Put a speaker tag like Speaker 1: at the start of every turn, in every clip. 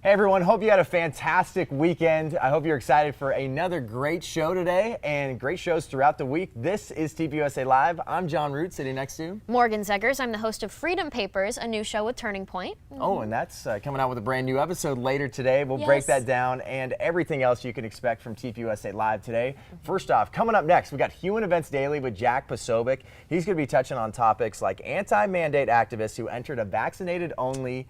Speaker 1: Hey everyone, hope you had a fantastic weekend. I hope you're excited for another great show today and great shows throughout the week. This is TPUSA Live. I'm John Root, sitting next to
Speaker 2: Morgan Zegers. I'm the host of Freedom Papers, a new show with Turning Point.
Speaker 1: Oh, and that's coming out with a brand new episode later today. We'll break that down and everything else you can expect from TPUSA Live today. First off, coming up next, we got Human Events Daily with Jack Posobiec. He's going to be touching on topics like anti-mandate activists who entered a vaccinated-only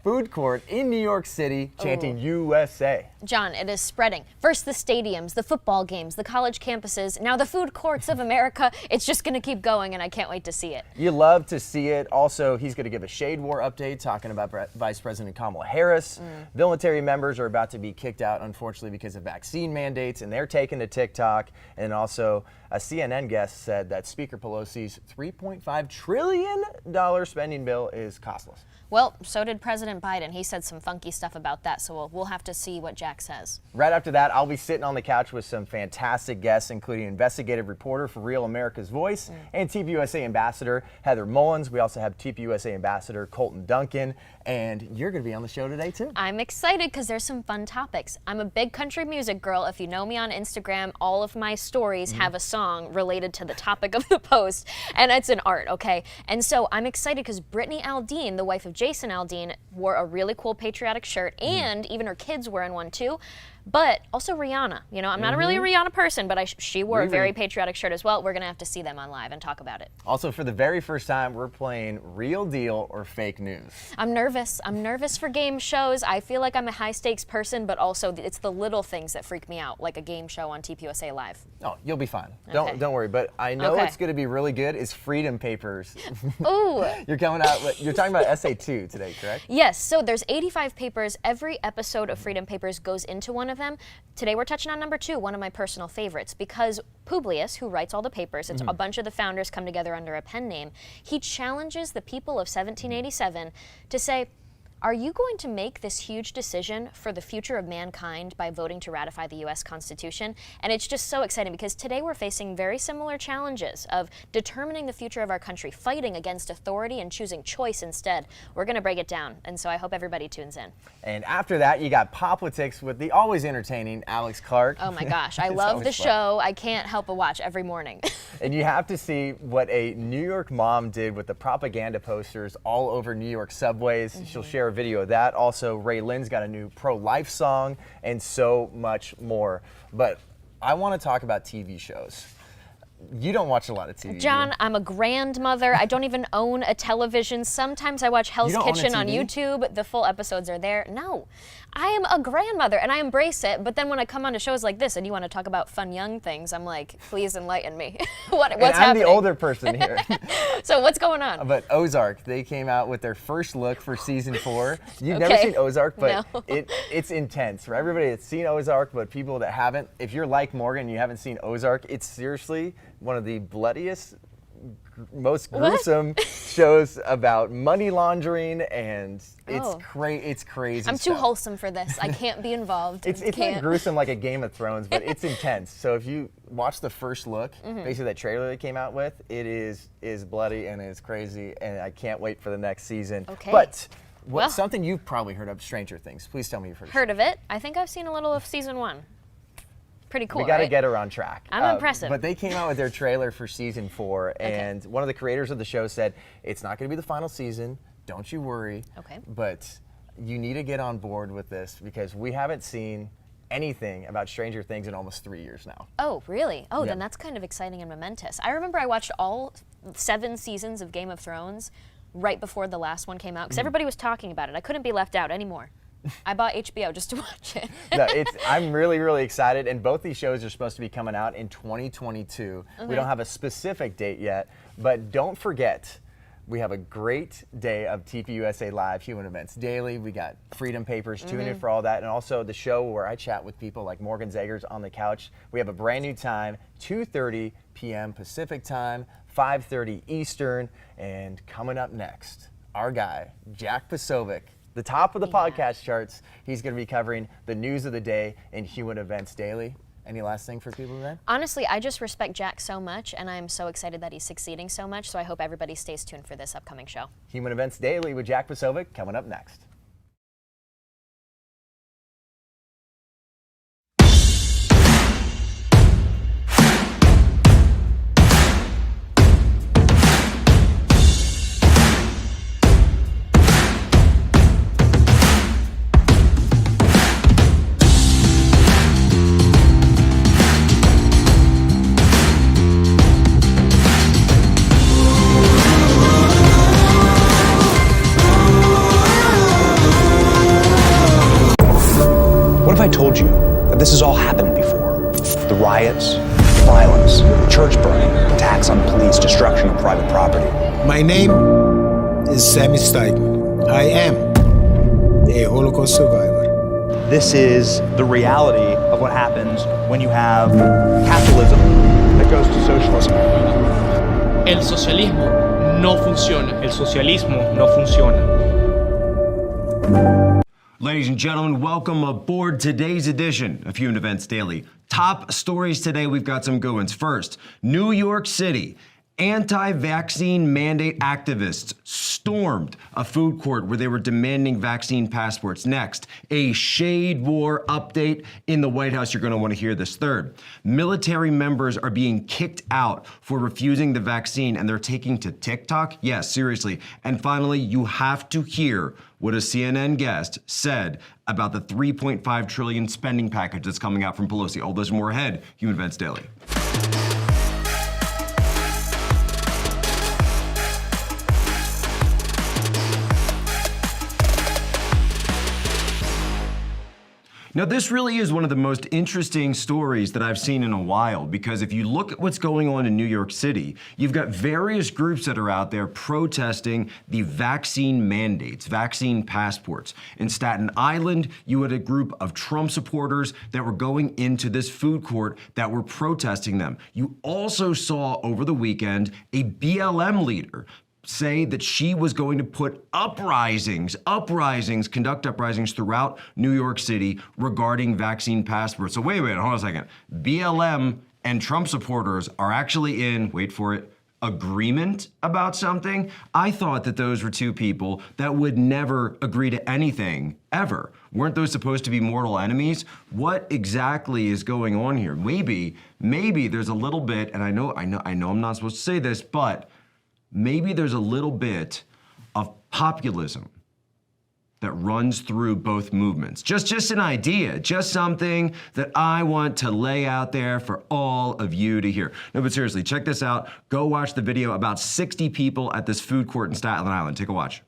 Speaker 1: food court in New York City chanting USA.
Speaker 2: John, it is spreading. First the stadiums, the football games, the college campuses, now the food courts of America. It's just going to keep going, and I can't wait to see it.
Speaker 1: You love to see it. Also, he's going to give a shade war update talking about Vice President Kamala Harris. Military members are about to be kicked out, unfortunately, because of vaccine mandates, and they're taking to TikTok. And also, a CNN guest said that Speaker Pelosi's $3.5 trillion spending bill is costless.
Speaker 2: Well, so did President Biden. He said some funky stuff about that, so we'll have to see what Jack says.
Speaker 1: Right after that, I'll be sitting on the couch with some fantastic guests, including investigative reporter for Real America's Voice and TPUSA ambassador Heather Mullins. We also have TPUSA ambassador Colton Duncan, and you're going to be on the show today, too.
Speaker 2: I'm excited because there's some fun topics. I'm a big country music girl. If you know me on Instagram, all of my stories have a song related to the topic of the post, and it's an art, okay? And so I'm excited because Brittany Aldean, the wife of Jason Aldean, wore a really cool patriotic shirt, and even her kids wearing one too. But also Rihanna. You know, I'm not really a Rihanna person, but she wore a very patriotic shirt as well. We're going to have to see them on live and talk about it.
Speaker 1: Also, for the very first time, we're playing Real Deal or Fake News.
Speaker 2: I'm nervous. I'm nervous for game shows. I feel like I'm a high-stakes person, but also it's the little things that freak me out, like a game show on TPUSA Live.
Speaker 1: Oh, you'll be fine.
Speaker 2: Okay.
Speaker 1: Don't worry. But I know what's going to be really good is Freedom Papers.
Speaker 2: Ooh.
Speaker 1: You're coming out. You're talking about essay 2 today, correct?
Speaker 2: Yes. So there's 85 papers. Every episode of Freedom Papers goes into one of them. Today we're touching on number 2, one of my personal favorites, because Publius, who writes all the papers, it's a bunch of the founders come together under a pen name. He challenges the people of 1787 to say, are you going to make this huge decision for the future of mankind by voting to ratify the U.S. Constitution? And it's just so exciting because today we're facing very similar challenges of determining the future of our country, fighting against authority and choosing choice instead. We're going to break it down, and so I hope everybody tunes in.
Speaker 1: And after that, you got POPlitics with the always entertaining Alex Clark.
Speaker 2: Oh my gosh, I love the show. I can't help but watch every morning.
Speaker 1: And you have to see what a New York mom did with the propaganda posters all over New York subways. She'll share a video of that. Also, Raelynn's got a new pro-life song and so much more. But I want to talk about TV shows. You don't watch a lot of TV.
Speaker 2: John, I'm a grandmother. I don't even own a television. Sometimes I watch Hell's Kitchen on YouTube. The full episodes are there. No, I am a grandmother and I embrace it. But then when I come on to shows like this and you want to talk about fun young things, I'm like, please enlighten me. What's happening?
Speaker 1: I'm the older person here.
Speaker 2: So what's going on?
Speaker 1: But Ozark, they came out with their first look for season 4. You've never seen Ozark, but it's intense. For everybody that's seen Ozark, but people that haven't, if you're like Morgan and you haven't seen Ozark, it's seriously one of the bloodiest, most gruesome shows about money laundering, and it's crazy.
Speaker 2: I'm too wholesome for this. I can't be involved.
Speaker 1: It's not gruesome like a Game of Thrones, but it's intense. So if you watch the first look, basically that trailer they came out with, it is bloody and it's crazy, and I can't wait for the next season.
Speaker 2: Okay.
Speaker 1: But something you've probably heard of, Stranger Things. Please tell me you've
Speaker 2: heard of it. I think I've seen a little of season 1. Pretty cool.
Speaker 1: We got to get her on track.
Speaker 2: I'm impressive.
Speaker 1: But they came out with their trailer for season 4, and one of the creators of the show said, it's not going to be the final season. Don't you worry.
Speaker 2: Okay.
Speaker 1: But you need to get on board with this because we haven't seen anything about Stranger Things in almost 3 years now.
Speaker 2: Oh, really? Oh, then that's kind of exciting and momentous. I remember I watched all 7 seasons of Game of Thrones right before the last one came out because everybody was talking about it. I couldn't be left out anymore. I bought HBO just to watch it.
Speaker 1: No, I'm really, really excited, and both these shows are supposed to be coming out in 2022. We don't have a specific date yet, but don't forget, we have a great day of TPUSA Live Human Events Daily. We got Freedom Papers, tune in for all that, and also the show where I chat with people like Morgan Zegers on the couch. We have a brand new time, 2:30 p.m. Pacific time, 5:30 Eastern, and coming up next, our guy, Jack Posobiec, the top of the podcast charts. He's going to be covering the news of the day in Human Events Daily. Any last thing for people today?
Speaker 2: Honestly, I just respect Jack so much, and I'm so excited that he's succeeding so much, so I hope everybody stays tuned for this upcoming show.
Speaker 1: Human Events Daily with Jack Posobiec coming up next.
Speaker 3: told you that this has all happened before. The riots, violence, church burning, attacks on police, destruction of private property.
Speaker 4: My name is Sammy Steigman. I am a Holocaust survivor.
Speaker 3: This is the reality of what happens when you have capitalism that goes to socialism.
Speaker 5: El socialismo no funciona. El socialismo no funciona.
Speaker 6: Ladies and gentlemen, welcome aboard today's edition of Human Events Daily. Top stories today, we've got some good ones. First, New York City. Anti-vaccine mandate activists stormed a food court where they were demanding vaccine passports. Next, a shade war update in the White House. You're going to want to hear this. Third, military members are being kicked out for refusing the vaccine and they're taking to TikTok. Yes, seriously. And finally, you have to hear what a CNN guest said about the $3.5 trillion spending package that's coming out from Pelosi. All those and more ahead. Human Events Daily. Now, this really is one of the most interesting stories that I've seen in a while, because if you look at what's going on in New York City, you've got various groups that are out there protesting the vaccine mandates, vaccine passports. In Staten Island, you had a group of Trump supporters that were going into this food court that were protesting them. You also saw over the weekend a BLM leader say that she was going to put conduct uprisings throughout New York City regarding vaccine passports. So wait, hold on a second. BLM and Trump supporters are actually in, wait for it, agreement about something? I thought that those were two people that would never agree to anything, ever. Weren't those supposed to be mortal enemies? What exactly is going on here? Maybe there's a little bit, and I know I'm not supposed to say this, but maybe there's a little bit of populism that runs through both movements. Just an idea, just something that I want to lay out there for all of you to hear. No, but seriously, check this out. Go watch the video. About 60 people at this food court in Staten Island. Take a watch.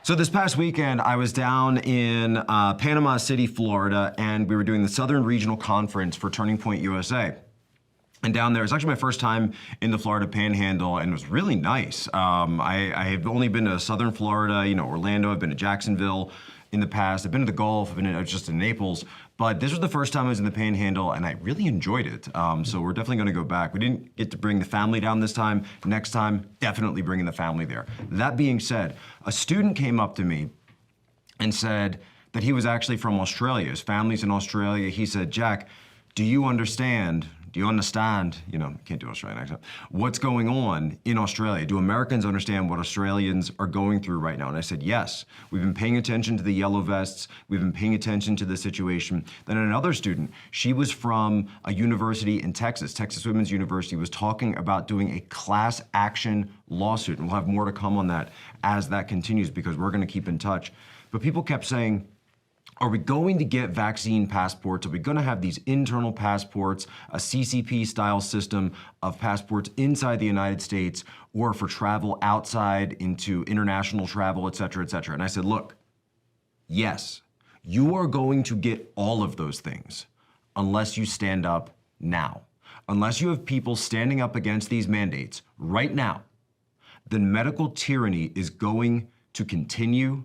Speaker 6: So this past weekend, I was down in Panama City, Florida, and we were doing the Southern Regional Conference for Turning Point USA. And down there, it's actually my first time in the Florida Panhandle, and it was really nice. I have only been to Southern Florida, Orlando. I've been to Jacksonville in the past. I've been to the Gulf. I've been just in Naples. But this was the first time I was in the Panhandle, and I really enjoyed it. So we're definitely going to go back. We didn't get to bring the family down this time. Next time, definitely bringing the family there. That being said, a student came up to me and said that he was actually from Australia. His family's in Australia. He said, "Jack, do you understand, can't do Australian accent, what's going on in Australia? Do Americans understand what Australians are going through right now?" And I said, yes. We've been paying attention to the yellow vests. We've been paying attention to the situation. Then another student, she was from a university in Texas, Texas Women's University, was talking about doing a class action lawsuit. And we'll have more to come on that as that continues, because we're going to keep in touch. But people kept saying, are we going to get vaccine passports? Are we going to have these internal passports, a CCP-style system of passports inside the United States, or for travel outside into international travel, et cetera, et cetera? And I said, look, yes, you are going to get all of those things unless you stand up now. Unless you have people standing up against these mandates right now, then medical tyranny is going to continue,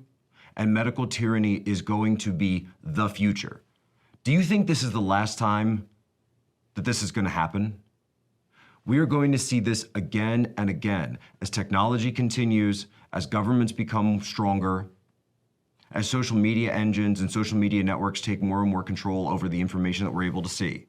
Speaker 6: and medical tyranny is going to be the future. Do you think this is the last time that this is going to happen? We are going to see this again and again as technology continues, as governments become stronger, as social media engines and social media networks take more and more control over the information that we're able to see.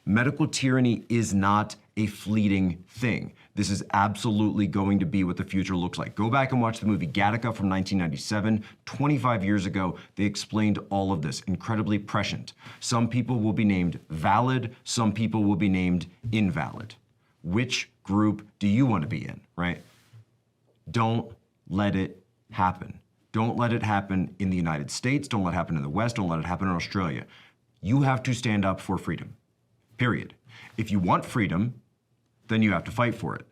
Speaker 6: Medical tyranny is not a fleeting thing. This is absolutely going to be what the future looks like. Go back and watch the movie Gattaca from 1997. 25 years ago, they explained all of this, incredibly prescient. Some people will be named valid, some people will be named invalid. Which group do you want to be in, right? Don't let it happen. Don't let it happen in the United States, don't let it happen in the West, don't let it happen in Australia. You have to stand up for freedom. Period. If you want freedom, then you have to fight for it.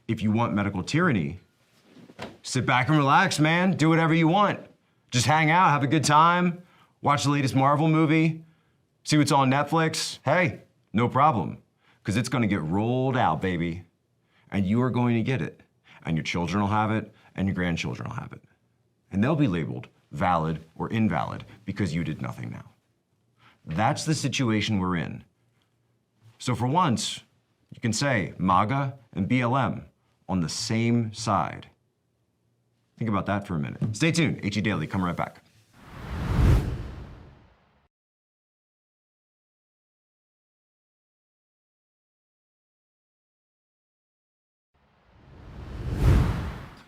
Speaker 6: If you want medical tyranny, sit back and relax, man. Do whatever you want. Just hang out, have a good time, watch the latest Marvel movie, see what's on Netflix. Hey, no problem, because it's gonna get rolled out, baby. And you are going to get it. And your children will have it, and your grandchildren will have it. And they'll be labeled valid or invalid because you did nothing now. That's the situation we're in. So for once, you can say MAGA and BLM on the same side. Think about that for a minute. Stay tuned, HE Daily, come right back.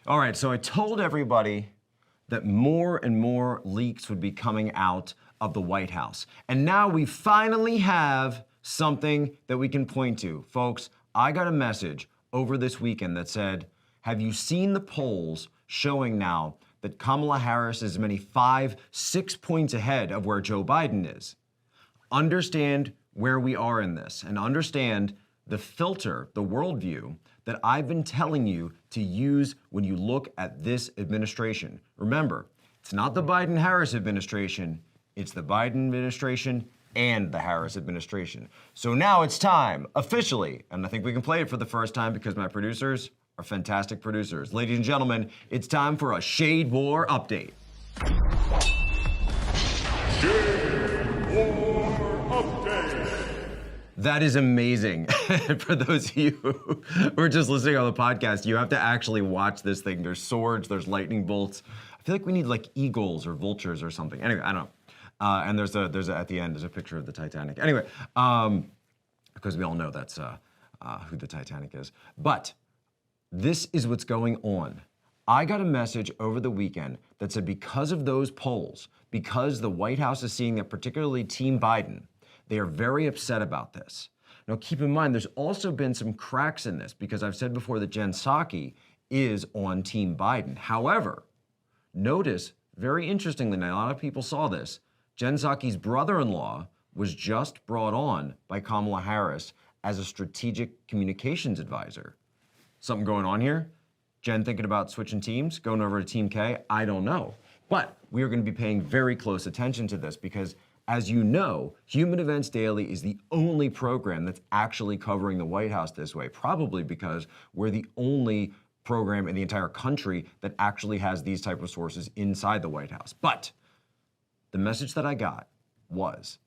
Speaker 6: All right, so I told everybody that more and more leaks would be coming out of the White House. And now we finally have something that we can point to. Folks, I got a message over this weekend that said, have you seen the polls showing now that Kamala Harris is as many 5-6 points ahead of where Joe Biden is? Understand where we are in this and understand the filter, the worldview that I've been telling you to use when you look at this administration. Remember, it's not the Biden-Harris administration, it's the Biden administration and the Harris administration. So now it's time, officially, and I think we can play it for the first time because my producers are fantastic producers. Ladies and gentlemen, it's time for a Shade War update. Shade War update. That is amazing. For those of you who are just listening on the podcast, you have to actually watch this thing. There's swords, there's lightning bolts. I feel like we need like eagles or vultures or something. Anyway, I don't know. And there's at the end, there's a picture of the Titanic. Anyway, because we all know that's who the Titanic is. But this is what's going on. I got a message over the weekend that said because of those polls, because the White House is seeing that particularly Team Biden, they are very upset about this. Now keep in mind, there's also been some cracks in this because I've said before that Jen Psaki is on Team Biden. However, notice, very interestingly, now a lot of people saw this, Jen Psaki's brother-in-law was just brought on by Kamala Harris as a strategic communications advisor. Something going on here? Jen thinking about switching teams, going over to Team K? I don't know. But we are going to be paying very close attention to this because, as you know, Human Events Daily is the only program that's actually covering the White House this way, probably because we're the only program in the entire country that actually has these type of sources inside the White House. But the message that I got was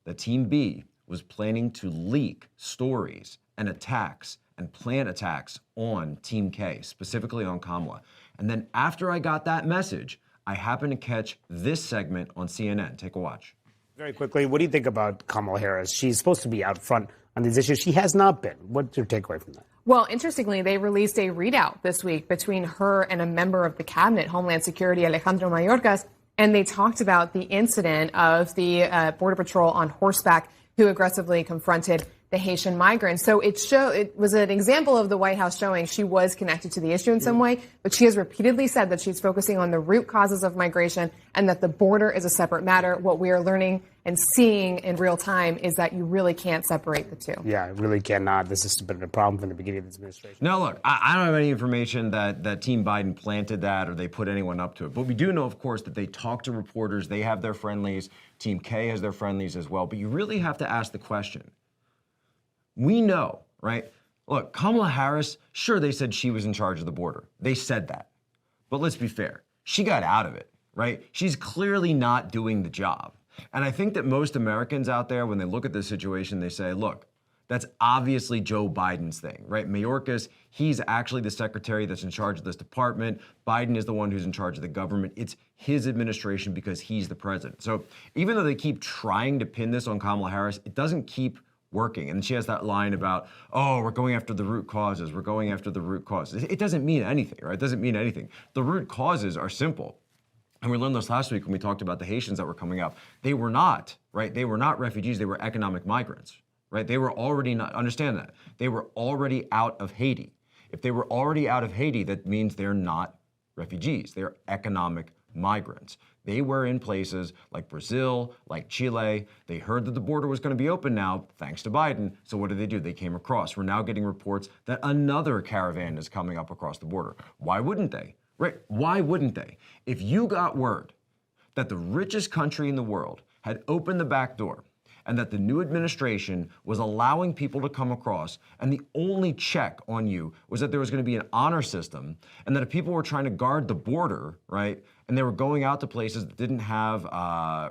Speaker 6: that Team B was planning to leak stories and attacks and plan attacks on Team K, specifically on Kamala. And then after I got that message, I happened to catch this segment on CNN. Take a watch.
Speaker 7: Very quickly, what do you think about Kamala Harris? She's supposed to be out front on these issues. She has not been. What's your takeaway from that?
Speaker 8: Well, interestingly, they released a readout this week between her and a member of the cabinet, Homeland Security, Alejandro Mayorkas, and they talked about the incident of the Border Patrol on horseback who aggressively confronted the Haitian migrants. So it was an example of the White House showing she was connected to the issue in some way, but she has repeatedly said that she's focusing on the root causes of migration and that the border is a separate matter. What we are learning and seeing in real time is that you really can't separate the two.
Speaker 7: Yeah, it really cannot. This has been a problem from the beginning of this administration.
Speaker 6: No, look, I don't have any information that Team Biden planted that or they put anyone up to it. But we do know, of course, that they talk to reporters. They have their friendlies. Team K has their friendlies as well. But you really have to ask the question. We know, right? Look, Kamala Harris, sure, they said she was in charge of the border. They said that. But let's be fair. She got out of it, right? She's clearly not doing the job. And I think that most Americans out there, when they look at this situation, they say, look, That's obviously Joe Biden's thing, right? Mayorkas, he's actually the secretary that's in charge of this department. Biden is the one who's in charge of the government. It's his administration because he's the president. So even though they keep trying to pin this on Kamala Harris, it doesn't keep working. And she has that line about, oh, we're going after the root causes. We're going after the root causes. It doesn't mean anything, right? It doesn't mean anything. The root causes are simple. And we learned this last week when we talked about the Haitians that were coming up. They were not, right? They were not refugees. They were economic migrants. Right? They were already not, understand that. They were already out of Haiti. If they were already out of Haiti, that means they're not refugees. They're economic migrants. They were in places like Brazil, like Chile. They heard that the border was going to be open now, thanks to Biden. So what did? They came across. We're now getting reports that another caravan is coming up across the border. Why wouldn't they? Right? Why wouldn't they? If you got word that the richest country in the world had opened the back door, and that the new administration was allowing people to come across, and the only check on you was that there was going to be an honor system, and that if people were trying to guard the border, right, and they were going out to places that didn't have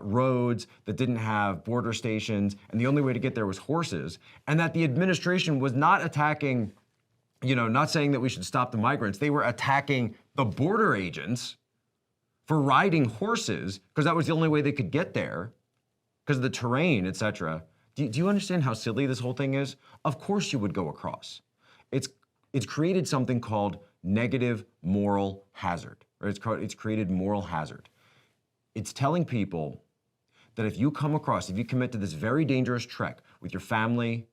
Speaker 6: roads, that didn't have border stations, and the only way to get there was horses, and that the administration was not attacking, not saying that we should stop the migrants, they were attacking the border agents for riding horses, because that was the only way they could get there, because of the terrain, etc. Do you understand how silly this whole thing is? Of course you would go across. It's created something called negative moral hazard. Right? It's created moral hazard. It's telling people that if you come across, if you commit to this very dangerous trek with your family,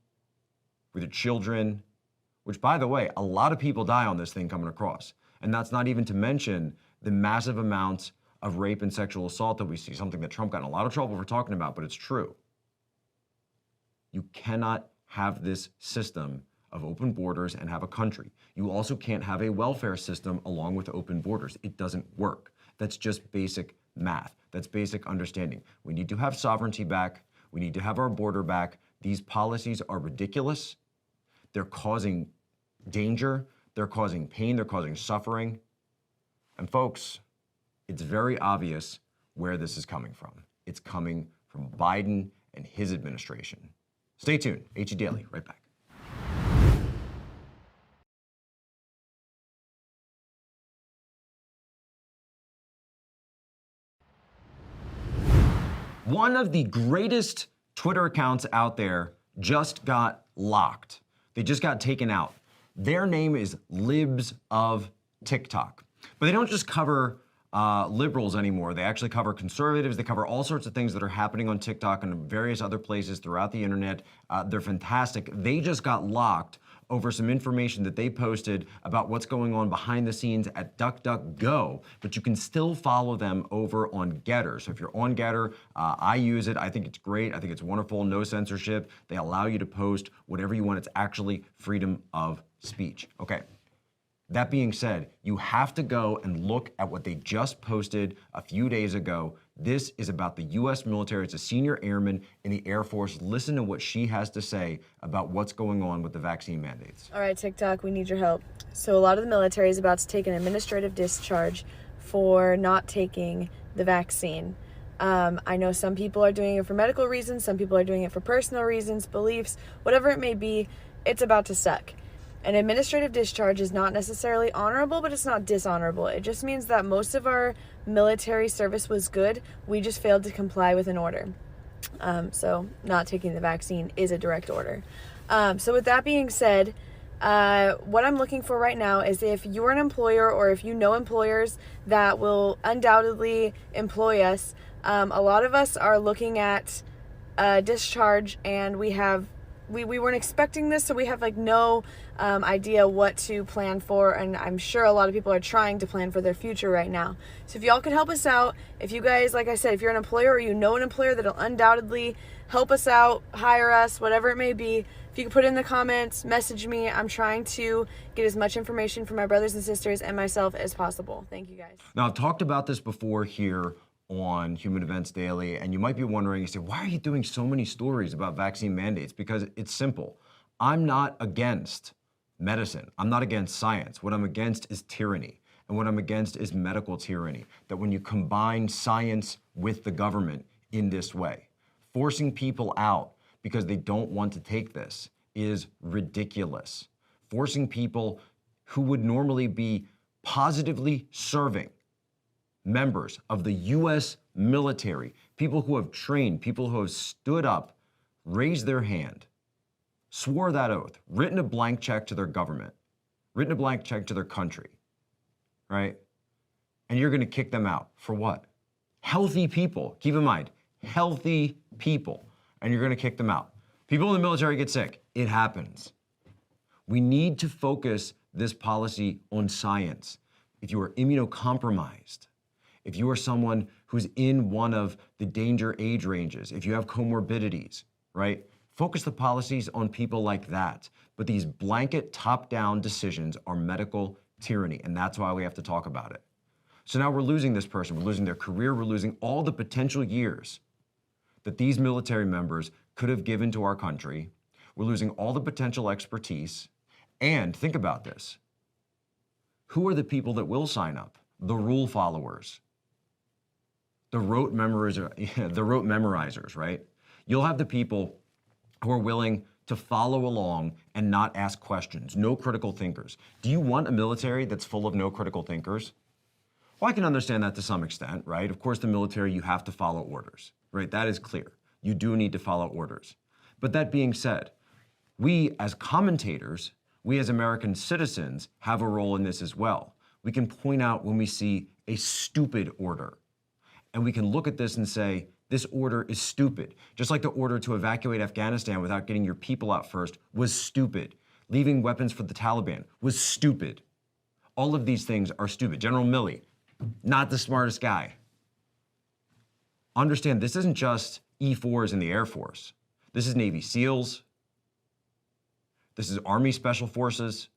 Speaker 6: with your children, which by the way, a lot of people die on this thing coming across. And that's not even to mention the massive amounts of rape and sexual assault that we see, something that Trump got in a lot of trouble for talking about, but it's true. You cannot have this system of open borders and have a country. You also can't have a welfare system along with open borders. It doesn't work. That's just basic math. That's basic understanding. We need to have sovereignty back. We need to have our border back. These policies are ridiculous. They're causing danger. They're causing pain. They're causing suffering. And folks, it's very obvious where this is coming from. It's coming from Biden and his administration. Stay tuned. HE Daily, right back. One of the greatest Twitter accounts out there just got locked. They just got taken out. Their name is Libs of TikTok. But they don't just cover liberals anymore. They actually cover conservatives. They cover all sorts of things that are happening on TikTok and various other places throughout the internet. They're fantastic. They just got locked over some information that they posted about what's going on behind the scenes at DuckDuckGo, but you can still follow them over on Getter. So if you're on Getter, I use it. I think it's great. I think it's wonderful. No censorship. They allow you to post whatever you want. It's actually freedom of speech. Okay. That being said, you have to go and look at what they just posted a few days ago. This is about the U.S. military. It's a senior airman in the Air Force. Listen to what she has to say about what's going on with the vaccine mandates.
Speaker 9: All right, TikTok, we need your help. So a lot of the military is about to take an administrative discharge for not taking the vaccine. I know some people are doing it for medical reasons. Some people are doing it for personal reasons, beliefs, whatever it may be. It's about to suck. An administrative discharge is not necessarily honorable, but it's not dishonorable. It just means that most of our military service was good. We just failed to comply with an order. So not taking the vaccine is a direct order. So with that being said, what I'm looking for right now is if you're an employer or if you know employers that will undoubtedly employ us, a lot of us are looking at discharge and we weren't expecting this, so we have like no idea what to plan for, and I'm sure a lot of people are trying to plan for their future right now. So if y'all could help us out, if you guys, like I said, if you're an employer or you know an employer that'll undoubtedly help us out, hire us, whatever it may be, if you could put it in the comments, message me. I'm trying to get as much information from my brothers and sisters and myself as possible. Thank you guys.
Speaker 6: Now, I've talked about this before here on Human Events Daily, and you might be wondering, you say, why are you doing so many stories about vaccine mandates? Because it's simple. I'm not against medicine. I'm not against science. What I'm against is tyranny. And what I'm against is medical tyranny. That when you combine science with the government in this way, forcing people out because they don't want to take this, is ridiculous. Forcing people who would normally be positively serving members of the U.S. military, people who have trained, people who have stood up, raised their hand, swore that oath, written a blank check to their government, written a blank check to their country, right? And you're going to kick them out for what? Healthy people. Keep in mind, healthy people. And you're going to kick them out. People in the military get sick. It happens. We need to focus this policy on science. If you are immunocompromised, if you are someone who's in one of the danger age ranges, if you have comorbidities, right? Focus the policies on people like that. But these blanket top-down decisions are medical tyranny, and that's why we have to talk about it. So now we're losing this person, we're losing their career, we're losing all the potential years that these military members could have given to our country. We're losing all the potential expertise. And think about this. Who are the people that will sign up? The rule followers. The rote memorizers, right? You'll have the people who are willing to follow along and not ask questions, no critical thinkers. Do you want a military that's full of no critical thinkers? Well, I can understand that to some extent, right? Of course, the military, you have to follow orders, right? That is clear. You do need to follow orders. But that being said, we as commentators, we as American citizens have a role in this as well. We can point out when we see a stupid order, and we can look at this and say, this order is stupid. Just like the order to evacuate Afghanistan without getting your people out first was stupid. Leaving weapons for the Taliban was stupid. All of these things are stupid. General Milley, not the smartest guy. Understand, this isn't just E4s in the Air Force. This is Navy SEALs. This is Army Special Forces.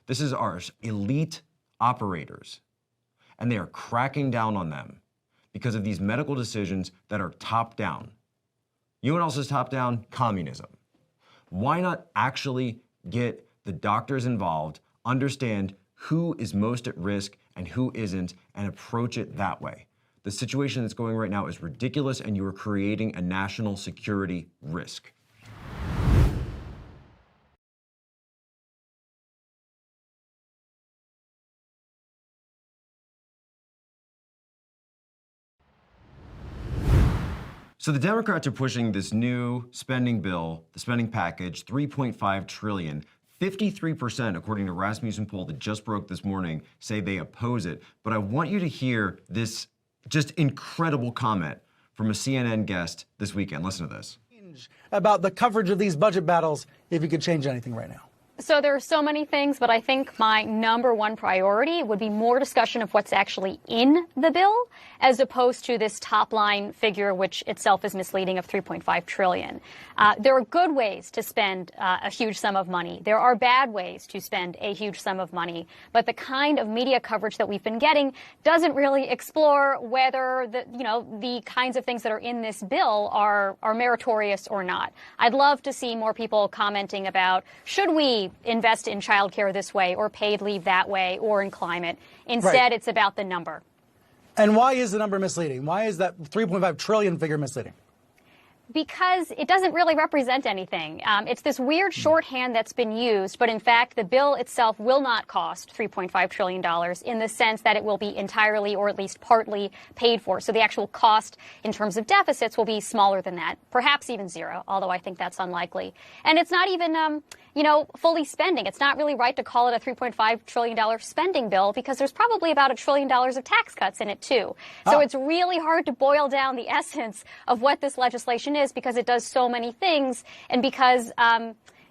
Speaker 6: This is our elite operators. And they are cracking down on them because of these medical decisions that are top-down. You know what else is top-down? Communism. Why not actually get the doctors involved, understand who is most at risk and who isn't, and approach it that way? The situation that's going right now is ridiculous, and you are creating a national security risk. So the Democrats are pushing this new spending bill, the spending package, $3.5 trillion. 53%, according to Rasmussen poll that just broke this morning, say they oppose it. But I want you to hear this just incredible comment from a CNN guest this weekend. Listen to this.
Speaker 10: About the coverage of these budget battles, if you could change anything right now.
Speaker 11: So there are so many things, but I think my number one priority would be more discussion of what's actually in the bill, as opposed to this top line figure, which itself is misleading, of $3.5 trillion. There are good ways to spend a huge sum of money. There are bad ways to spend a huge sum of money. But the kind of media coverage that we've been getting doesn't really explore whether the kinds of things that are in this bill are meritorious or not. I'd love to see more people commenting about, should we invest in childcare this way or paid leave that way or in climate? Instead, right. It's about the number.
Speaker 10: And why is the number misleading? Why is that $3.5 trillion figure misleading?
Speaker 11: Because it doesn't really represent anything. It's this weird shorthand that's been used, but in fact, the bill itself will not cost $3.5 trillion in the sense that it will be entirely or at least partly paid for. So the actual cost in terms of deficits will be smaller than that, perhaps even zero, although I think that's unlikely. And it's not even, fully spending. It's not really right to call it a $3.5 trillion spending bill because there's probably about $1 trillion of tax cuts in it, too. So it's really hard to boil down the essence of what this legislation is because it does so many things and because,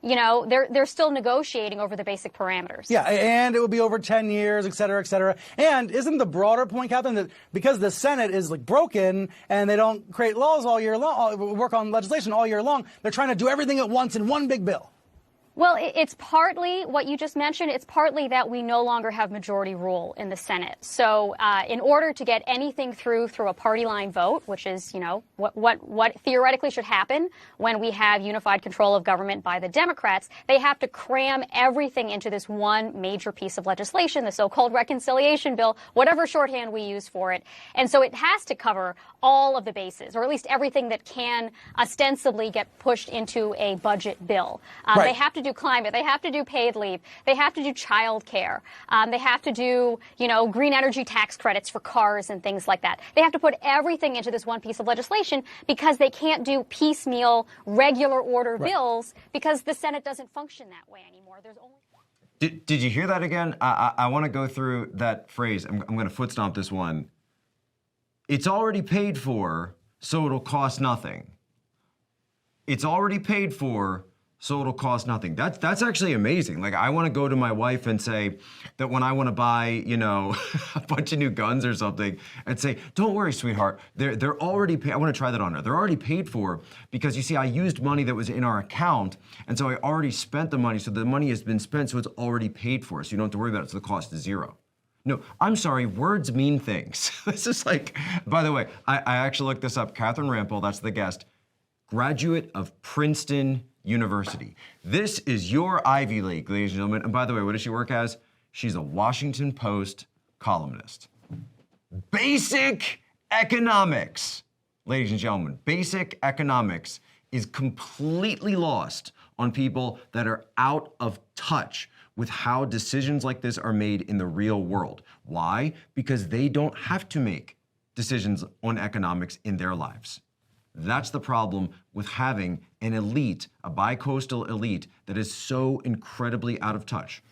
Speaker 11: they're still negotiating over the basic parameters.
Speaker 10: Yeah, and it will be over 10 years, et cetera, et cetera. And isn't the broader point, Catherine, that because the Senate is broken and they don't create laws all year long, work on legislation all year long, they're trying to do everything at once in one big bill?
Speaker 11: Well, it's partly what you just mentioned. It's partly that we no longer have majority rule in the Senate. So in order to get anything through a party line vote, which is, what theoretically should happen when we have unified control of government by the Democrats, they have to cram everything into this one major piece of legislation, the so-called reconciliation bill, whatever shorthand we use for it. And so it has to cover all of the bases, or at least everything that can ostensibly get pushed into a budget bill.
Speaker 10: Right.
Speaker 11: They have to do climate. They have to do paid leave. They have to do child care. They have to do, green energy tax credits for cars and things like that. They have to put everything into this one piece of legislation because they can't do piecemeal, regular order bills because the Senate doesn't function that way anymore. There's only...
Speaker 6: Did you hear that again? I want to go through that phrase. I'm going to foot stomp this one. It's already paid for, so it'll cost nothing. It's already paid for, so it'll cost nothing. That's actually amazing. Like, I want to go to my wife and say that when I want to buy, a bunch of new guns or something, and say, don't worry, sweetheart, they're already paid. I want to try that on her. They're already paid for because, you see, I used money that was in our account, and so I already spent the money, so the money has been spent, so it's already paid for, so you don't have to worry about it, so the cost is zero. No, I'm sorry, words mean things. This is like, by the way, I actually looked this up. Catherine Rampel, that's the guest, graduate of Princeton University. This is your Ivy League, ladies and gentlemen. And by the way, what does she work as? She's a Washington Post columnist. Basic economics, ladies and gentlemen, basic economics is completely lost on people that are out of touch with how decisions like this are made in the real world. Why? Because they don't have to make decisions on economics in their lives. That's the problem with having an elite, a bi-coastal elite, that is so incredibly out of touch.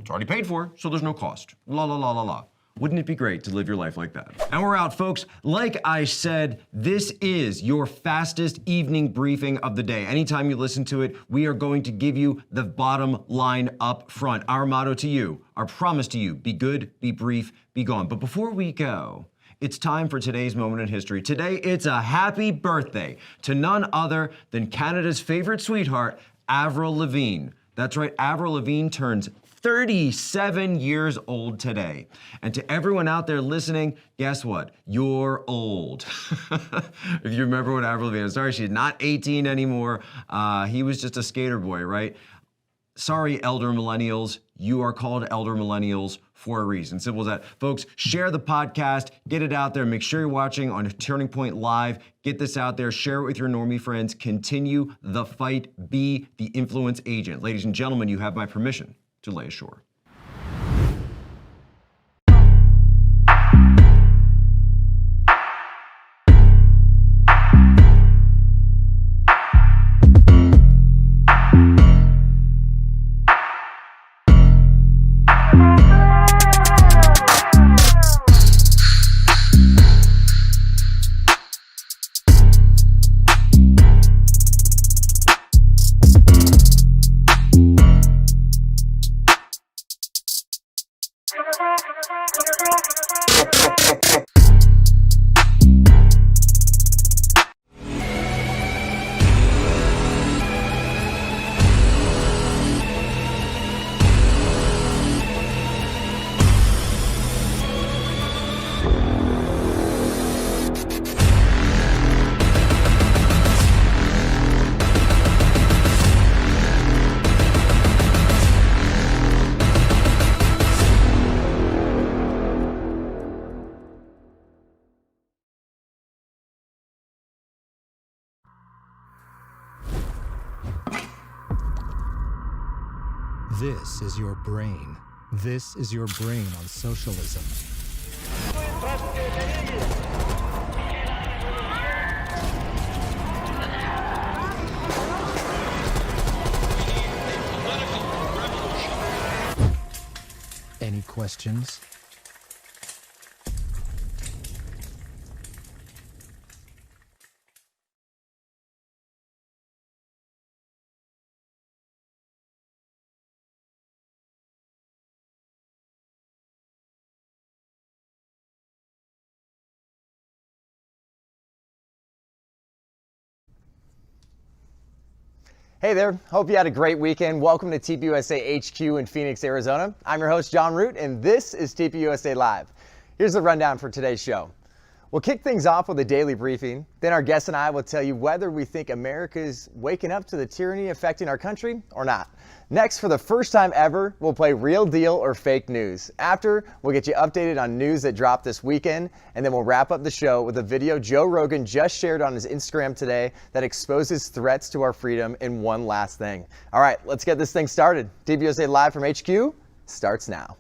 Speaker 6: It's already paid for, so there's no cost. La la la la la. Wouldn't it be great to live your life like that? And we're out, folks. Like I said, this is your fastest evening briefing of the day. Anytime you listen to it, we are going to give you the bottom line up front. Our motto to you, our promise to you, be good, be brief, be gone. But before we go, it's time for today's moment in history. Today, it's a happy birthday to none other than Canada's favorite sweetheart, Avril Lavigne. That's right, Avril Lavigne turns 37 years old today. And to everyone out there listening, guess what? You're old. If you remember what Avril Lavigne, sorry, she's not 18 anymore. He was just a skater boy, right? Sorry, elder millennials. You are called elder millennials for a reason. Simple as that. Folks, share the podcast, get it out there. Make sure you're watching on Turning Point Live. Get this out there. Share it with your normie friends. Continue the fight. Be the influence agent. Ladies and gentlemen, you have my permission to lay ashore.
Speaker 12: This is your brain. This is your brain on socialism. Any questions?
Speaker 1: Hey there, hope you had a great weekend. Welcome to TPUSA HQ in Phoenix, Arizona. I'm your host, John Root, and this is TPUSA Live. Here's the rundown for today's show. We'll kick things off with a daily briefing. Then our guest and I will tell you whether we think America is waking up to the tyranny affecting our country or not. Next, for the first time ever, we'll play Real Deal or Fake News. After, we'll get you updated on news that dropped this weekend, and then we'll wrap up the show with a video Joe Rogan just shared on his Instagram today that exposes threats to our freedom in one last thing. All right, let's get this thing started. TPUSA Live from HQ starts now.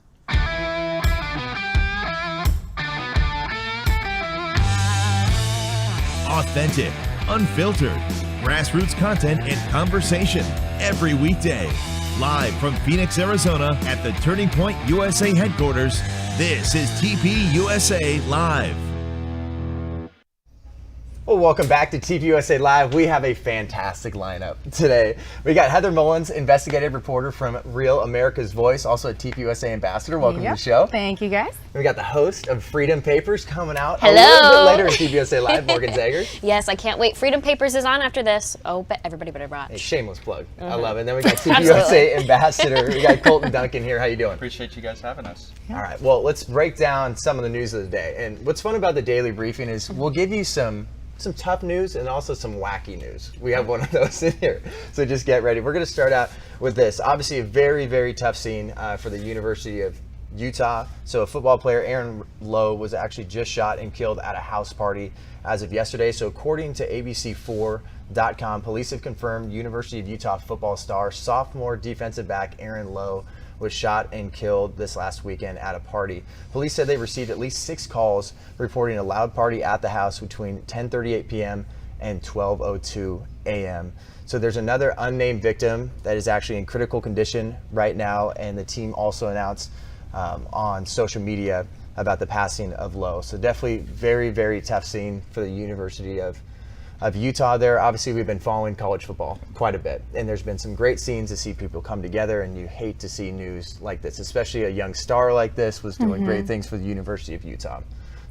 Speaker 13: Authentic, unfiltered, grassroots content and conversation every weekday. Live from Phoenix, Arizona at the Turning Point USA headquarters, this is TPUSA Live.
Speaker 1: Well, welcome back to TPUSA Live. We have a fantastic lineup today. We got Heather Mullins, investigative reporter from Real America's Voice, also a TPUSA ambassador. Welcome to the show.
Speaker 14: Thank you, guys.
Speaker 1: We got the host of Freedom Papers coming out
Speaker 2: Hello.
Speaker 1: a little bit later in TPUSA Live, Morgan Zegers.
Speaker 2: Yes, I can't wait. Freedom Papers is on after this. Oh, but everybody better watch.
Speaker 1: A shameless plug. I love it. And then we got TPUSA ambassador. We got Colton Duncan here. How you doing?
Speaker 15: Appreciate you guys having us.
Speaker 1: All right. Well, let's break down some of the news of the day. And what's fun about the daily briefing is we'll give you some tough news and also some wacky news. We have one of those in here, so just get ready. We're going to start out with this. Obviously, a very, very tough scene for the University of Utah. So a football player, Aaron Lowe, was actually just shot and killed at a house party as of yesterday. So according to ABC4.com, police have confirmed University of Utah football star, sophomore defensive back Aaron Lowe was shot and killed this last weekend at a party. Police said they received at least 6 calls reporting a loud party at the house between 10:38 p.m. and 12:02 a.m. So there's another unnamed victim that is actually in critical condition right now, and the team also announced on social media about the passing of Lowe. So definitely very, very tough scene for the University of Utah there. Obviously, we've been following college football quite a bit, and there's been some great scenes to see people come together, and you hate to see news like this, especially a young star like this was doing great things for the University of Utah.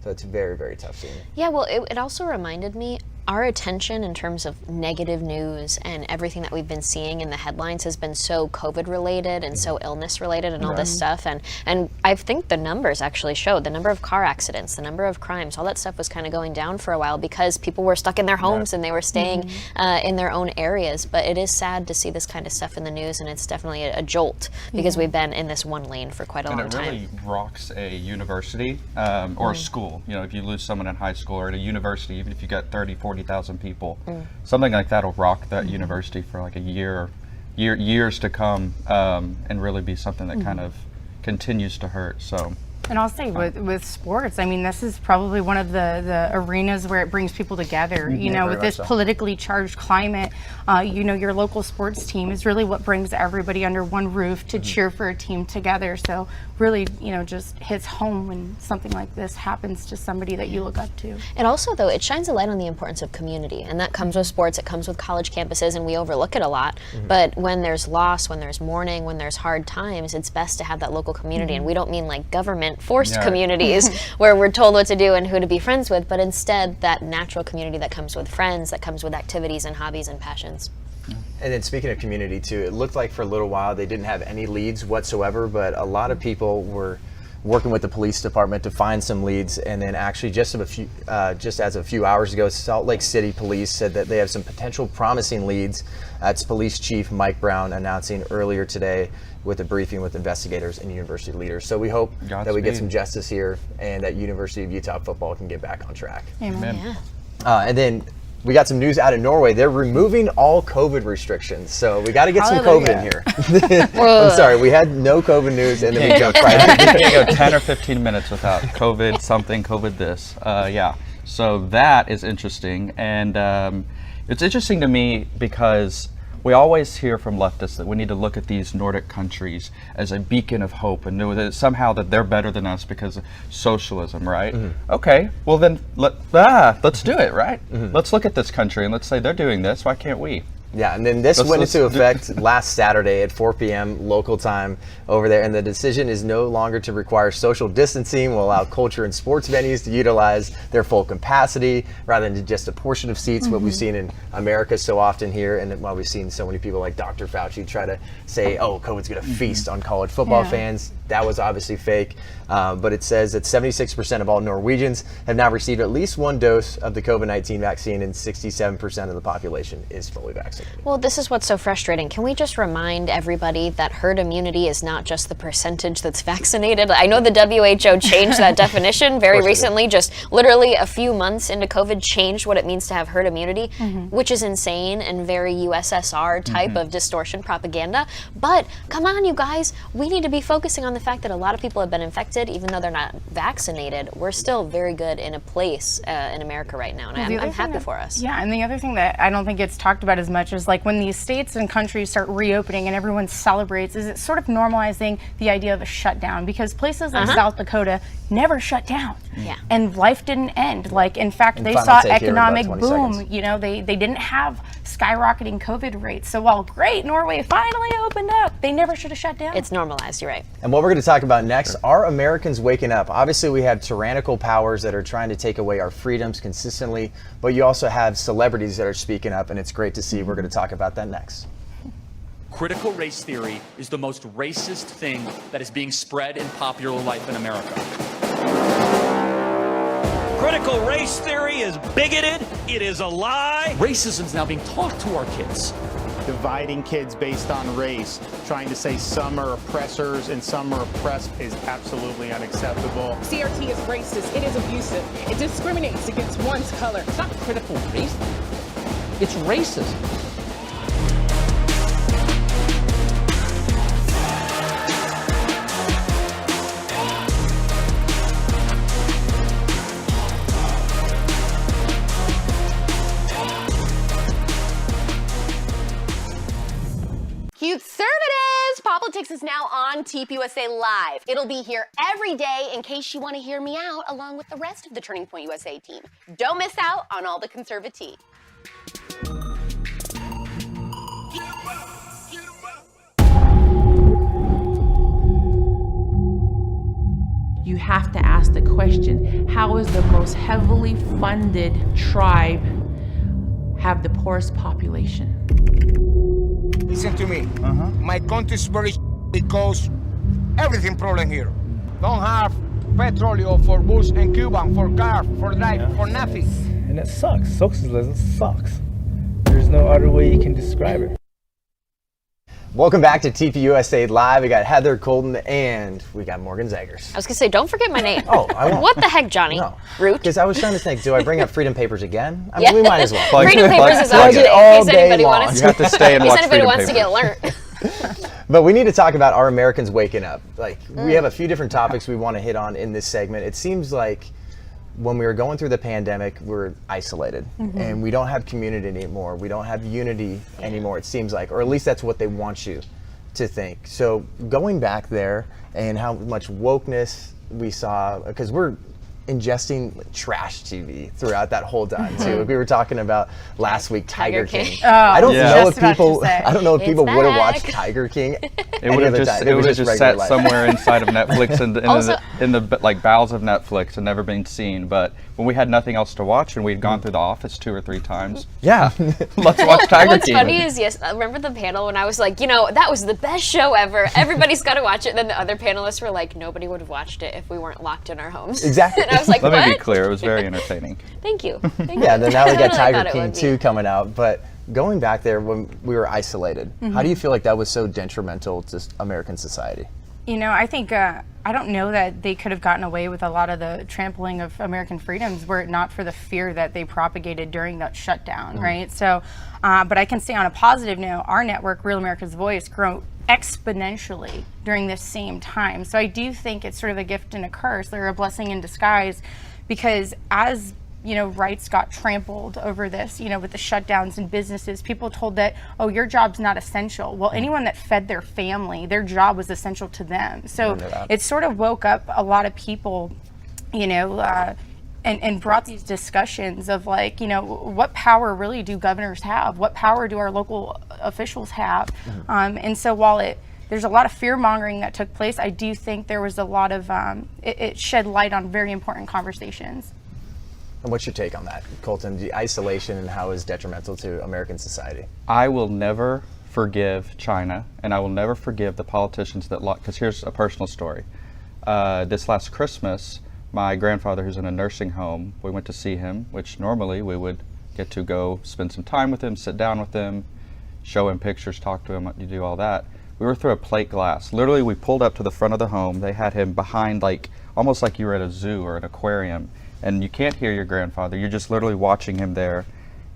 Speaker 1: So it's a very, very tough scene.
Speaker 2: Yeah, well, it also reminded me, our attention in terms of negative news and everything that we've been seeing in the headlines has been so COVID related and so illness related and all this stuff. And I think the numbers actually showed the number of car accidents, the number of crimes, all that stuff was kind of going down for a while because people were stuck in their homes and they were staying in their own areas. But it is sad to see this kind of stuff in the news, and it's definitely a jolt because we've been in this one lane for quite a long time.
Speaker 15: And it really rocks a university or a school. You know, if you lose someone in high school or at a university, even if you got 40,000 people, something like that will rock that university for like a years to come, and really be something that kind of continues to hurt. So.
Speaker 14: And I'll say with sports, I mean, this is probably one of the arenas where it brings people together. You know, with this politically charged climate, you know, your local sports team is really what brings everybody under one roof to cheer for a team together. So really, you know, just hits home when something like this happens to somebody that you look up to.
Speaker 2: And also, though, it shines a light on the importance of community, and that comes with sports, it comes with college campuses, and we overlook it a lot. But when there's loss, when there's mourning, when there's hard times, it's best to have that local community. And we don't mean like government forced communities where we're told what to do and who to be friends with, but instead that natural community that comes with friends, that comes with activities and hobbies and passions.
Speaker 1: And then speaking of community too, it looked like for a little while they didn't have any leads whatsoever, but a lot of people were working with the police department to find some leads. And then actually just as a few hours ago, Salt Lake City Police said that they have some potential promising leads. That's Police Chief Mike Brown announcing earlier today with a briefing with investigators and university leaders. So we hope that we get some justice here and that University of Utah football can get back on track.
Speaker 14: Amen.
Speaker 2: Yeah.
Speaker 1: And then we got some news out of Norway. They're removing all COVID restrictions. So we got to get some COVID in here. I'm sorry, we had no COVID news, and then we jumped right in.
Speaker 15: You can't go 10 or 15 minutes without COVID something, COVID this. Yeah, so that is interesting. And it's interesting to me because we always hear from leftists that we need to look at these Nordic countries as a beacon of hope and know that somehow that they're better than us because of socialism, right? Okay, well then let's do it, right? Let's look at this country and let's say they're doing this, why can't we?
Speaker 1: Yeah, and then this went into effect last Saturday at 4 p.m. local time over there, and the decision is no longer to require social distancing, will allow culture and sports venues to utilize their full capacity rather than just a portion of seats, what we've seen in America so often here, and while we've seen so many people like Dr. Fauci try to say, oh, COVID's going to feast on college football fans. That was obviously fake, but it says that 76% of all Norwegians have now received at least one dose of the COVID-19 vaccine, and 67% of the population is fully vaccinated.
Speaker 2: Well, this is what's so frustrating. Can we just remind everybody that herd immunity is not just the percentage that's vaccinated? I know the WHO changed that definition very recently, just literally a few months into COVID, changed what it means to have herd immunity, which is insane and very USSR type of distortion propaganda. But come on, you guys, we need to be focusing on the fact that a lot of people have been infected, even though they're not vaccinated. We're still very good in a place in America right now, and I'm happy for us.
Speaker 14: Yeah, and the other thing that I don't think gets talked about as much is like when these states and countries start reopening and everyone celebrates, is it sort of normalizing the idea of a shutdown, because places like South Dakota never shut down.
Speaker 2: Yeah.
Speaker 14: And life didn't end. Like, in fact, they saw economic boom. You know, they didn't have skyrocketing COVID rates. So while great, Norway finally opened up, they never should have shut down.
Speaker 2: It's normalized, you're right.
Speaker 1: And what we're going to talk about next are Americans waking up. Obviously, we have tyrannical powers that are trying to take away our freedoms consistently, but you also have celebrities that are speaking up, and it's great to see. We're going to talk about that next.
Speaker 16: Critical race theory is the most racist thing that is being spread in popular life in America.
Speaker 17: Critical race theory is bigoted. It is a lie.
Speaker 16: Racism is now being taught to our kids.
Speaker 18: Dividing kids based on race, trying to say some are oppressors and some are oppressed is absolutely unacceptable.
Speaker 19: CRT is racist. It is abusive. It discriminates against one's color.
Speaker 16: It's not critical race. It's racism.
Speaker 20: Conservatives! POPlitics is now on TPUSA Live. It'll be here every day in case you want to hear me out along with the rest of the Turning Point USA team. Don't miss out on all the conservative.
Speaker 21: You have to ask the question, how is the most heavily funded tribe have the poorest population?
Speaker 22: Listen to me. My country is very because everything problem here. Don't have petroleum for bus and Cuban, for car, for drive, for nothing.
Speaker 23: And it sucks. Socialism sucks. There's no other way you can describe it.
Speaker 1: Welcome back to TPUSA Live. We got Heather, Colton, and we got Morgan Zegers.
Speaker 2: I was going to say, don't forget my name.
Speaker 1: Oh, I won't.
Speaker 2: What the heck, Johnny?
Speaker 1: No.
Speaker 2: Root?
Speaker 1: Because I was trying to think, do I bring up Freedom Papers again? I mean, we might as well.
Speaker 2: Freedom Papers is on today, in case anybody wants
Speaker 1: You have to stay and watch
Speaker 2: anybody
Speaker 1: Freedom
Speaker 2: wants
Speaker 1: Papers.
Speaker 2: to get learned.
Speaker 1: But we need to talk about our Americans waking up. Like, we have a few different topics we want to hit on in this segment. It seems like when we were going through the pandemic, we're isolated and we don't have community anymore. We don't have unity anymore, it seems like, or at least that's what they want you to think. So going back there and how much wokeness we saw, because we're ingesting trash TV throughout that whole time too. Like we were talking about last week, Tiger King. I don't know if people would have watched Tiger King.
Speaker 15: It would have just sat somewhere inside of Netflix and in the like bowels of Netflix and never been seen. But when we had nothing else to watch and we'd gone through The Office 2 or 3 times, let's watch Tiger King.
Speaker 2: What's funny is, remember the panel when I was like, that was the best show ever. Everybody's got to watch it. And then the other panelists were like, nobody would have watched it if we weren't locked in our homes.
Speaker 1: Exactly.
Speaker 2: And I was like,
Speaker 15: Let me be clear, it was very entertaining.
Speaker 2: Thank you.
Speaker 1: Yeah, then now we got Tiger King 2 coming out. But going back there when we were isolated, how do you feel like that was so detrimental to American society?
Speaker 14: I think, I don't know that they could have gotten away with a lot of the trampling of American freedoms were it not for the fear that they propagated during that shutdown, right? So, but I can say on a positive note, our network, Real America's Voice, grew exponentially during this same time. So I do think it's sort of a gift and a curse. They're a blessing in disguise, because as rights got trampled over this, with the shutdowns and businesses, people told that, oh, your job's not essential. Well, anyone that fed their family, their job was essential to them. So it sort of woke up a lot of people, and brought these discussions of like, you know, what power really do governors have? What power do our local officials have? And so while there's a lot of fear mongering that took place, I do think there was a lot of, it shed light on very important conversations.
Speaker 1: And what's your take on that, Colton? The isolation and how is detrimental to American society?
Speaker 15: I will never forgive China, and I will never forgive the politicians that because here's a personal story. This last Christmas, my grandfather, who's in a nursing home, we went to see him, which normally we would get to go spend some time with him, sit down with him, show him pictures, talk to him, you do all that. We were through a plate glass. Literally, we pulled up to the front of the home. They had him behind, like, almost like you were at a zoo or an aquarium, and you can't hear your grandfather. You're just literally watching him there.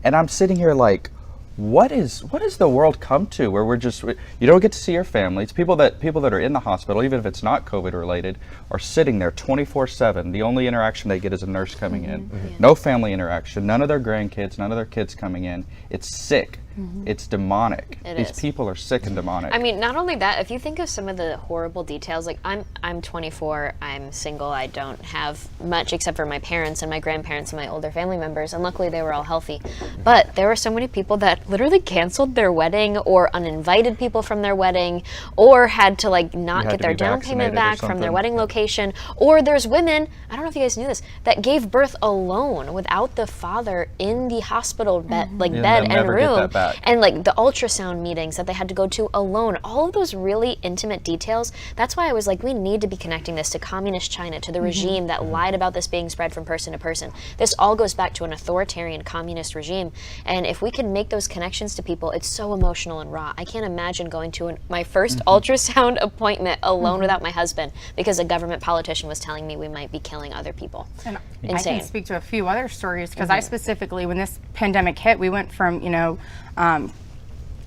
Speaker 15: And I'm sitting here like, what is the world come to where we're just, you don't get to see your families. People that are in the hospital, even if it's not COVID related, are sitting there 24/7. The only interaction they get is a nurse coming in. No family interaction, none of their grandkids, none of their kids coming in. It's sick. It's demonic. These people are sick and demonic.
Speaker 2: I mean, not only that, if you think of some of the horrible details, like I'm 24, I'm single, I don't have much except for my parents and my grandparents and my older family members, and luckily they were all healthy. But there were so many people that literally canceled their wedding or uninvited people from their wedding or had to like not get their down payment back from their wedding location. Or there's women, I don't know if you guys knew this, that gave birth alone without the father in the hospital bed, bed and room. And like the ultrasound meetings that they had to go to alone, all of those really intimate details. That's why I was like, we need to be connecting this to communist China, to the regime that lied about this being spread from person to person. This all goes back to an authoritarian communist regime. And if we can make those connections to people, it's so emotional and raw. I can't imagine going to my first ultrasound appointment alone without my husband because a government politician was telling me we might be killing other people.
Speaker 14: And
Speaker 2: insane.
Speaker 14: I can speak to a few other stories because I specifically, when this pandemic hit, we went from, you know,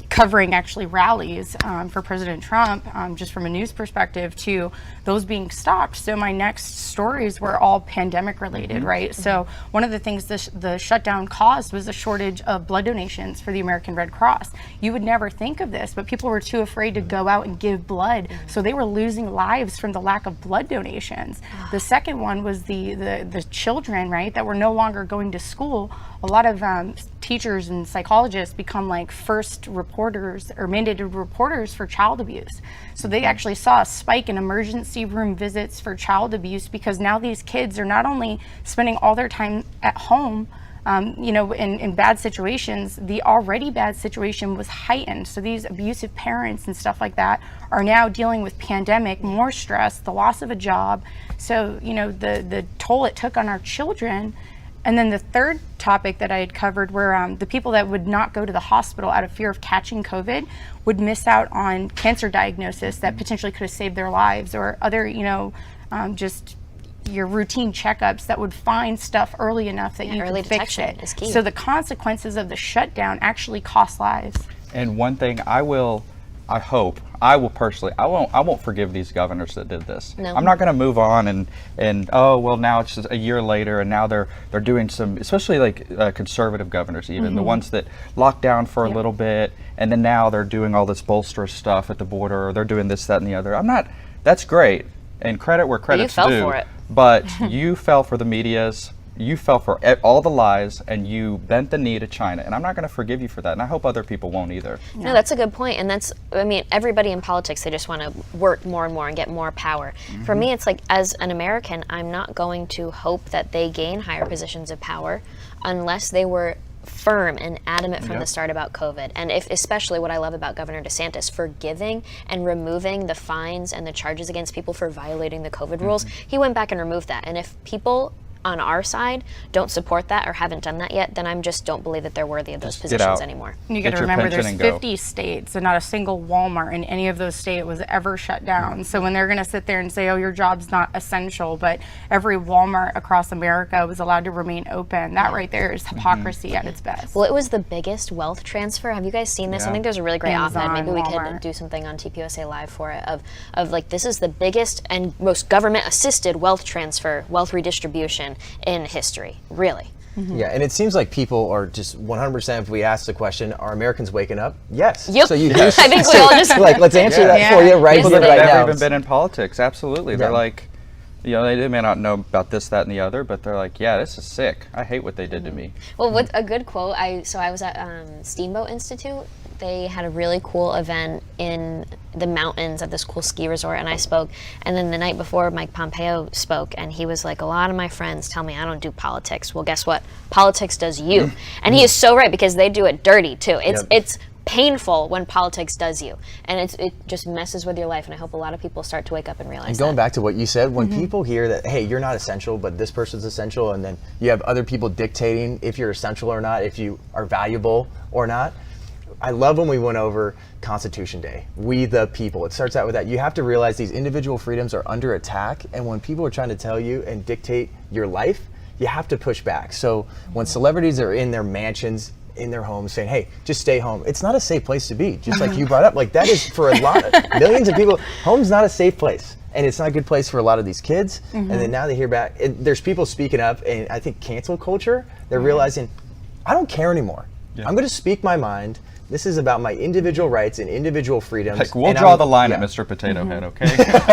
Speaker 14: covering actually rallies for President Trump, just from a news perspective, to those being stopped. So my next stories were all pandemic related, right? So one of the things the shutdown caused was a shortage of blood donations for the American Red Cross. You would never think of this, but people were too afraid to go out and give blood, so they were losing lives from the lack of blood donations. The second one was the children, right, that were no longer going to school. A lot of teachers and psychologists become like first reporters or mandated reporters for child abuse. So they actually saw a spike in emergency room visits for child abuse because now these kids are not only spending all their time at home, you know, in bad situations, the already bad situation was heightened. So these abusive parents and stuff like that are now dealing with pandemic, more stress, the loss of a job. So, you know, the toll it took on our children. And then the third topic that I had covered were the people that would not go to the hospital out of fear of catching COVID would miss out on cancer diagnosis that potentially could have saved their lives, or other, you know, just your routine checkups that would find stuff early enough that you could fix it.
Speaker 2: Is key.
Speaker 14: So the consequences of the shutdown actually cost lives.
Speaker 15: And one thing I will personally, I won't forgive these governors that did this.
Speaker 2: No.
Speaker 15: I'm not going to move on and oh, well, now it's just a year later and now they're doing some, especially like conservative governors, even the ones that locked down for a little bit, and then now they're doing all this bolsterous stuff at the border, or they're doing this, that, and the other. That's great, and credit where credit's due.
Speaker 2: You fell for it.
Speaker 15: But you fell for the media's. You fell for all the lies, and you bent the knee to China, and I'm not going to forgive you for that, and I hope other people won't either.
Speaker 2: No, that's a good point, and that's, I mean, everybody in politics, they just want to work more and more and get more power. For me, it's like, as an American, I'm not going to hope that they gain higher positions of power unless they were firm and adamant from the start about COVID. And especially what I love about Governor DeSantis, forgiving and removing the fines and the charges against people for violating the COVID rules, he went back and removed that. And if people on our side don't support that or haven't done that yet, then I just don't believe that they're worthy of those positions anymore.
Speaker 14: And you got to remember there's 50 states and not a single Walmart in any of those states was ever shut down. So when they're going to sit there and say, oh, your job's not essential, but every Walmart across America was allowed to remain open, that right there is hypocrisy at its best.
Speaker 2: Well, it was the biggest wealth transfer. Have you guys seen this? I think there's a really great op-ed. Maybe we could do something on TPUSA Live for it, of like, this is the biggest and most government-assisted wealth transfer, wealth redistribution in history, really.
Speaker 1: Yeah, and it seems like people are just 100%, if we ask the question, are Americans waking up? Yes.
Speaker 2: Yep.
Speaker 1: So you
Speaker 2: I think we all just
Speaker 1: like, let's answer that for you right
Speaker 15: People
Speaker 1: here,
Speaker 15: that
Speaker 1: right
Speaker 15: have
Speaker 1: now.
Speaker 15: never even been in politics, absolutely. They're like, You know, they may not know about this, that, and the other, but they're like, yeah, this is sick. I hate what they did to me.
Speaker 2: Well, what's a good quote, I was at Steamboat Institute. They had a really cool event in the mountains at this cool ski resort, and I spoke. And then the night before, Mike Pompeo spoke, and he was like, a lot of my friends tell me I don't do politics. Well, guess what? Politics does you. And he is so right, because they do it dirty, too. It's painful when politics does you, and it just messes with your life, and I hope a lot of people start to wake up and realize
Speaker 1: and going back to what you said, when people hear that, hey, you're not essential, but this person's essential, and then you have other people dictating if you're essential or not, if you are valuable or not. I love when we went over Constitution Day, we the people. It starts out with that. You have to realize these individual freedoms are under attack, and when people are trying to tell you and dictate your life, you have to push back. So when celebrities are in their mansions, in their homes saying, hey, just stay home. It's not a safe place to be, just like you brought up. Like that is for a lot of millions of people, home's not a safe place. And it's not a good place for a lot of these kids. And then now they hear back, there's people speaking up, and I think cancel culture, they're realizing, I don't care anymore. I'm gonna speak my mind. This is about my individual rights and individual freedoms.
Speaker 15: Like, we'll draw the line at Mr. Potato Head, okay?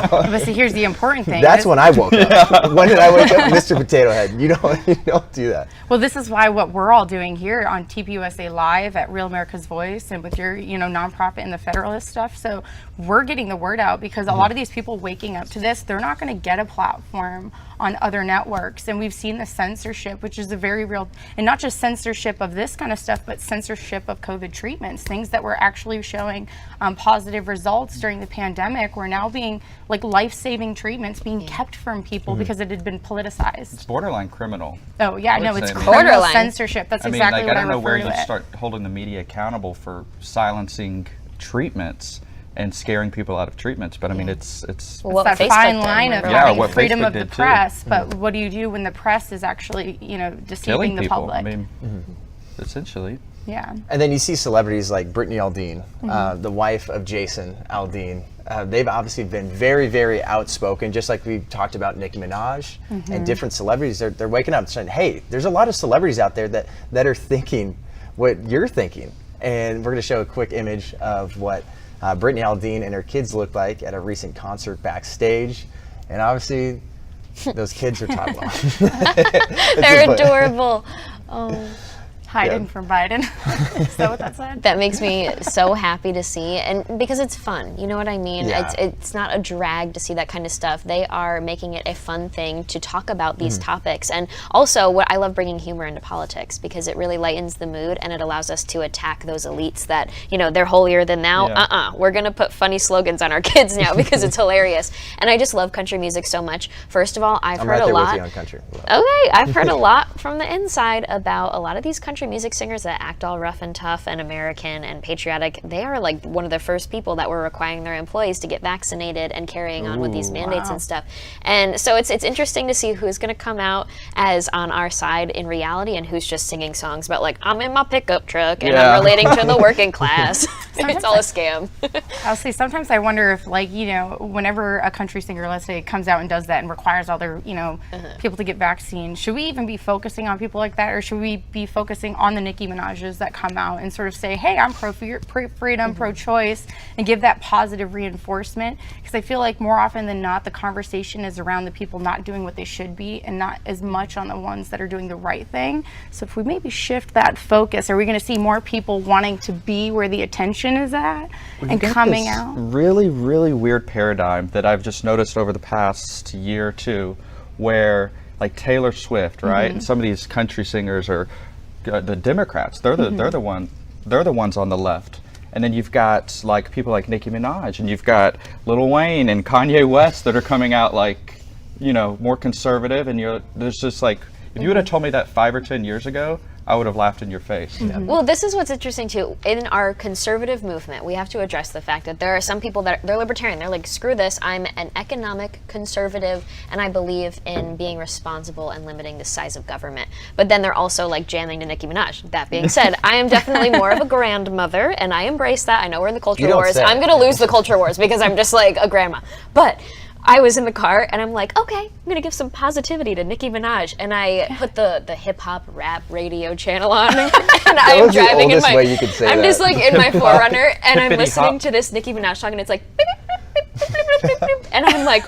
Speaker 14: But see, here's the important thing.
Speaker 1: That's when I woke up. When did I wake up, Mr. Potato Head? You don't do that.
Speaker 14: Well, this is why what we're all doing here on TPUSA Live at Real America's Voice and with your, nonprofit and the Federalist stuff. So we're getting the word out, because a lot of these people waking up to this, they're not going to get a platform on other networks. And we've seen the censorship, which is a very real, and not just censorship of this kind of stuff, but censorship of COVID treatments, things that were actually showing positive results during the pandemic were now being like life-saving treatments being kept from people because it had been politicized.
Speaker 15: It's borderline criminal.
Speaker 14: Oh yeah, no, it's criminal censorship. That's exactly what I refer to it.
Speaker 15: I don't know where you start holding the media accountable for silencing treatments and scaring people out of treatments, but I mean, it's
Speaker 14: well, that fine line of having freedom of the press, but what do you do when the press is actually, deceiving the public?
Speaker 15: I mean, essentially.
Speaker 14: Yeah.
Speaker 1: And then you see celebrities like Brittany Aldean, the wife of Jason Aldean. They've obviously been very, very outspoken, just like we talked about Nicki Minaj and different celebrities. They're waking up and saying, hey, there's a lot of celebrities out there that are thinking what you're thinking. And we're going to show a quick image of what Brittany Aldean and her kids looked like at a recent concert backstage. And obviously, those kids are toddling.
Speaker 2: They're adorable. Oh.
Speaker 14: Hiding from Biden. Is that what that said?
Speaker 2: That makes me so happy to see, and because it's fun, you know what I mean?
Speaker 1: Yeah.
Speaker 2: It's not a drag to see that kind of stuff. They are making it a fun thing to talk about these topics. And also, what I love bringing humor into politics, because it really lightens the mood and it allows us to attack those elites that, they're holier than thou. We're gonna put funny slogans on our kids now because it's hilarious. And I just love country music so much. First of all, I've heard a lot.
Speaker 1: With you on country.
Speaker 2: Okay, I've heard a lot from the inside about a lot of these country music singers that act all rough and tough and American and patriotic. They are like one of the first people that were requiring their employees to get vaccinated and carrying on with these mandates and stuff. And so it's interesting to see who's going to come out as on our side in reality and who's just singing songs about like, I'm in my pickup truck and I'm relating to the working class. It's all a scam.
Speaker 14: I'll say sometimes I wonder if whenever a country singer, let's say, comes out and does that and requires all their, people to get vaccines, should we even be focusing on people like that, or should we be focusing on the Nicki Minaj's that come out and sort of say, hey, I'm pro-freedom, pro-choice, and give that positive reinforcement? Because I feel like more often than not, the conversation is around the people not doing what they should be and not as much on the ones that are doing the right thing. So if we maybe shift that focus, are we going to see more people wanting to be where the attention is at and coming out?
Speaker 15: Really, really weird paradigm that I've just noticed over the past year or two, where like Taylor Swift, right, and some of these country singers are the Democrats. They're the ones on the left. And then you've got like people like Nicki Minaj, and you've got Lil Wayne and Kanye West that are coming out like, more conservative. And there's just like, if you would have told me that 5 or 10 years ago, I would have laughed in your face.
Speaker 2: Well, this is what's interesting too. In our conservative movement, we have to address the fact that there are some people that they're libertarian. They're like, screw this, I'm an economic conservative and I believe in being responsible and limiting the size of government. But then they're also like jamming to Nicki Minaj. That being said, I am definitely more of a grandmother and I embrace that. I know we're in the culture wars. I'm gonna lose the culture wars because I'm just like a grandma. But I was in the car and I'm like, okay, I'm gonna give some positivity to Nicki Minaj, and I put the hip hop rap radio channel on, and I'm driving in my, just like in my 4Runner, and I'm listening to this Nicki Minaj song, and it's like, beep, beep, beep, beep, beep, beep, beep, and I'm like,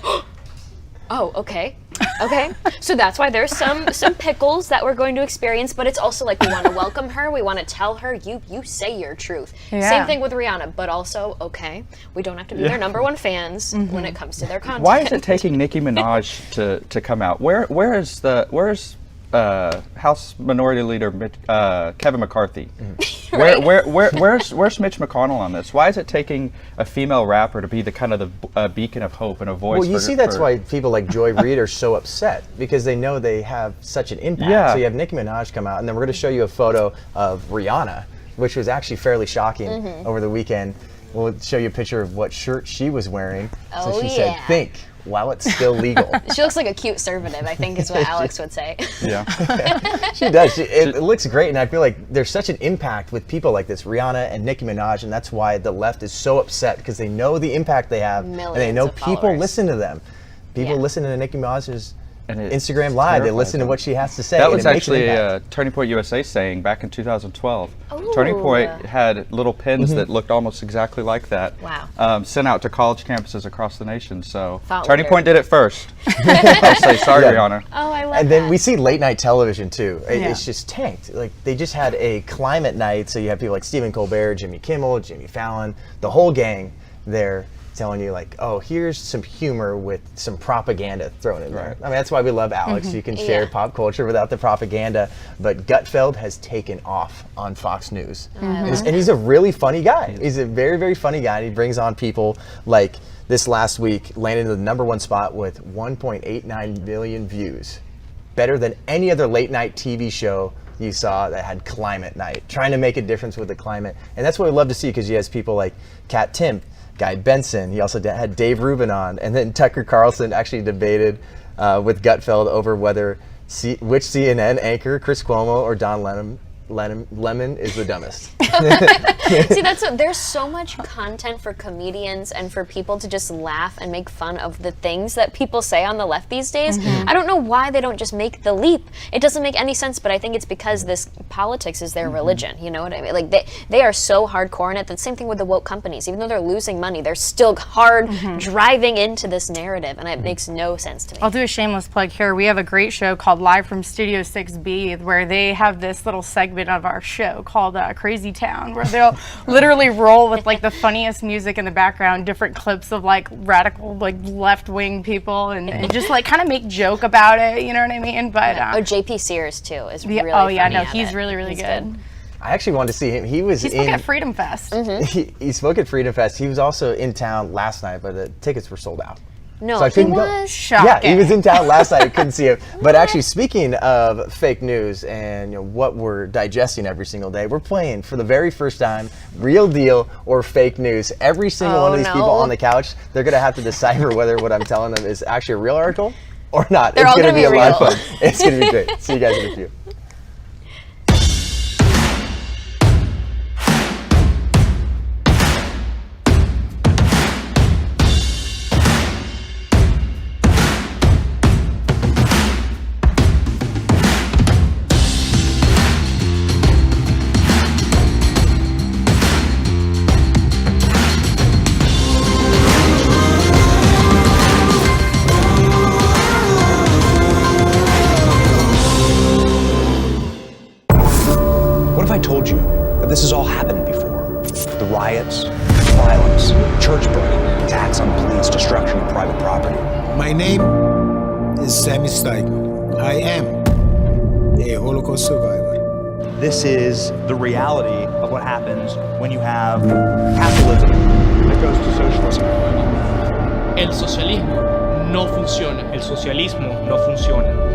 Speaker 2: Oh, okay. Okay. So that's why there's some pickles that we're going to experience, but it's also like we want to welcome her. We want to tell her, you say your truth.
Speaker 14: Yeah.
Speaker 2: Same thing with Rihanna, but also, okay, we don't have to be their #1 fans when it comes to their content.
Speaker 15: Why is it taking Nicki Minaj to come out? Where's House Minority Leader Kevin McCarthy?
Speaker 2: Right.
Speaker 15: Where's Mitch McConnell on this? Why is it taking a female rapper to be the kind of the beacon of hope and a voice?
Speaker 1: Well, you see, that's why people like Joy Reid are so upset, because they know they have such an impact.
Speaker 15: Yeah.
Speaker 1: So you have Nicki Minaj come out, and then we're going to show you a photo of Rihanna, which was actually fairly shocking over the weekend. We'll show you a picture of what shirt she was wearing.
Speaker 2: Oh,
Speaker 1: so she said, think, while it's still legal.
Speaker 2: She looks like a cute conservative, I think is what Alex would say.
Speaker 15: Yeah.
Speaker 1: She does. It looks great, and I feel like there's such an impact with people like this, Rihanna and Nicki Minaj, and that's why the left is so upset, because they know the impact they have, and they know people listen to them. People listen to Nicki Minaj's Instagram Live. They listen to what she has to say.
Speaker 15: That was actually Turning Point USA saying back in 2012.
Speaker 2: Ooh.
Speaker 15: Turning Point had little pins that looked almost exactly like that.
Speaker 2: Wow.
Speaker 15: Sent out to college campuses across the nation. So
Speaker 2: Thought
Speaker 15: Turning
Speaker 2: leader.
Speaker 15: Point did it first. I'll say sorry, Rihanna.
Speaker 2: Oh, I love
Speaker 1: And then we see late night television too.
Speaker 14: Yeah.
Speaker 1: It's just tanked. Like they just had a climate night, so you have people like Stephen Colbert, Jimmy Kimmel, Jimmy Fallon, the whole gang there telling you like, oh, here's some humor with some propaganda thrown in there. I mean, that's why we love Alex. You can share pop culture without the propaganda. But Gutfeld has taken off on Fox News. And he's a really funny guy. He's a very, very funny guy. He brings on people like this last week, landed in the #1 spot with 1.89 million views. Better than any other late night TV show you saw that had climate night, trying to make a difference with the climate. And that's what we love to see, because he has people like Kat Timp, Guy Benson. He also had Dave Rubin on, and then Tucker Carlson actually debated with Gutfeld over whether which CNN anchor, Chris Cuomo or Don Lemon, is the dumbest.
Speaker 2: See, there's so much content for comedians and for people to just laugh and make fun of the things that people say on the left these days. I don't know why they don't just make the leap. It doesn't make any sense, but I think it's because this politics is their religion. You know what I mean? Like they are so hardcore in it. The same thing with the woke companies. Even though they're losing money, they're still hard driving into this narrative, and it makes no sense to me.
Speaker 14: I'll do a shameless plug here. We have a great show called Live from Studio 6B, where they have this little segment of our show called Crazy Town, where they'll literally roll with like the funniest music in the background, different clips of like radical like left-wing people, and just like kind of make joke about it, you know what I mean? But
Speaker 2: JP Sears too is really funny.
Speaker 14: He's really good.
Speaker 1: I actually wanted to see him. He
Speaker 14: spoke at Freedom Fest.
Speaker 1: He spoke at Freedom Fest. He was also in town last night, but the tickets were sold out.
Speaker 2: No,
Speaker 1: so I couldn't go. Yeah, he was in town last night. I couldn't see him. But actually, speaking of fake news and what we're digesting every single day, we're playing for the very first time real deal or fake news. Every single one of these people on the couch, they're going to have to decipher whether what I'm telling them is actually a real article or not.
Speaker 2: They're
Speaker 1: it's
Speaker 2: all
Speaker 1: going to be a lot of
Speaker 2: real.
Speaker 1: fun. It's going to be great. See you guys in a few.
Speaker 3: This has all happened before. The riots, violence, church burning, attacks on police, destruction of private property.
Speaker 4: My name is Sammy Steigman. I am a Holocaust survivor.
Speaker 3: This is the reality of what happens when you have capitalism that goes to socialism.
Speaker 5: El socialismo no funciona. El socialismo no funciona.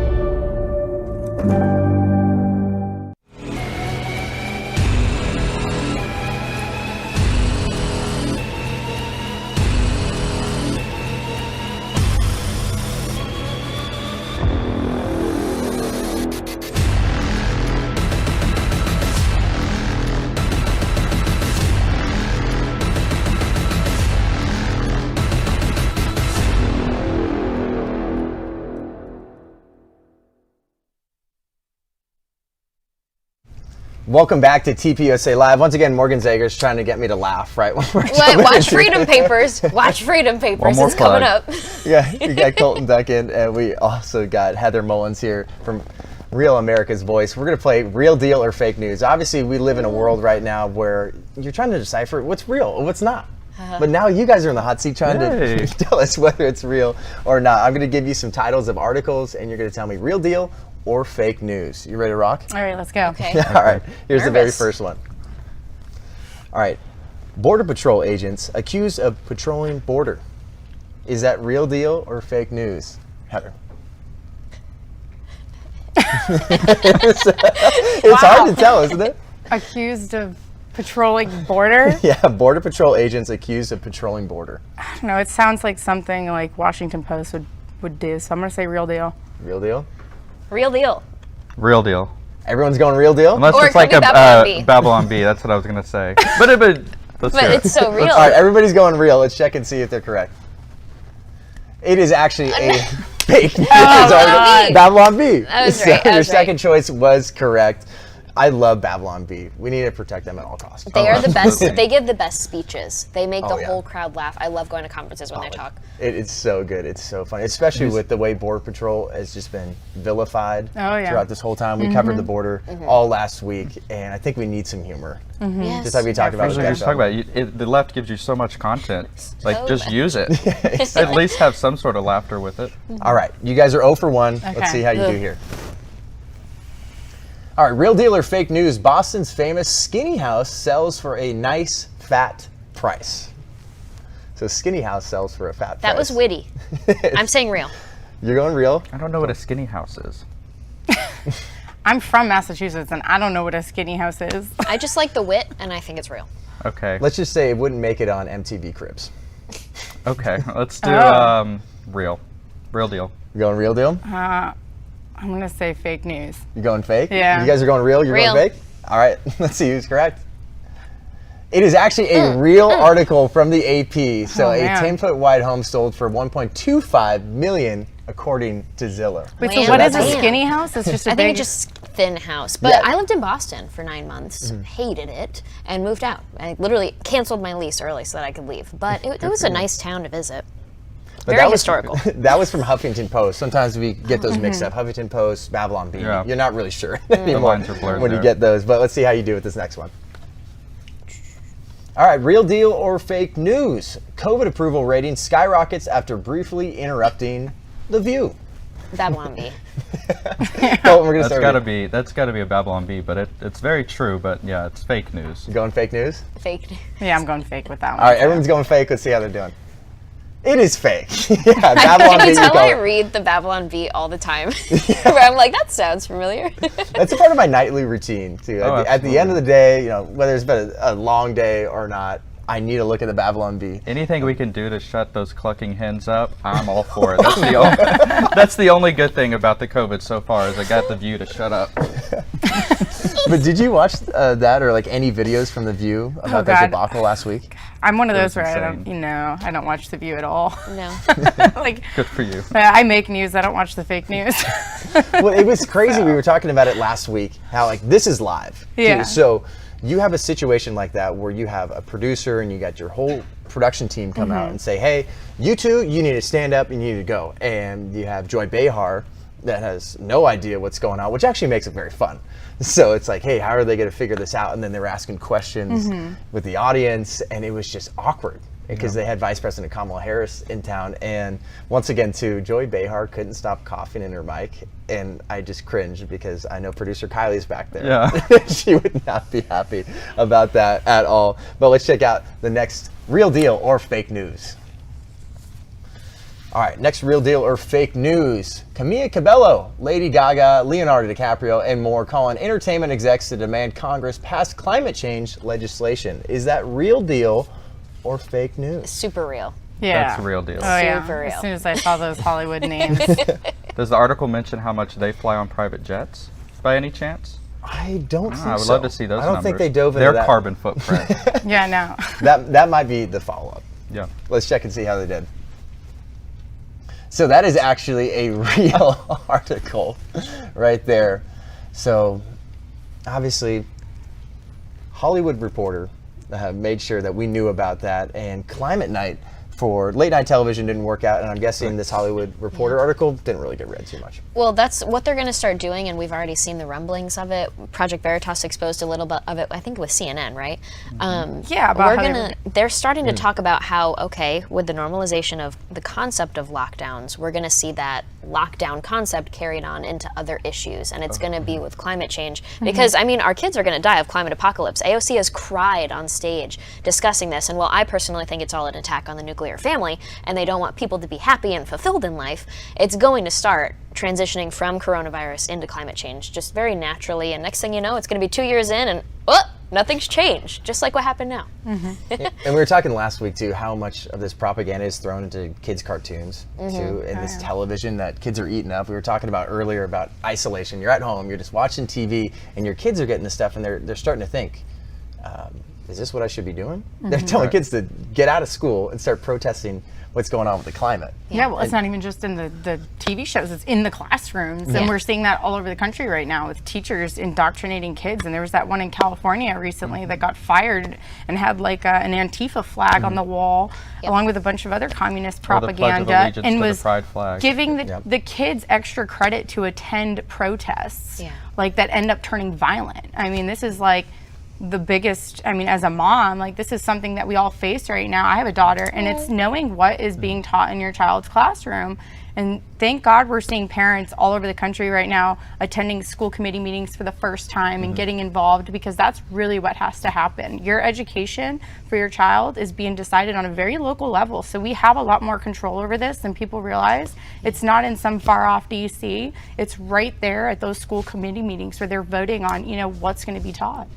Speaker 1: Welcome back to TPUSA Live. Once again, Morgan Zegers trying to get me to laugh, right?
Speaker 2: Watch Freedom Papers. Watch Freedom Papers. It's coming up.
Speaker 1: Yeah, we got Colton Duncan, and we also got Heather Mullins here from Real America's Voice. We're going to play Real Deal or Fake News. Obviously, we live in a world right now where you're trying to decipher what's real and what's not. But now you guys are in the hot seat trying to tell us whether it's real or not. I'm going to give you some titles of articles, and you're going to tell me real deal or fake news. You ready to rock?
Speaker 14: All right, let's go.
Speaker 2: Okay.
Speaker 1: All right, here's the very first one. All right, Border Patrol agents accused of patrolling border. Is that real deal or fake news? Heather. It's hard to tell, isn't it?
Speaker 14: Accused of patrolling border?
Speaker 1: Yeah, Border Patrol agents accused of patrolling border.
Speaker 14: I don't know, it sounds like something like Washington Post would do, so I'm going to say real deal.
Speaker 1: Real deal?
Speaker 2: Real deal.
Speaker 15: Real deal.
Speaker 1: Everyone's going real deal?
Speaker 15: Unless
Speaker 2: Or
Speaker 15: it's
Speaker 2: it
Speaker 15: like
Speaker 2: could
Speaker 15: a
Speaker 2: be Babylon Bee.
Speaker 15: Babylon Bee, that's what I was going to say. But let's hear it.
Speaker 2: It's so real.
Speaker 1: All right, everybody's going real. Let's check and see if they're correct. It is actually a fake news article. Babylon Bee.
Speaker 2: That was
Speaker 1: So
Speaker 2: right.
Speaker 1: your second choice was correct. I love Babylon Bee. We need to protect them at all costs.
Speaker 2: They are the best. They give the best speeches. They make the
Speaker 1: yeah.
Speaker 2: whole crowd laugh. I love going to conferences when they talk.
Speaker 1: It's so good. It's so funny, especially with the way Border Patrol has just been vilified throughout this whole time. We covered the border all last week, and I think we need some humor.
Speaker 2: Yes.
Speaker 1: Just like we talked about.
Speaker 15: Just talk about it, the left gives you so much content. Like, just use it. At least have some sort of laughter with it.
Speaker 1: All right, you guys are 0 for 1.
Speaker 14: Okay.
Speaker 1: Let's see how you do here. All right, real deal or fake news? Boston's famous Skinny House sells for a nice fat price. So Skinny House sells for a fat price.
Speaker 2: That was witty. I'm saying real.
Speaker 1: You're going real?
Speaker 15: I don't know what a skinny house is.
Speaker 14: I'm from Massachusetts, and I don't know what a skinny house is.
Speaker 2: I just like the wit, and I think it's real.
Speaker 15: Okay.
Speaker 1: Let's just say it wouldn't make it on MTV Cribs.
Speaker 15: Okay, let's do real. Real deal.
Speaker 1: You going real deal?
Speaker 14: I'm going to say fake news.
Speaker 1: You going fake?
Speaker 14: Yeah.
Speaker 1: You guys are going real? You're
Speaker 2: Real.
Speaker 1: going fake? All right, let's see who's correct. It is actually a real article from the AP. So a 10-foot wide home sold for $1.25 million, according to Zillow.
Speaker 14: Wait, so what is a skinny house? It's just a
Speaker 2: I think
Speaker 14: big...
Speaker 2: it's just thin house. But
Speaker 1: Yeah.
Speaker 2: I lived in Boston for 9 months, hated it, and moved out. I literally canceled my lease early so that I could leave. But it was a nice town to visit.
Speaker 1: But
Speaker 2: Very historical.
Speaker 1: That was from Huffington Post. Sometimes we get those mixed up. Huffington Post, Babylon Bee.
Speaker 15: Yeah.
Speaker 1: You're not really sure
Speaker 15: The
Speaker 1: anymore
Speaker 15: lines are blurred
Speaker 1: when you
Speaker 15: there.
Speaker 1: get those. But let's see how you do with this next one. All right, real deal or fake news? COVID approval rating skyrockets after briefly interrupting The View.
Speaker 2: Babylon Bee.
Speaker 1: Colton, we're gonna start with you.
Speaker 15: That's got to be a Babylon Bee, but it's very true. But yeah, it's fake news.
Speaker 1: You going fake news?
Speaker 2: Fake news.
Speaker 14: Yeah, I'm going fake with that one.
Speaker 1: All right, everyone's going fake. Let's see how they're doing. It is fake. Yeah, Babylon
Speaker 2: Can
Speaker 1: Bee.
Speaker 2: you tell I read the Babylon Bee all the time? Where I'm like, that sounds familiar.
Speaker 1: That's a part of my nightly routine too. At the end of the day, you know, whether it's been a long day or not, I need to look at the Babylon Bee.
Speaker 15: Anything we can do to shut those clucking hens up, I'm all for it. That's the only good thing about the COVID so far is I got the View to shut up.
Speaker 1: But did you watch that or like any videos from The View about that
Speaker 14: God.
Speaker 1: debacle last week?
Speaker 14: I'm one of
Speaker 15: It
Speaker 14: those
Speaker 15: was
Speaker 14: where
Speaker 15: insane.
Speaker 14: I don't watch The View at all.
Speaker 2: No.
Speaker 14: Like,
Speaker 15: Good for you.
Speaker 14: I make news. I don't watch the fake news.
Speaker 1: Well, it was crazy. We were talking about it last week, how like this is live. too.
Speaker 14: Yeah.
Speaker 1: So you have a situation like that where you have a producer and you got your whole production team come out and say, hey, you two, you need to stand up and you need to go. And you have Joy Behar that has no idea what's going on, which actually makes it very fun. So it's like, hey, how are they going to figure this out? And then they were asking questions with the audience, and it was just awkward because they had Vice President Kamala Harris in town. And once again, too, Joy Behar couldn't stop coughing in her mic, and I just cringed because I know producer Kylie's back there.
Speaker 15: Yeah.
Speaker 1: She would not be happy about that at all. But let's check out the next real deal or fake news. All right, next real deal or fake news. Camila Cabello, Lady Gaga, Leonardo DiCaprio, and more call on entertainment execs to demand Congress pass climate change legislation. Is that real deal or fake news?
Speaker 2: Super real.
Speaker 14: Yeah.
Speaker 15: That's a real deal.
Speaker 14: Oh, yeah.
Speaker 2: Super real.
Speaker 14: As soon as I saw those Hollywood names.
Speaker 15: Does the article mention how much they fly on private jets, by any chance?
Speaker 1: I don't think so.
Speaker 15: I would love to see those
Speaker 1: I don't
Speaker 15: numbers.
Speaker 1: think they dove into
Speaker 15: Their
Speaker 1: that.
Speaker 15: carbon footprint.
Speaker 14: Yeah, no.
Speaker 1: That might be the follow-up.
Speaker 15: Yeah.
Speaker 1: Let's check and see how they did. So that is actually a real article right there. So obviously Hollywood Reporter made sure that we knew about that, and Climate Night for late night television didn't work out, and I'm guessing this Hollywood Reporter article didn't really get read too much.
Speaker 2: Well, that's what they're going to start doing, and we've already seen the rumblings of it. Project Veritas exposed a little bit of it, I think, with CNN, right?
Speaker 14: Yeah, about
Speaker 2: they're starting to talk about how, okay, with the normalization of the concept of lockdowns, we're going to see that lockdown concept carried on into other issues, and it's going to be with climate change. Because, I mean, our kids are going to die of climate apocalypse. AOC has cried on stage discussing this, and while I personally think it's all an attack on the nuclear family, and they don't want people to be happy and fulfilled in life, it's going to start transitioning from coronavirus into climate change just very naturally, and next thing you know, it's going to be 2 years in, and nothing's changed, just like what happened now.
Speaker 1: And we were talking last week too how much of this propaganda is thrown into kids' cartoons too, and this television that kids are eating up. We were talking about earlier about isolation. You're at home, you're just watching TV, and your kids are getting this stuff, and they're starting to think, is this what I should be doing? They're telling kids to get out of school and start protesting what's going on with the climate.
Speaker 14: Yeah, well, it's not even just in the TV shows, it's in the classrooms. And we're seeing that all over the country right now with teachers indoctrinating kids. And there was that one in California recently that got fired and had like an Antifa flag on the wall, along with a bunch of other communist propaganda, and was giving the kids extra credit to attend protests like that end up turning violent. I mean, this is like the biggest, I mean, as a mom, like this is something that we all face right now. I have a daughter, and it's knowing what is being taught in your child's classroom. And thank God we're seeing parents all over the country right now attending school committee meetings for the first time and getting involved, because that's really what has to happen. Your education for your child is being decided on a very local level. So we have a lot more control over this than people realize. It's not in some far off DC. It's right there at those school committee meetings where they're voting on, you know, what's going to be taught.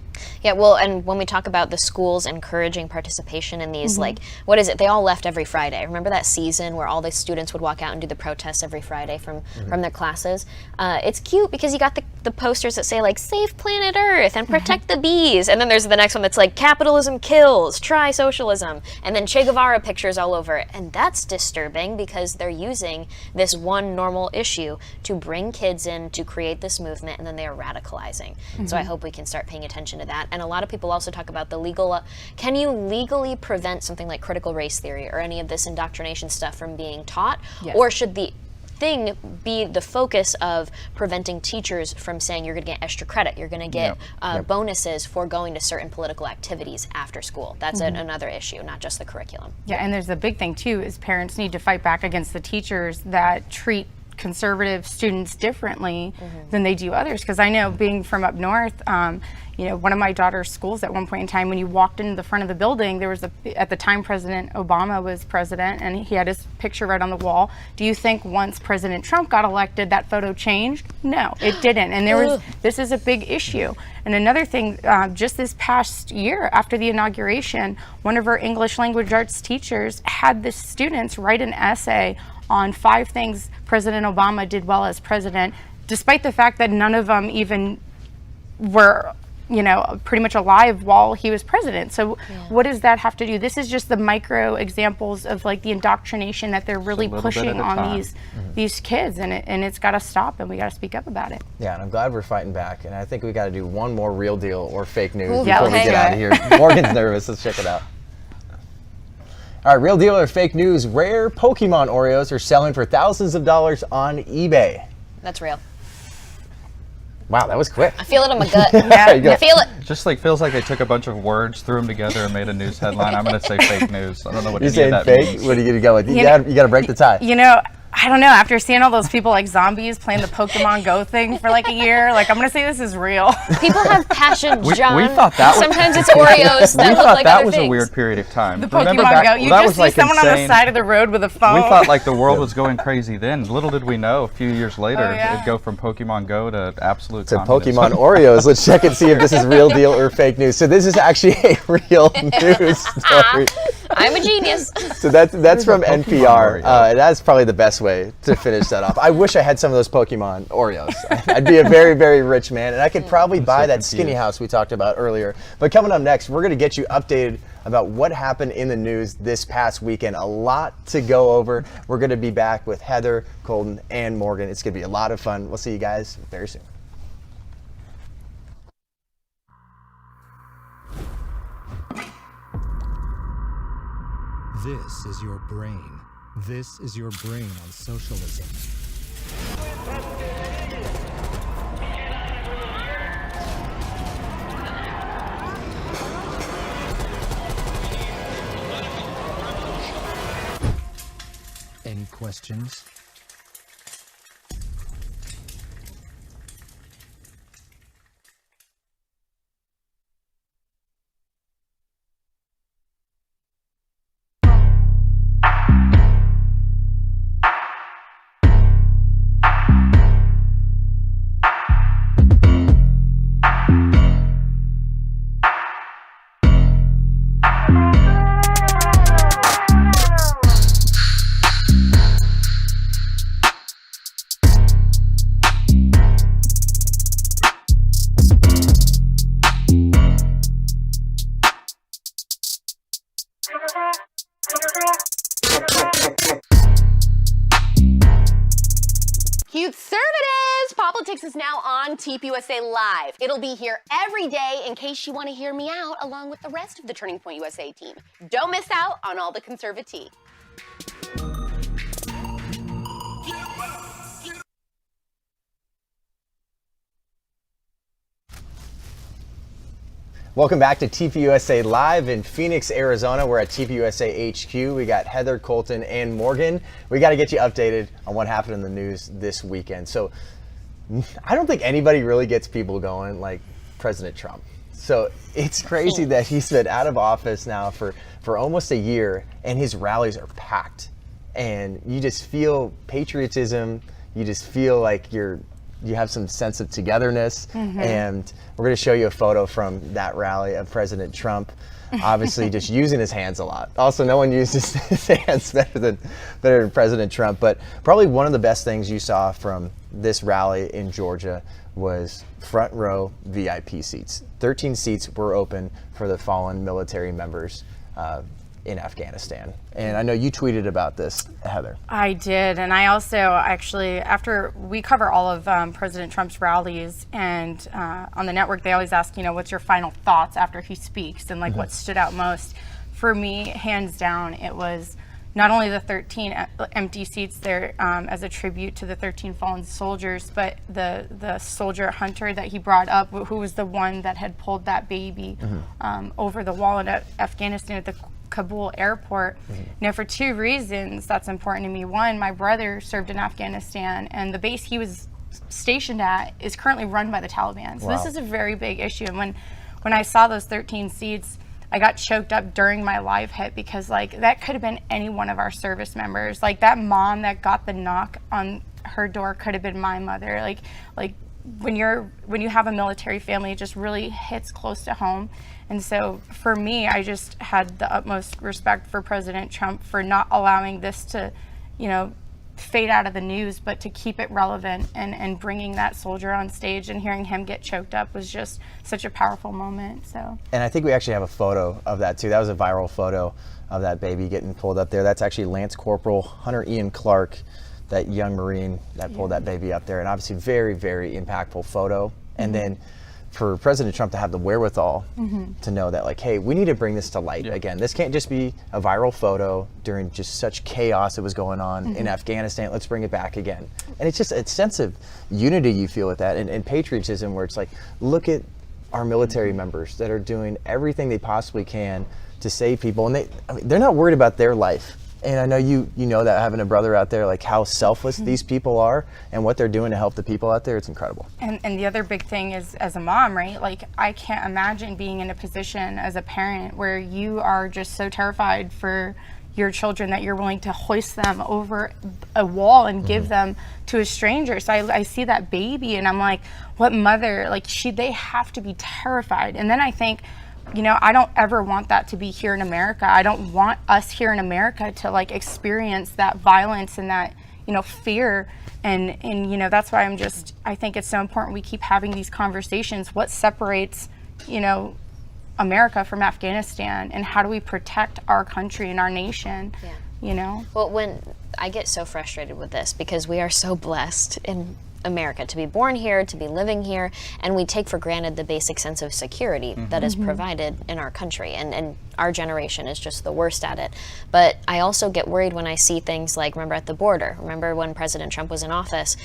Speaker 2: Yeah, well, and when we talk about the schools encouraging participation in these, like, what is it? They all left every Friday. Remember that season where all the students would walk out and do the protests every Friday from their classes? It's cute because you got the posters that say, like, save planet Earth and protect the bees. And then there's the next one that's like, capitalism kills, try socialism. And then Che Guevara pictures all over it. And that's disturbing because they're using this one normal issue to bring kids in to create this movement, and then they are radicalizing. So I hope we can start paying attention to that. And a lot of people also talk about the legal, can you legally prevent something like critical race theory or any of this indoctrination stuff from being taught? Or should the thing be the focus of preventing teachers from saying you're going to get extra credit, you're going to get bonuses for going to certain political activities after school? That's another issue, not just the curriculum.
Speaker 14: Yeah, and there's a big thing too, is parents need to fight back against the teachers that treat conservative students differently than they do others. Because I know, being from up north, you know, one of my daughter's schools at one point in time, when you walked into the front of the building, there was at the time President Obama was president, and he had his picture right on the wall. Do you think once President Trump got elected that photo changed? No, it didn't. And there was, this is a big issue. And another thing, just this past year after the inauguration, one of our English language arts teachers had the students write an essay on 5 things President Obama did well as president, despite the fact that none of them even were, you know, pretty much alive while he was president. So what does that have to do? This is just the micro examples of like the indoctrination that they're really pushing on these kids, and it's got to stop, and we got to speak up about it.
Speaker 1: Yeah, and I'm glad we're fighting back, and I think we got to do one more real deal or fake news before we get out of here. Morgan's nervous. Let's check it out. All right, real deal or fake news, rare Pokemon Oreos are selling for thousands of dollars on eBay.
Speaker 2: That's real.
Speaker 1: Wow, that was quick.
Speaker 2: I feel it in my gut.
Speaker 1: I
Speaker 2: feel it.
Speaker 15: Just like feels like they took a bunch of words, threw them together, and made a news headline. I'm going to say fake news. I don't know what
Speaker 1: you
Speaker 15: any of that
Speaker 1: fake?
Speaker 15: means.
Speaker 1: What are you going to go with? You got to break the tie.
Speaker 14: You know, I don't know. After seeing all those people like zombies playing the Pokemon Go thing for like a year, like I'm going to say this is real.
Speaker 2: People have passion, John.
Speaker 15: We thought that
Speaker 2: sometimes it's Oreos that look like
Speaker 15: that
Speaker 2: other
Speaker 15: was
Speaker 2: things.
Speaker 15: A weird period of time.
Speaker 14: The Pokemon Go. You just see someone on the side of the road with a phone.
Speaker 15: We thought like the world was going crazy then. Little did we know, a few years later, it'd go from Pokemon Go to absolute communism.
Speaker 1: Pokemon Oreos. Let's check and see if this is real deal or fake news. So this is actually a real news story.
Speaker 2: I'm a genius.
Speaker 1: So that's from NPR. That's probably the best way to finish that off. I wish I had some of those Pokemon Oreos. I'd be a very, very rich man, and I could probably buy that skinny house we talked about earlier. But coming up next, we're going to get you updated about what happened in the news this past weekend. A lot to go over. We're going to be back with Heather, Colton, and Morgan. It's going to be a lot of fun. We'll see you guys very soon.
Speaker 12: This is your brain. This is your brain on socialism. Any questions?
Speaker 20: Conservatives! POPlitics is now on TPUSA Live. It'll be here every day in case you want to hear me out along with the rest of the Turning Point USA team. Don't miss out on all the conservative.
Speaker 1: Welcome back to TPUSA Live in Phoenix, Arizona. We're at TPUSA HQ. We got Heather, Colton, and Morgan. We got to get you updated on what happened in the news this weekend. So I don't think anybody really gets people going like President Trump. So it's crazy that he's been out of office now for almost a year, and his rallies are packed. And you just feel patriotism. You just feel like you have some sense of togetherness. And we're going to show you a photo from that rally of President Trump, obviously just using his hands a lot. Also, no one uses his hands better than President Trump, but probably one of the best things you saw from this rally in Georgia was front row VIP seats. 13 seats were open for the fallen military members in Afghanistan. And I know you tweeted about this, Heather.
Speaker 14: I did, and I also actually, after we cover all of President Trump's rallies, and on the network they always ask, what's your final thoughts after he speaks, and like what stood out most. For me, hands down, it was not only the 13 empty seats there as a tribute to the 13 fallen soldiers, but the soldier Hunter that he brought up, who was the one that had pulled that baby over the wall in Afghanistan at the Kabul airport. Now, for two reasons that's important to me. One, my brother served in Afghanistan, and the base he was stationed at is currently run by the Taliban. So this is a very big issue. And when I saw those 13 seats, I got choked up during my live hit, because like that could have been any one of our service members. Like that mom that got the knock on her door could have been my mother. Like when you have a military family, it just really hits close to home. And so for me, I just had the utmost respect for President Trump for not allowing this to, fade out of the news, but to keep it relevant, and bringing that soldier on stage and hearing him get choked up was just such a powerful moment. So. And
Speaker 1: I think we actually have a photo of that too. That was a viral photo of that baby getting pulled up there. That's actually Lance Corporal Hunter Ian Clark, that young Marine that pulled that baby up there. And obviously very, very impactful photo. And then for President Trump to have the wherewithal to know that, like, hey, we need to bring this to light again. This can't just be a viral photo during just such chaos that was going on in Afghanistan. Let's bring it back again. And it's just a sense of unity you feel with that, and patriotism, where it's like, look at our military members that are doing everything they possibly can to save people. And they're not worried about their life. And I know you know that, having a brother out there, like how selfless these people are and what they're doing to help the people out there, it's incredible.
Speaker 14: And the other big thing is, as a mom, right? Like, I can't imagine being in a position as a parent where you are just so terrified for your children that you're willing to hoist them over a wall and give them to a stranger. So I see that baby and I'm like, what mother, like they have to be terrified. And then I think, I don't ever want that to be here in America. I don't want us here in America to like experience that violence and that, fear. And that's why I think it's so important we keep having these conversations. What separates, America from Afghanistan, and how do we protect our country and our nation? Well,
Speaker 2: when I get so frustrated with this, because we are so blessed in America, to be born here, to be living here, and we take for granted the basic sense of security that is provided in our country, and our generation is just the worst at it. But I also get worried when I see things like, remember at the border, remember when President Trump was in office,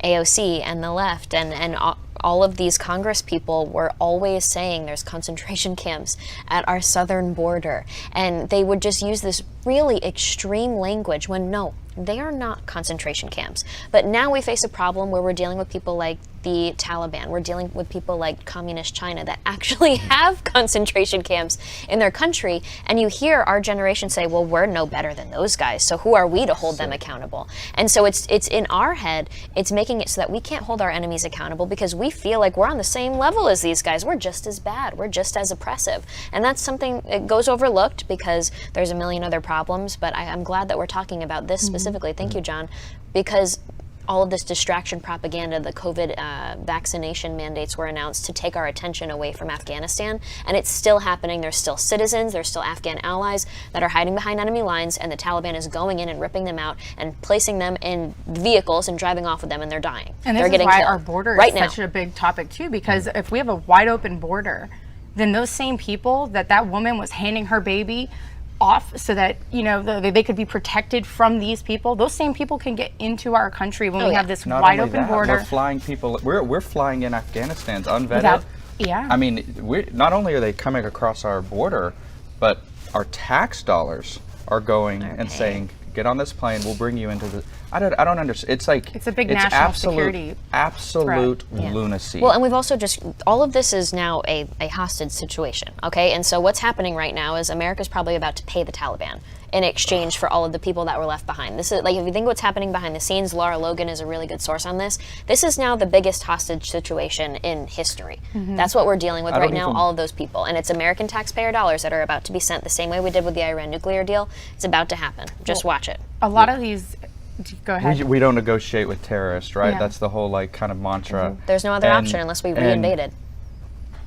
Speaker 2: AOC and the left and all of these Congress people were always saying there's concentration camps at our southern border, and they would just use this really extreme language when no, they are not concentration camps. But now we face a problem where we're dealing with people like the Taliban, we're dealing with people like communist China that actually have concentration camps in their country, and you hear our generation say, well, we're no better than those guys, so who are we to hold them accountable? And so it's in our head, it's making it so that we can't hold our enemies accountable because we feel like we're on the same level as these guys. We're just as bad, we're just as oppressive. And that's something that goes overlooked because there's a million other problems, but I'm glad that we're talking about this specifically. Thank you, Jon, because all of this distraction propaganda, the COVID vaccination mandates were announced to take our attention away from Afghanistan, and it's still happening. There's still citizens, there's still Afghan allies that are hiding behind enemy lines, and the Taliban is going in and ripping them out and placing them in vehicles and driving off with them, and they're dying.
Speaker 14: And
Speaker 2: they're
Speaker 14: this is
Speaker 2: getting
Speaker 14: why
Speaker 2: killed
Speaker 14: our border
Speaker 2: right
Speaker 14: is
Speaker 2: now.
Speaker 14: such a big topic too, because if we have a wide open border, then those same people that woman was handing her baby off so that they could be protected from these people, those same people can get into our country when we have this
Speaker 15: Not
Speaker 14: wide
Speaker 15: only
Speaker 14: open
Speaker 15: that,
Speaker 14: border.
Speaker 15: We're flying people. We're flying in Afghanistan's unvetted.
Speaker 14: Without, yeah.
Speaker 15: I mean, not only are they coming across our border, but our tax dollars are going and saying, "Get on this plane. We'll bring you into the." I don't understand. It's like
Speaker 14: it's a big national security
Speaker 15: absolute
Speaker 2: threat.
Speaker 15: lunacy.
Speaker 2: Well, and we've also all of this is now a hostage situation, okay? And so what's happening right now is America's probably about to pay the Taliban in exchange for all of the people that were left behind. This is like, if you think what's happening behind the scenes, Laura Logan is a really good source on this. This is now the biggest hostage situation in history. That's what we're dealing with right now, all of those people. And it's American taxpayer dollars that are about to be sent the same way we did with the Iran nuclear deal. It's about to happen. Just watch it.
Speaker 14: A lot of these, go ahead.
Speaker 15: We don't negotiate with terrorists, right?
Speaker 14: Yeah.
Speaker 15: That's the whole kind of mantra.
Speaker 2: There's no other option unless we reinvaded.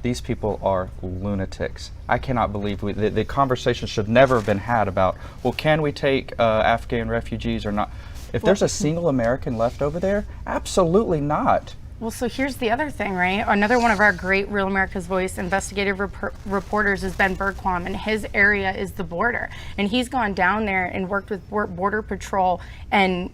Speaker 15: These people are lunatics. I cannot believe the conversation should never have been had about, well, can we take Afghan refugees or not? If there's a single American left over there, absolutely not.
Speaker 14: Well, so here's the other thing, right? Another one of our great Real America's Voice investigative reporters is Ben Bergquam, and his area is the border. And he's gone down there and worked with Border Patrol and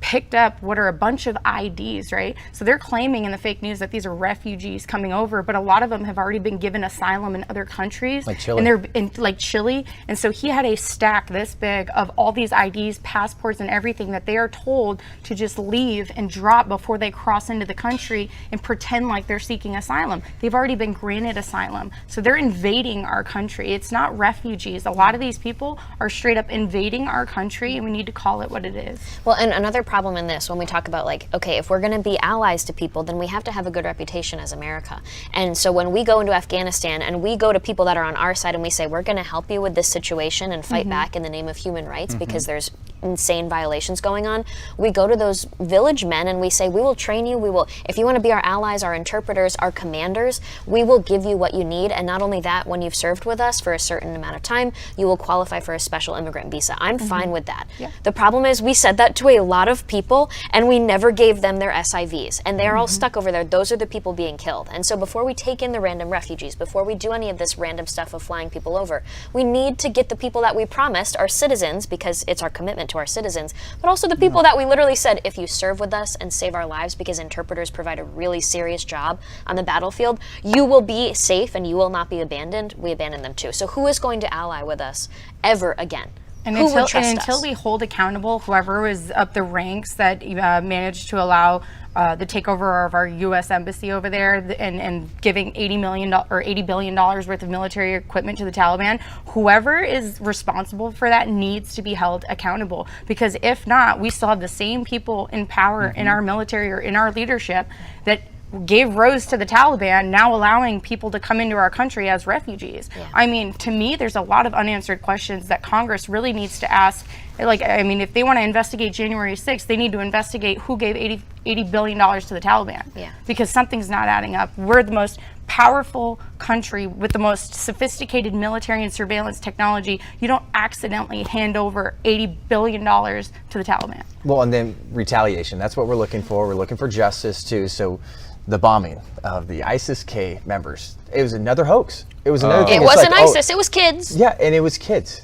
Speaker 14: picked up what are a bunch of IDs, right? So they're claiming in the fake news that these are refugees coming over, but a lot of them have already been given asylum in other countries.
Speaker 1: Like Chile.
Speaker 14: And they're in like Chile. And so he had a stack this big of all these IDs, passports, and everything that they are told to just leave and drop before they cross into the country and pretend like they're seeking asylum. They've already been granted asylum. So they're invading our country. It's not refugees. A lot of these people are straight up invading our country, and we need to call it what it is.
Speaker 2: Well, and another problem in this, when we talk about like, okay, if we're going to be allies to people, then we have to have a good reputation as America. And so when we go into Afghanistan and we go to people that are on our side and we say, we're going to help you with this situation and fight back in the name of human rights because there's insane violations going on, we go to those village men and we say, we will train you, if you want to be our allies, our interpreters, our commanders, we will give you what you need. And not only that, when you've served with us for a certain amount of time, you will qualify for a special immigrant visa. I'm fine with that.
Speaker 14: Yeah.
Speaker 2: The problem is we said that to a lot of people and we never gave them their SIVs, and they're all stuck over there. Those are the people being killed. And so before we take in the random refugees, before we do any of this random stuff of flying people over, we need to get the people that we promised, our citizens, because it's our commitment to our citizens, but also the people that we literally said, if you serve with us and save our lives, because interpreters provide a really serious job on the battlefield, you will be safe and you will not be abandoned. We abandon them too. So who is going to ally with us ever again?
Speaker 14: And
Speaker 2: Who would trust
Speaker 14: until
Speaker 2: us?
Speaker 14: we hold accountable whoever was up the ranks that managed to allow the takeover of our U.S. embassy over there and giving $80 billion worth of military equipment to the Taliban, whoever is responsible for that needs to be held accountable. Because if not, we still have the same people in power in our military or in our leadership that gave rose to the Taliban, now allowing people to come into our country as refugees. Yeah. I mean, to me, there's a lot of unanswered questions that Congress really needs to ask. Like, I mean, if they want to investigate January 6th, they need to investigate who gave $80 billion to the Taliban.
Speaker 2: Yeah.
Speaker 14: Because something's not adding up. We're the most powerful country with the most sophisticated military and surveillance technology, you don't accidentally hand over $80 billion to the Taliban.
Speaker 1: Well, and then retaliation. That's what we're looking for. We're looking for justice too. So the bombing of the ISIS-K members, it was another hoax. It was another thing.
Speaker 2: It wasn't ISIS, it was kids.
Speaker 1: Yeah, and it was kids.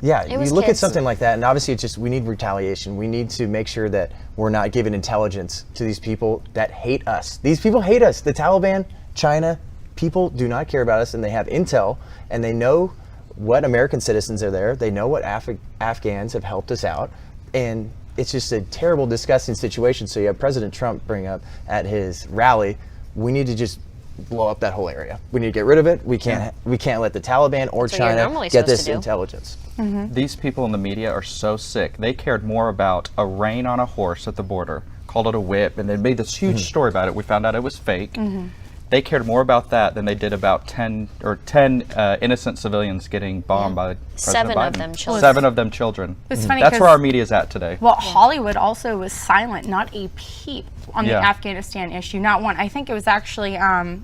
Speaker 1: Yeah,
Speaker 2: It
Speaker 1: you
Speaker 2: was
Speaker 1: look at
Speaker 2: kids.
Speaker 1: something like that, and obviously it's just, we need retaliation. We need to make sure that we're not giving intelligence to these people that hate us. These people hate us. The Taliban, China, people do not care about us, and they have intel, and they know what American citizens are there. They know what Afghans have helped us out, and it's just a terrible, disgusting situation. So you have President Trump bring up at his rally, we need to just blow up that whole area. We need to get rid of it. We can't let the Taliban or
Speaker 2: That's what you're
Speaker 1: China
Speaker 2: normally
Speaker 1: get
Speaker 2: supposed
Speaker 1: this
Speaker 2: to do.
Speaker 1: intelligence.
Speaker 15: These people in the media are so sick. They cared more about a rein on a horse at the border, called it a whip, and they made this huge story about it. We found out it was fake. They cared more about that than they did about 10 innocent civilians getting bombed by President Biden.
Speaker 2: 7 of them children.
Speaker 15: 7 of them children.
Speaker 14: It's funny
Speaker 15: That's
Speaker 14: 'cause-
Speaker 15: where our media's at today.
Speaker 14: Well, Hollywood also was silent, not a peep on the
Speaker 15: Yeah.
Speaker 14: Afghanistan issue, not one. I think it was actually, who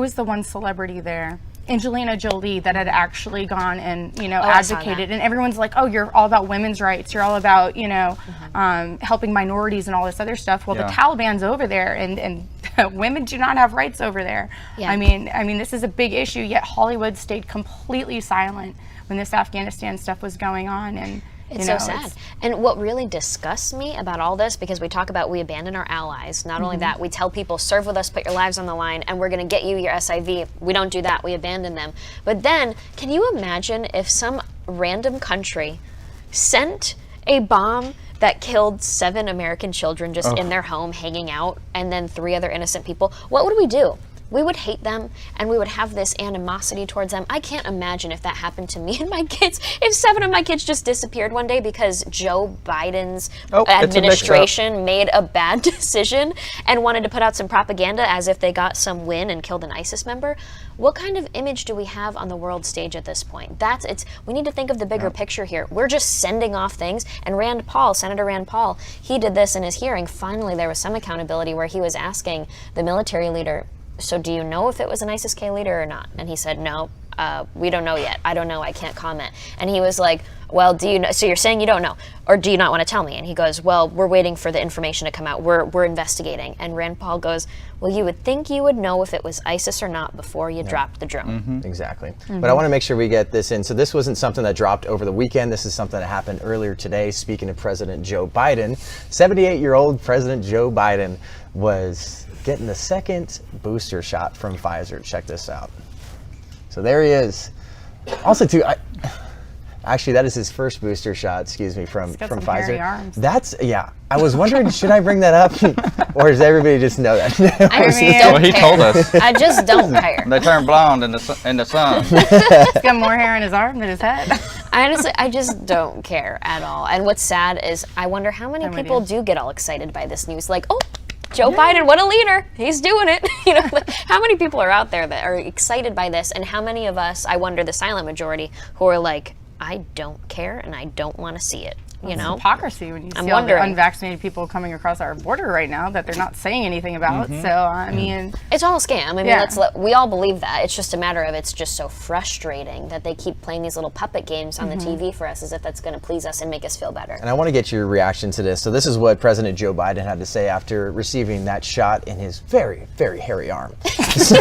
Speaker 14: was the one celebrity there? Angelina Jolie that had actually gone and,
Speaker 2: I saw
Speaker 14: advocated.
Speaker 2: that.
Speaker 14: And everyone's like, oh, you're all about women's rights. You're all about, helping minorities and all this other stuff. Well,
Speaker 15: Yeah.
Speaker 14: the Taliban's over there and women do not have rights over there.
Speaker 2: Yeah.
Speaker 14: I mean, this is a big issue, yet Hollywood stayed completely silent when this Afghanistan stuff was going on. And
Speaker 2: It's so sad. And what really disgusts me about all this, because we talk about we abandon our allies. Not only that, we tell people, serve with us, put your lives on the line, and we're going to get you your SIV. We don't do that. We abandon them. But then, can you imagine if some random country sent a bomb that killed 7 American children just in their home hanging out, and then 3 other innocent people? What would we do? We would hate them, and we would have this animosity towards them. I can't imagine if that happened to me and my kids. If 7 of my kids just disappeared one day because Joe Biden's administration made a bad decision and wanted to put out some propaganda as if they got some win and killed an ISIS member. What kind of image do we have on the world stage at this point? We need to think of the bigger picture here. We're just sending off things, and Senator Rand Paul, he did this in his hearing. Finally, there was some accountability where he was asking the military leader, so do you know if it was an ISIS-K leader or not? And he said, no, we don't know yet. I don't know, I can't comment. And he was like, well, do you know, so you're saying you don't know, or do you not want to tell me? And he goes, well, we're waiting for the information to come out. We're investigating. And Rand Paul goes, well, you would think you would know if it was ISIS or not before you dropped the drone.
Speaker 1: Exactly. But I want to make sure we get this in. So this wasn't something that dropped over the weekend. This is something that happened earlier today. Speaking of President Joe Biden, 78-year-old President Joe Biden was getting the second booster shot from Pfizer. Check this out. So there he is. Also, too, actually, that is his first booster shot. Excuse me, from
Speaker 14: some
Speaker 1: Pfizer.
Speaker 14: hairy arms.
Speaker 1: I was wondering, should I bring that up, or does everybody just know that?
Speaker 2: I just don't
Speaker 15: Well, he
Speaker 2: care.
Speaker 15: told us.
Speaker 2: I just don't care.
Speaker 15: They turn blonde in the sun.
Speaker 14: He's got more hair in his arm than his head.
Speaker 2: Honestly, I just don't care at all. And what's sad is I wonder how many people do get all excited by this news. Like, oh, Joe Biden, what a leader. He's doing it. Like, how many people are out there that are excited by this? And how many of us, I wonder, the silent majority, who are like, I don't care and I don't want to see it.
Speaker 14: It's hypocrisy when you see
Speaker 2: I'm
Speaker 14: all the
Speaker 2: wondering.
Speaker 14: unvaccinated people coming across our border right now that they're not saying anything about. So, I mean...
Speaker 2: It's all a scam. I mean,
Speaker 14: Yeah.
Speaker 2: we all believe that. It's just a matter of it's just so frustrating that they keep playing these little puppet games on the TV for us as if that's going to please us and make us feel better.
Speaker 1: And I want to get your reaction to this. So this is what President Joe Biden had to say after receiving that shot in his very, very hairy arm. So,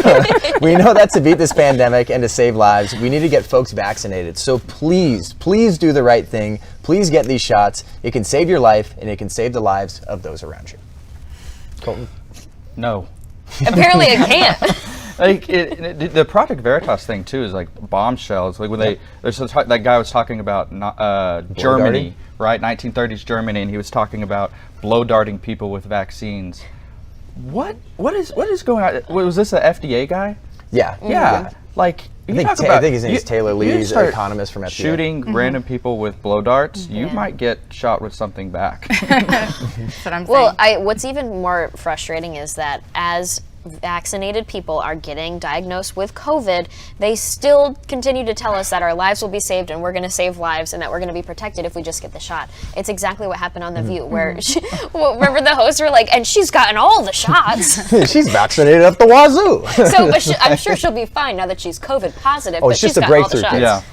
Speaker 1: we know that to beat this pandemic and to save lives, we need to get folks vaccinated. So please, please do the right thing. Please get these shots. It can save your life, and it can save the lives of those around you. Colton?
Speaker 15: No.
Speaker 2: Apparently it can't.
Speaker 15: Like the Project Veritas thing too is like bombshells. Like when that guy was talking about Germany, right? 1930s Germany, and he was talking about blow darting people with vaccines. What is going on? Was this an FDA guy?
Speaker 1: Yeah.
Speaker 15: Yeah. Like
Speaker 1: I think his name is Taylor Lee. He's an economist from FDA.
Speaker 15: Shooting random people with blow darts, you might get shot with something back.
Speaker 14: That's what I'm saying.
Speaker 2: Well, what's even more frustrating is that as vaccinated people are getting diagnosed with COVID, they still continue to tell us that our lives will be saved and we're going to save lives and that we're going to be protected if we just get the shot. It's exactly what happened on The View, where remember the hosts were like, and she's gotten all the shots.
Speaker 1: She's vaccinated up the wazoo.
Speaker 2: So but I'm sure she'll be fine now that she's COVID positive.
Speaker 1: Oh,
Speaker 2: but
Speaker 1: it's just
Speaker 2: she's
Speaker 1: a
Speaker 2: gotten all the
Speaker 1: breakthrough.
Speaker 2: shots.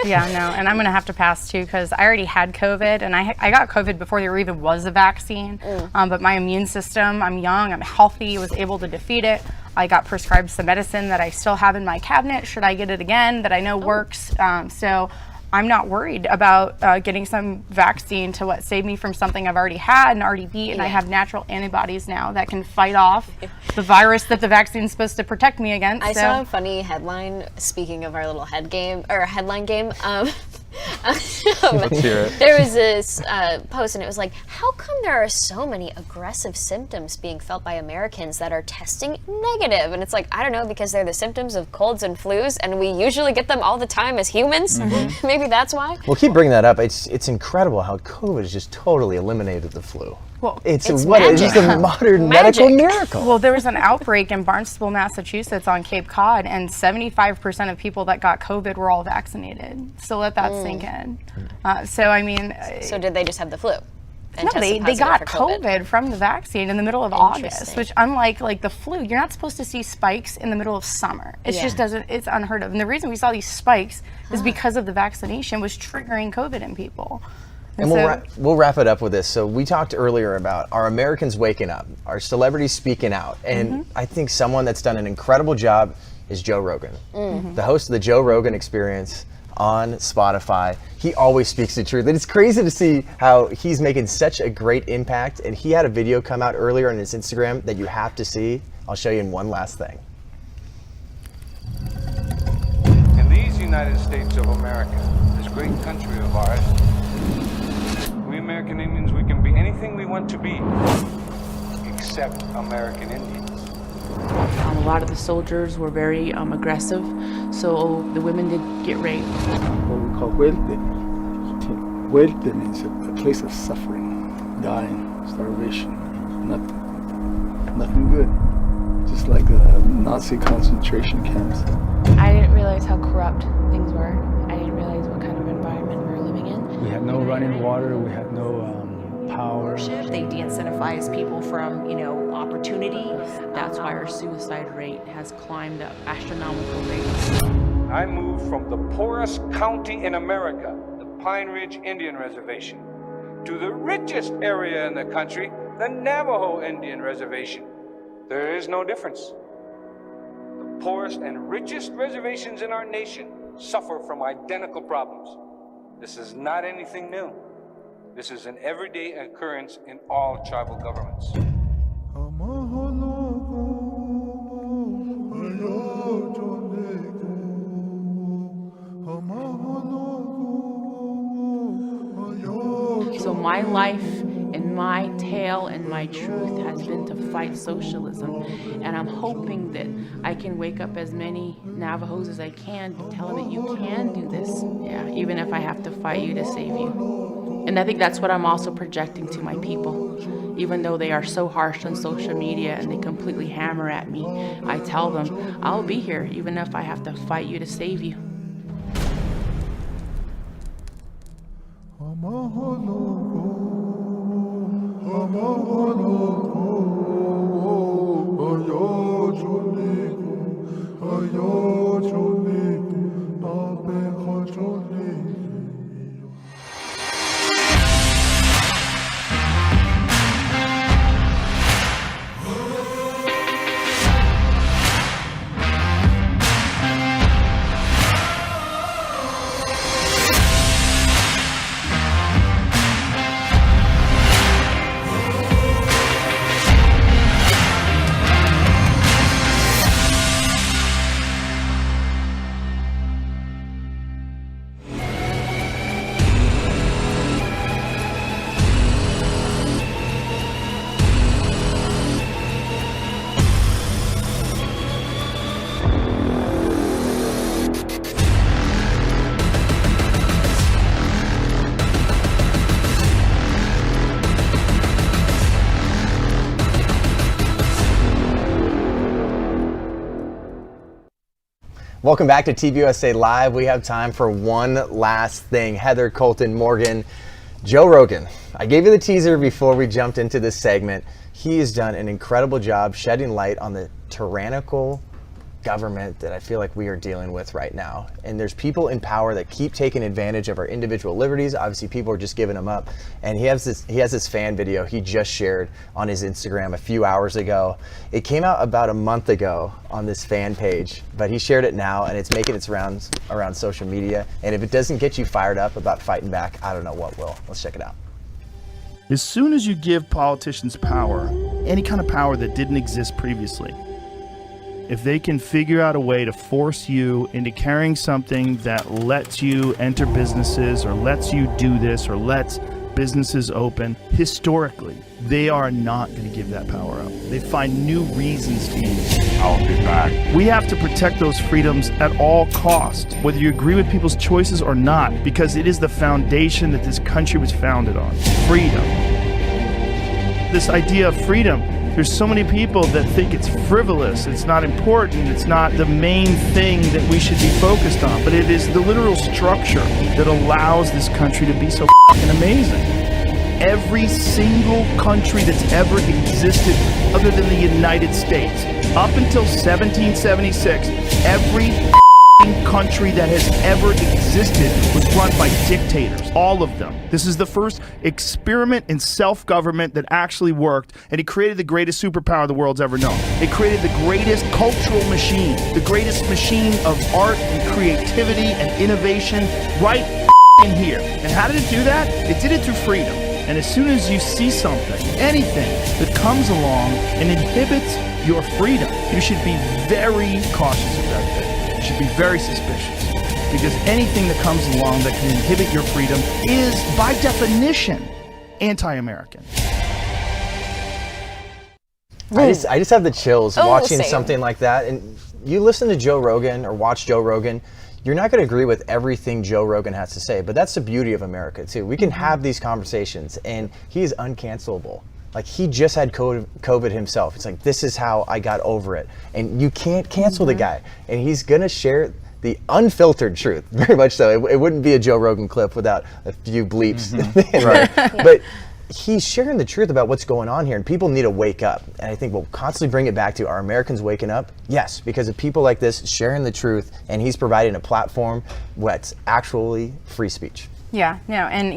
Speaker 14: Yeah, no, and I'm going to have to pass too because I already had COVID and I got COVID before there even was a vaccine. But my immune system, I'm young, I'm healthy, was able to defeat it. I got prescribed some medicine that I still have in my cabinet should I get it again that I know works. So I'm not worried about getting some vaccine to save me from something I've already had and already beat, and I have natural antibodies now that can fight off the virus that the vaccine's supposed to protect me against.
Speaker 2: I saw a funny headline, speaking of our little headline game.
Speaker 15: Let's hear it.
Speaker 2: There was this post, and it was like, how come there are so many aggressive symptoms being felt by Americans that are testing negative? And it's like, I don't know, because they're the symptoms of colds and flus, and we usually get them all the time as humans. Maybe that's why.
Speaker 1: Well, keep bringing that up. It's incredible how COVID has just totally eliminated the flu.
Speaker 14: Well,
Speaker 1: it's just a modern medical miracle.
Speaker 14: Well, there was an outbreak in Barnstable, Massachusetts on Cape Cod, and 75% of people that got COVID were all vaccinated. So let that sink in. So, I mean...
Speaker 2: So did they just have the flu?
Speaker 14: No, they got COVID from the vaccine in the middle of August, which unlike like the flu, you're not supposed to see spikes in the middle of summer. It just doesn't, it's unheard of. And the reason we saw these spikes is because of the vaccination was triggering COVID in people.
Speaker 1: And we'll wrap it up with this. So we talked earlier about our Americans waking up, our celebrities speaking out. And I think someone that's done an incredible job is Joe Rogan, the host of the Joe Rogan Experience on Spotify. He always speaks the truth. And it's crazy to see how he's making such a great impact. And he had a video come out earlier on his Instagram that you have to see. I'll show you in one last thing.
Speaker 7: In these United States of America, this great country of ours, we American Indians, we can be anything we want to be, except American Indians.
Speaker 21: A lot of the soldiers were very aggressive, so the women did get raped.
Speaker 8: What we call muerte. Muerte means a place of suffering, dying, starvation, nothing good. Just like the Nazi concentration camps.
Speaker 21: I didn't realize how corrupt things were. I didn't realize what kind of environment we were living in.
Speaker 23: We had no running water, we had no power.
Speaker 9: They de-incentivize people from, opportunity.
Speaker 21: That's why our suicide rate has climbed up astronomical rates.
Speaker 7: I moved from the poorest county in America, the Pine Ridge Indian Reservation, to the richest area in the country, the Navajo Indian Reservation. There is no difference. The poorest and richest reservations in our nation suffer from identical problems. This is not anything new. This is an everyday occurrence in all tribal governments.
Speaker 21: So my life and my tale and my truth has been to fight socialism. And I'm hoping that I can wake up as many Navajos as I can to tell them that you can do this. Yeah, even if I have to fight you to save you. And I think that's what I'm also projecting to my people. Even though they are so harsh on social media and they completely hammer at me, I tell them, I'll be here even if I have to fight you to save you.
Speaker 1: Welcome back to TPUSA Live. We have time for one last thing. Heather, Colton, Morgan, Joe Rogan. I gave you the teaser before we jumped into this segment. He has done an incredible job shedding light on the tyrannical government that I feel like we are dealing with right now. And there's people in power that keep taking advantage of our individual liberties. Obviously, people are just giving them up. And he has this fan video he just shared on his Instagram a few hours ago. It came out about a month ago on this fan page, but he shared it now, and it's making its rounds around social media. And if it doesn't get you fired up about fighting back, I don't know what will. Let's check it out.
Speaker 6: As soon as you give politicians power, any kind of power that didn't exist previously, if they can figure out a way to force you into carrying something that lets you enter businesses or lets you do this or lets businesses open, historically, they are not going to give that power up. They find new reasons to use it. I'll be back. We have to protect those freedoms at all costs, whether you agree with people's choices or not, because it is the foundation that this country was founded on. Freedom. This idea of freedom, there's so many people that think it's frivolous, it's not important, it's not the main thing that we should be focused on, but it is the literal structure that allows this country to be so fucking amazing. Every single country that's ever existed other than the United States, up until 1776, every country that has ever existed was run by dictators, all of them. This is the first experiment in self-government that actually worked, and it created the greatest superpower the world's ever known. It created the greatest cultural machine, the greatest machine of art and creativity and innovation right in here. And how did it do that? It did it through freedom. And as soon as you see something, anything that comes along and inhibits your freedom, you should be very cautious of that thing. You should be very suspicious, because anything that comes along that can inhibit your freedom is, by definition, anti-American.
Speaker 1: I just have the chills watching
Speaker 2: same.
Speaker 1: something like that. And you listen to Joe Rogan or watch Joe Rogan, you're not going to agree with everything Joe Rogan has to say, but that's the beauty of America too. We can have these conversations, and he is uncancelable. Like, he just had COVID himself. It's like, this is how I got over it. And you can't cancel the guy. And he's going to share the unfiltered truth, very much so. It wouldn't be a Joe Rogan clip without a few bleeps. Right. But he's sharing the truth about what's going on here, and people need to wake up. And I think we'll constantly bring it back to, are Americans waking up? Yes, because of people like this sharing the truth, and he's providing a platform that's actually free speech.
Speaker 14: Yeah, no, and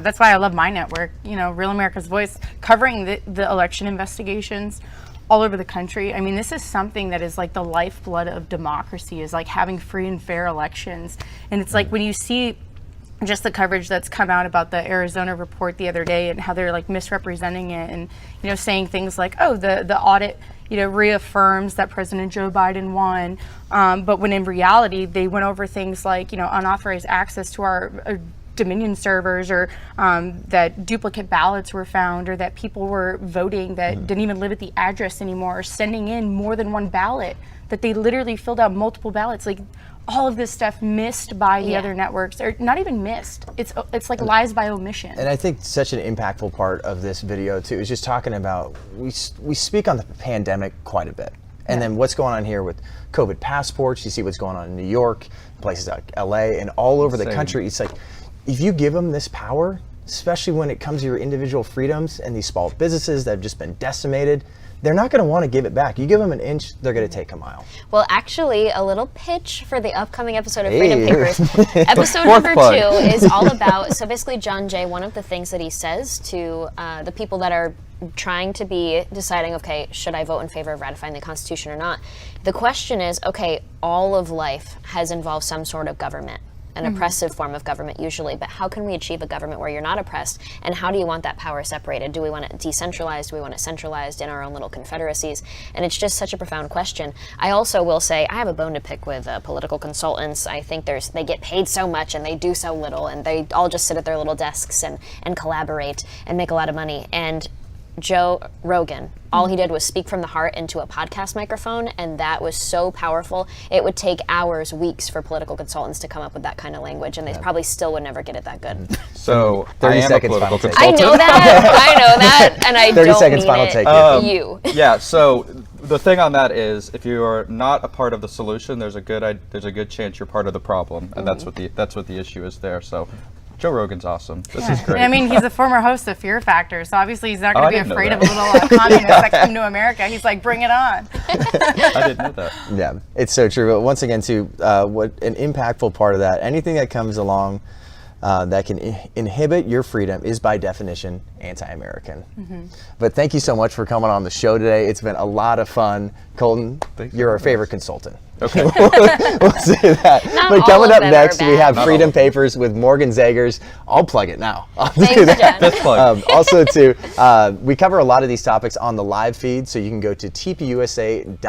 Speaker 14: that's why I love my network, Real America's Voice, covering the election investigations all over the country. I mean, this is something that is like the lifeblood of democracy, is like having free and fair elections. And it's like when you see just the coverage that's come out about the Arizona report the other day and how they're like misrepresenting it and, saying things like, oh, the audit, reaffirms that President Joe Biden won. But when in reality, they went over things like, unauthorized access to our Dominion servers, or that duplicate ballots were found, or that people were voting that didn't even live at the address anymore, or sending in more than one ballot, that they literally filled out multiple ballots. Like, all of this stuff missed by the other networks, or not even missed. It's like lies by omission.
Speaker 1: And I think such an impactful part of this video too is just talking about, we speak on the pandemic quite a bit. And then what's going on here with COVID passports, you see what's going on in New York, places like LA, and all over the country. It's like, if you give them this power, especially when it comes to your individual freedoms and these small businesses that have just been decimated, they're not going to want to give it back. You give them an inch, they're going to take a mile.
Speaker 2: Well, actually, a little pitch for the upcoming episode of Freedom Papers. Episode number 2 is all about, so basically Jon Jay, one of the things that he says to the people that are trying to be deciding, okay, should I vote in favor of ratifying the Constitution or not? The question is, okay, all of life has involved some sort of government. An oppressive form of government usually, but how can we achieve a government where you're not oppressed, and how do you want that power separated? Do we want it decentralized? Do we want it centralized in our own little confederacies? And it's just such a profound question. I also will say, I have a bone to pick with political consultants. I think they get paid so much and they do so little, and they all just sit at their little desks and collaborate and make a lot of money. And Joe Rogan, all he did was speak from the heart into a podcast microphone, and that was so powerful. It would take hours, weeks for political consultants to come up with that kind of language, and they probably still would never get it that good.
Speaker 15: So
Speaker 1: 30
Speaker 15: I am
Speaker 1: seconds
Speaker 15: a political
Speaker 1: final
Speaker 15: consultant.
Speaker 2: I know that, and I
Speaker 1: 30
Speaker 2: don't
Speaker 1: seconds
Speaker 2: mean
Speaker 1: final
Speaker 2: it.
Speaker 1: take.
Speaker 2: You.
Speaker 15: Yeah, so the thing on that is, if you are not a part of the solution, there's a good chance you're part of the problem, and that's what the issue is there. So, Joe Rogan's awesome. This is great.
Speaker 14: I mean, he's a former host of Fear Factor, so obviously he's not going to be afraid of a little communists that come to America. He's like, bring it on.
Speaker 15: I didn't know that.
Speaker 1: Yeah, it's so true. But once again, too, what an impactful part of that, anything that comes along that can inhibit your freedom is by definition anti-American. But thank you so much for coming on the show today. It's been a lot of fun. Colton, you're our favorite consultant. Okay, we'll say that. But coming up next, we have Freedom Papers with Morgan Zegers. I'll plug it now. Also, too, we cover a lot of these topics on the live feed, so you can go to tpusa.com/live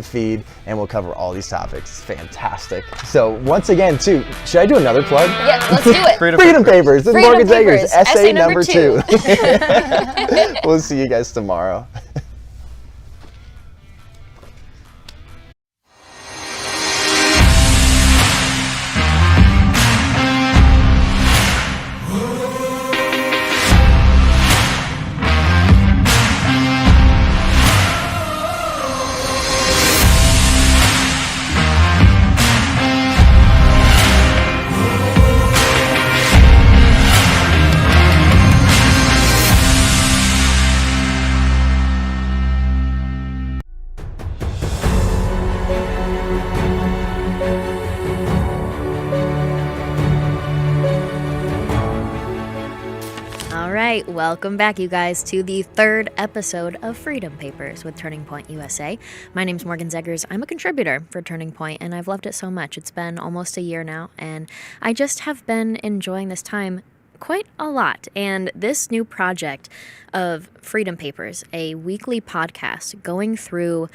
Speaker 1: feed, and we'll cover all these topics. Fantastic. So once again, too, should I do another plug?
Speaker 2: Yeah, let's do it.
Speaker 1: Freedom Papers with Morgan Zegers, essay number 2.
Speaker 2: 2.
Speaker 1: We'll see you guys tomorrow.
Speaker 2: Welcome back, you guys, to the 3rd episode of Freedom Papers with Turning Point USA. My name's Morgan Zegers. I'm a contributor for Turning Point, and I've loved it so much. It's been almost a year now, and I just have been enjoying this time quite a lot. And this new project of Freedom Papers, a weekly podcast going through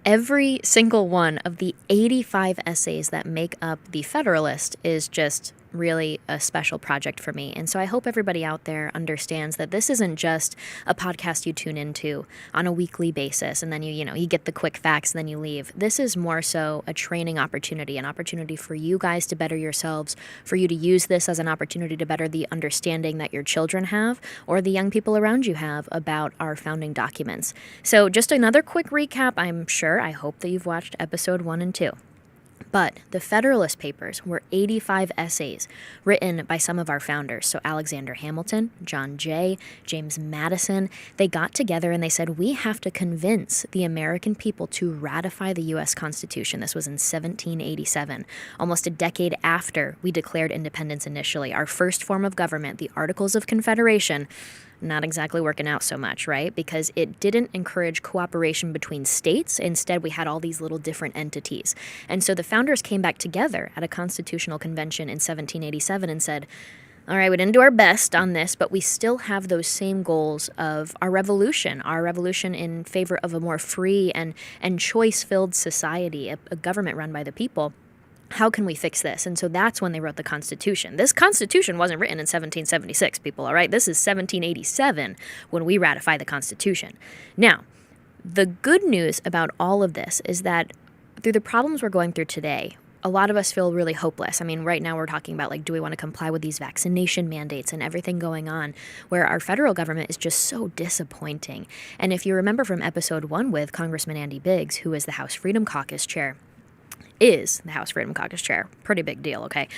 Speaker 2: every single one of the 85 essays that make up the Federalist, is just really a special project for me. And so I hope everybody out there understands that this isn't just a podcast you tune into on a weekly basis and then you get the quick facts and then you leave. This is more so a training opportunity, an opportunity for you guys to better yourselves, for you to use this as an opportunity to better the understanding that your children have or the young people around you have about our founding documents. So just another quick recap. I hope that you've watched episode 1 and 2. But the Federalist Papers were 85 essays written by some of our founders. So Alexander Hamilton, Jon Jay, James Madison, they got together and they said, we have to convince the American people to ratify the U.S. Constitution. This was in 1787, almost a decade after we declared independence initially. Our first form of government, the Articles of Confederation, not exactly working out so much, right? Because it didn't encourage cooperation between states. Instead, we had all these little different entities. And so the founders came back together at a constitutional convention in 1787 and said, all right, we didn't do our best on this, but we still have those same goals of our revolution in favor of a more free and choice-filled society, a government run by the people. How can we fix this? And so that's when they wrote the Constitution. This Constitution wasn't written in 1776, people, all right? This is 1787 when we ratify the Constitution. Now, the good news about all of this is that through the problems we're going through today, a lot of us feel really hopeless. I mean, right now we're talking about, do we want to comply with these vaccination mandates and everything going on, where our federal government is just so disappointing. And if you remember from episode 1 with Congressman Andy Biggs, who is the House Freedom Caucus chair, pretty big deal, okay?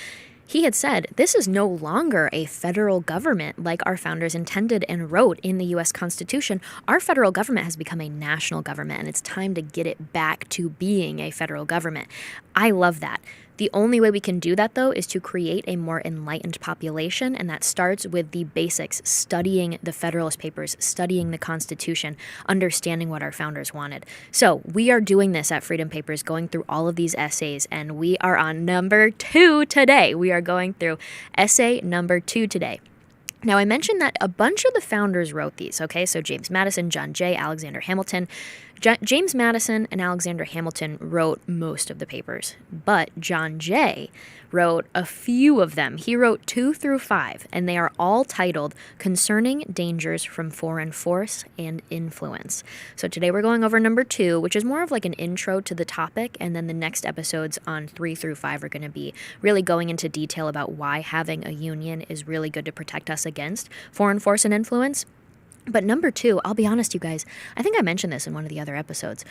Speaker 2: He had said, this is no longer a federal government like our founders intended and wrote in the U.S. Constitution. Our federal government has become a national government, and it's time to get it back to being a federal government. I love that. The only way we can do that, though, is to create a more enlightened population, and that starts with the basics, studying the Federalist Papers, studying the Constitution, understanding what our founders wanted. So we are doing this at Freedom Papers, going through all of these essays, and we are on number 2 today. We are going through essay number 2 today. Now, I mentioned that a bunch of the founders wrote these, okay? So James Madison, Jon Jay, Alexander Hamilton. James Madison and Alexander Hamilton wrote most of the papers, but Jon Jay wrote a few of them. He wrote 2 through 5, and they are all titled Concerning Dangers from Foreign Force and Influence. So today we're going over number 2, which is more of like an intro to the topic, and then the next episodes on 3 through 5 are going to be really going into detail about why having a union is really good to protect us against foreign force and influence. But number 2, I'll be honest, you guys, I think I mentioned this in one of the other episodes.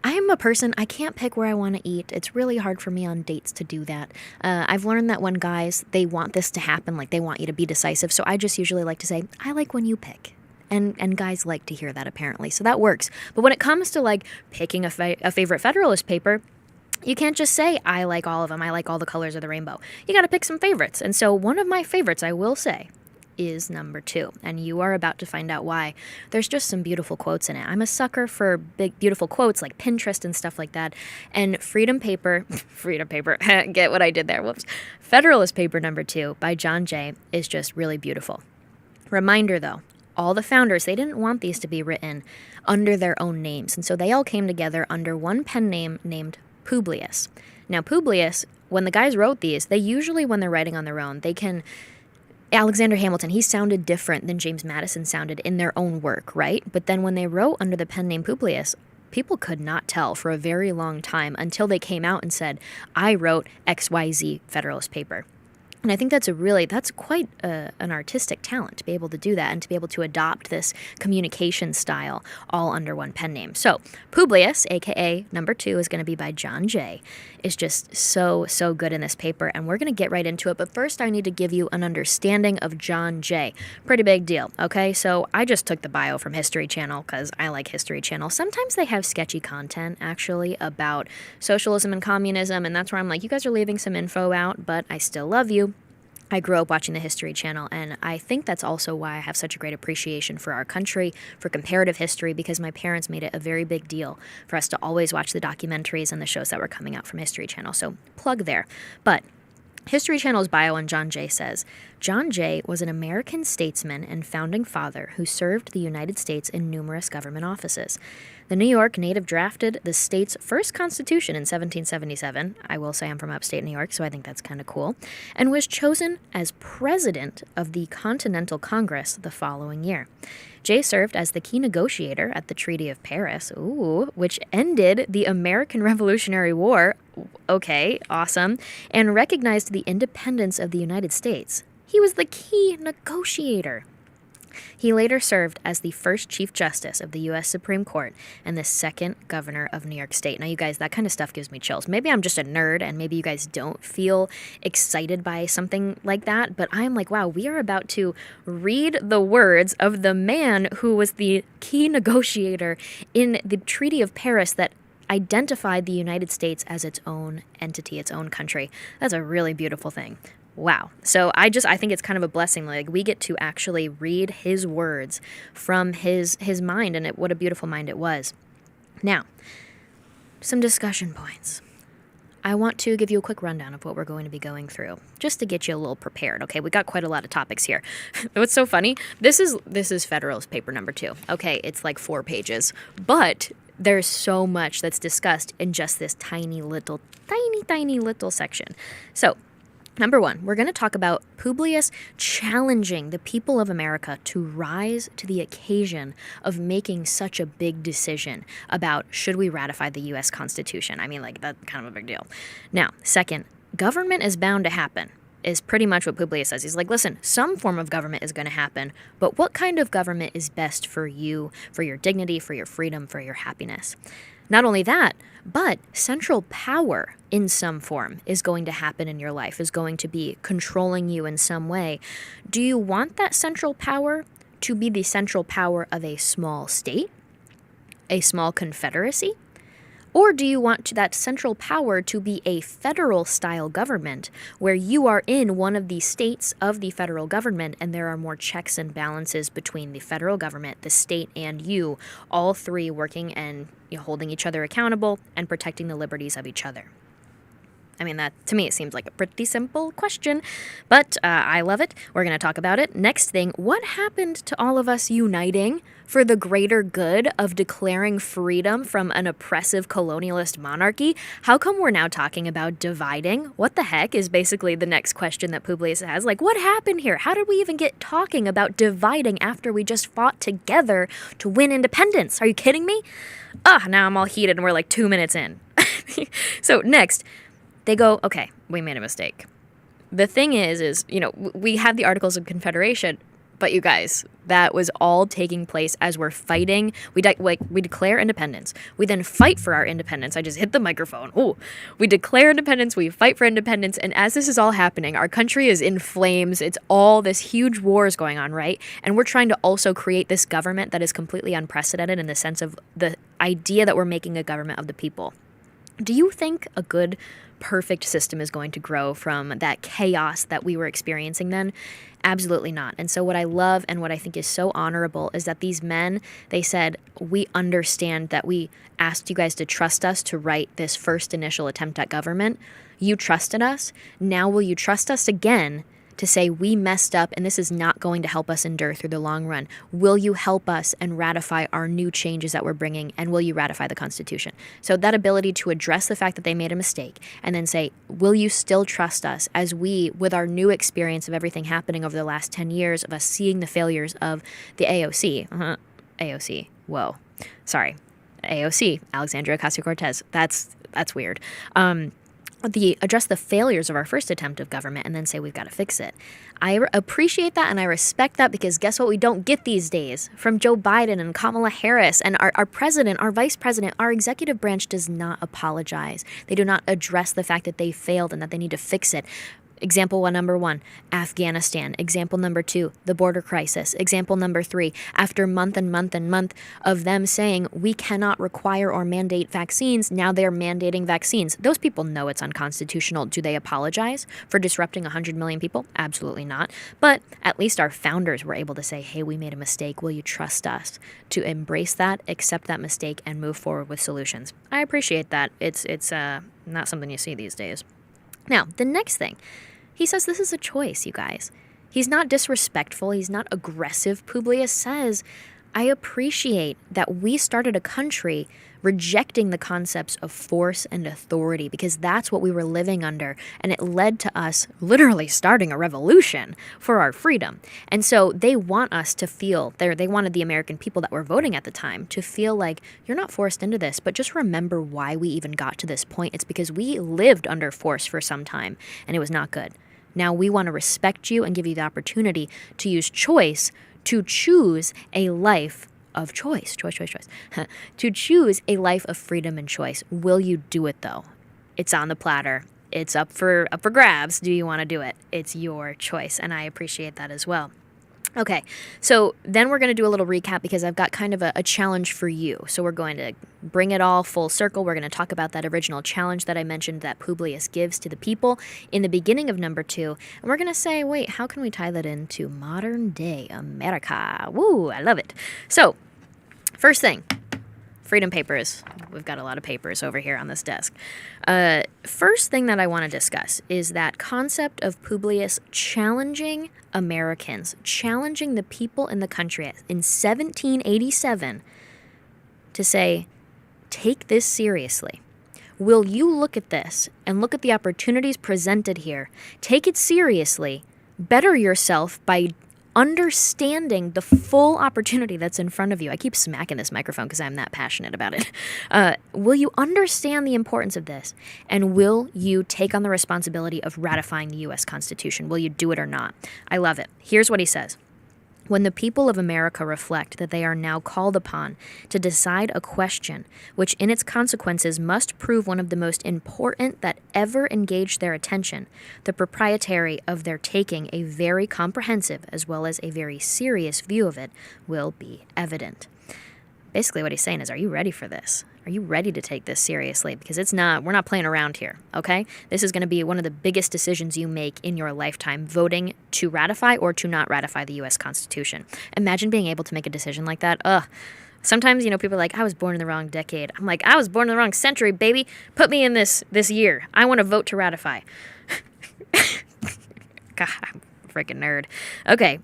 Speaker 2: I am a person, I can't pick where I want to eat. It's really hard for me on dates to do that. I've learned that when guys, they want this to happen, like they want you to be decisive. So I just usually like to say, I like when you pick. And guys like to hear that, apparently. So that works. But when it comes to like picking a favorite Federalist paper, you can't just say, I like all of them. I like all the colors of the rainbow. You got to pick some favorites. And so one of my favorites, I will say, is number 2, and you are about to find out why. There's just some beautiful quotes in it. I'm a sucker for big, beautiful quotes like Pinterest and stuff like that. And freedom paper, get what I did there, whoops. Federalist paper number 2 by Jon Jay is just really beautiful. Reminder though, all the founders, they didn't want these to be written under their own names, and so they all came together under one pen name named Publius. Now Publius, when the guys wrote these, they usually, when they're writing on their own, they can... Alexander Hamilton, he sounded different than James Madison sounded in their own work, right? But then when they wrote under the pen name Publius, people could not tell for a very long time until they came out and said, I wrote XYZ Federalist paper. And I think that's quite an artistic talent to be able to do that and to be able to adopt this communication style all under one pen name. So Publius, aka number 2, is going to be by Jon Jay, is just so good in this paper, and we're going to get right into it. But first I need to give you an understanding of Jon Jay. Pretty big deal, okay? So I just took the bio from History Channel because I like History Channel. Sometimes they have sketchy content, actually, about socialism and communism, and that's where I'm like, you guys are leaving some info out, but I still love you. I grew up watching the History Channel, and I think that's also why I have such a great appreciation for our country, for comparative history, because my parents made it a very big deal for us to always watch the documentaries and the shows that were coming out from History Channel. So plug there. But History Channel's bio on Jon Jay says, Jon Jay was an American statesman and founding father who served the United States in numerous government offices. The New York native drafted the state's first constitution in 1777. I will say I'm from upstate New York, so I think that's kind of cool. And was chosen as president of the Continental Congress the following year. Jay served as the key negotiator at the Treaty of Paris, which ended the American Revolutionary War. Okay, awesome. And recognized the independence of the United States. He was the key negotiator. He later served as the first Chief Justice of the U.S. Supreme Court and the second governor of New York State. Now, you guys, that kind of stuff gives me chills. Maybe I'm just a nerd and maybe you guys don't feel excited by something like that, but I'm like, wow, we are about to read the words of the man who was the key negotiator in the Treaty of Paris that identified the United States as its own entity, its own country. That's a really beautiful thing. Wow. So I think it's kind of a blessing. Like, we get to actually read his words from his mind, and what a beautiful mind it was. Now, some discussion points. I want to give you a quick rundown of what we're going to be going through, just to get you a little prepared. Okay, we got quite a lot of topics here. What's so funny? This is Federalist paper number 2. Okay, it's like 4 pages, but there's so much that's discussed in just this tiny little section. So, number 1, we're going to talk about Publius challenging the people of America to rise to the occasion of making such a big decision about should we ratify the U.S. Constitution. I mean, like, that's kind of a big deal. Now, second, government is bound to happen, is pretty much what Publius says. He's like, listen, some form of government is going to happen, but what kind of government is best for you, for your dignity, for your freedom, for your happiness? Not only that, but central power in some form is going to happen in your life, is going to be controlling you in some way. Do you want that central power to be the central power of a small state, a small confederacy? Or do you want that central power to be a federal-style government where you are in one of the states of the federal government and there are more checks and balances between the federal government, the state, and you, all three working and holding each other accountable and protecting the liberties of each other? I mean, that to me, it seems like a pretty simple question, but I love it. We're going to talk about it. Next thing, what happened to all of us uniting for the greater good of declaring freedom from an oppressive colonialist monarchy? How come we're now talking about dividing? What the heck is basically the next question that Publius has. Like, what happened here? How did we even get talking about dividing after we just fought together to win independence? Are you kidding me? Now I'm all heated and we're like 2 minutes in. So next, they go, okay, we made a mistake. The thing is, we have the Articles of Confederation, But you guys, that was all taking place as we're fighting. We declare independence. We then fight for our independence. I just hit the microphone. Ooh. We declare independence. We fight for independence. And as this is all happening, our country is in flames. It's all this huge war is going on, right? And we're trying to also create this government that is completely unprecedented in the sense of the idea that we're making a government of the people. Do you think a good, perfect system is going to grow from that chaos that we were experiencing then? Absolutely not. And so what I love and what I think is so honorable is that these men, they said, we understand that we asked you guys to trust us to write this first initial attempt at government. You trusted us. Now will you trust us again to say we messed up and this is not going to help us endure through the long run? Will you help us and ratify our new changes that we're bringing, and will you ratify the Constitution? So that ability to address the fact that they made a mistake and then say, will you still trust us as we, with our new experience of everything happening over the last 10 years of us seeing the failures of the AOC, AOC, whoa, sorry, AOC, Alexandria Ocasio-Cortez, that's weird. Address the failures of our first attempt of government and then say we've got to fix it. I appreciate that and I respect that, because guess what we don't get these days from Joe Biden and Kamala Harris and our president, our vice president. Our executive branch does not apologize. They do not address the fact that they failed and that they need to fix it. Example number 1, Afghanistan. Example number 2, the border crisis. Example number 3, after month and month and month of them saying we cannot require or mandate vaccines, now they're mandating vaccines. Those people know it's unconstitutional. Do they apologize for disrupting 100 million people? Absolutely not. But at least our founders were able to say, hey, we made a mistake. Will you trust us to embrace that, accept that mistake, and move forward with solutions? I appreciate that. It's not something you see these days. Now, the next thing. He says this is a choice, you guys. He's not disrespectful. He's not aggressive. Publius says, I appreciate that we started a country rejecting the concepts of force and authority, because that's what we were living under. And it led to us literally starting a revolution for our freedom. And so they want us to feel, they wanted the American people that were voting at the time to feel like you're not forced into this, but just remember why we even got to this point. It's because we lived under force for some time and it was not good. Now we want to respect you and give you the opportunity to use choice to choose a life of choice. To choose a life of freedom and choice. Will you do it though? It's on the platter. It's up for grabs. Do you want to do it? It's your choice, and I appreciate that as well. Okay, so then we're going to do a little recap because I've got kind of a challenge for you. So we're going to bring it all full circle. We're going to talk about that original challenge that I mentioned that Publius gives to the people in the beginning of number 2. And we're going to say, wait, how can we tie that into modern day America? Woo, I love it. So, first thing, Freedom Papers. We've got a lot of papers over here on this desk. First thing that I want to discuss is that concept of Publius challenging Americans, challenging the people in the country in 1787 to say, take this seriously. Will you look at this and look at the opportunities presented here, take it seriously, better yourself by understanding the full opportunity that's in front of you? I keep smacking this microphone because I'm that passionate about it. Will you understand the importance of this? And will you take on the responsibility of ratifying the U.S. Constitution? Will you do it or not? I love it. Here's what he says. When the people of America reflect that they are now called upon to decide a question which in its consequences must prove one of the most important that ever engaged their attention, the propriety of their taking a very comprehensive as well as a very serious view of it will be evident. Basically what he's saying is, are you ready for this? Are you ready to take this seriously? Because we're not playing around here, okay? This is going to be one of the biggest decisions you make in your lifetime, voting to ratify or to not ratify the U.S. Constitution. Imagine being able to make a decision like that. Sometimes, people are like, I was born in the wrong decade. I'm like, I was born in the wrong century, baby. Put me in this year. I want to vote to ratify. God, I'm a freaking nerd. Okay.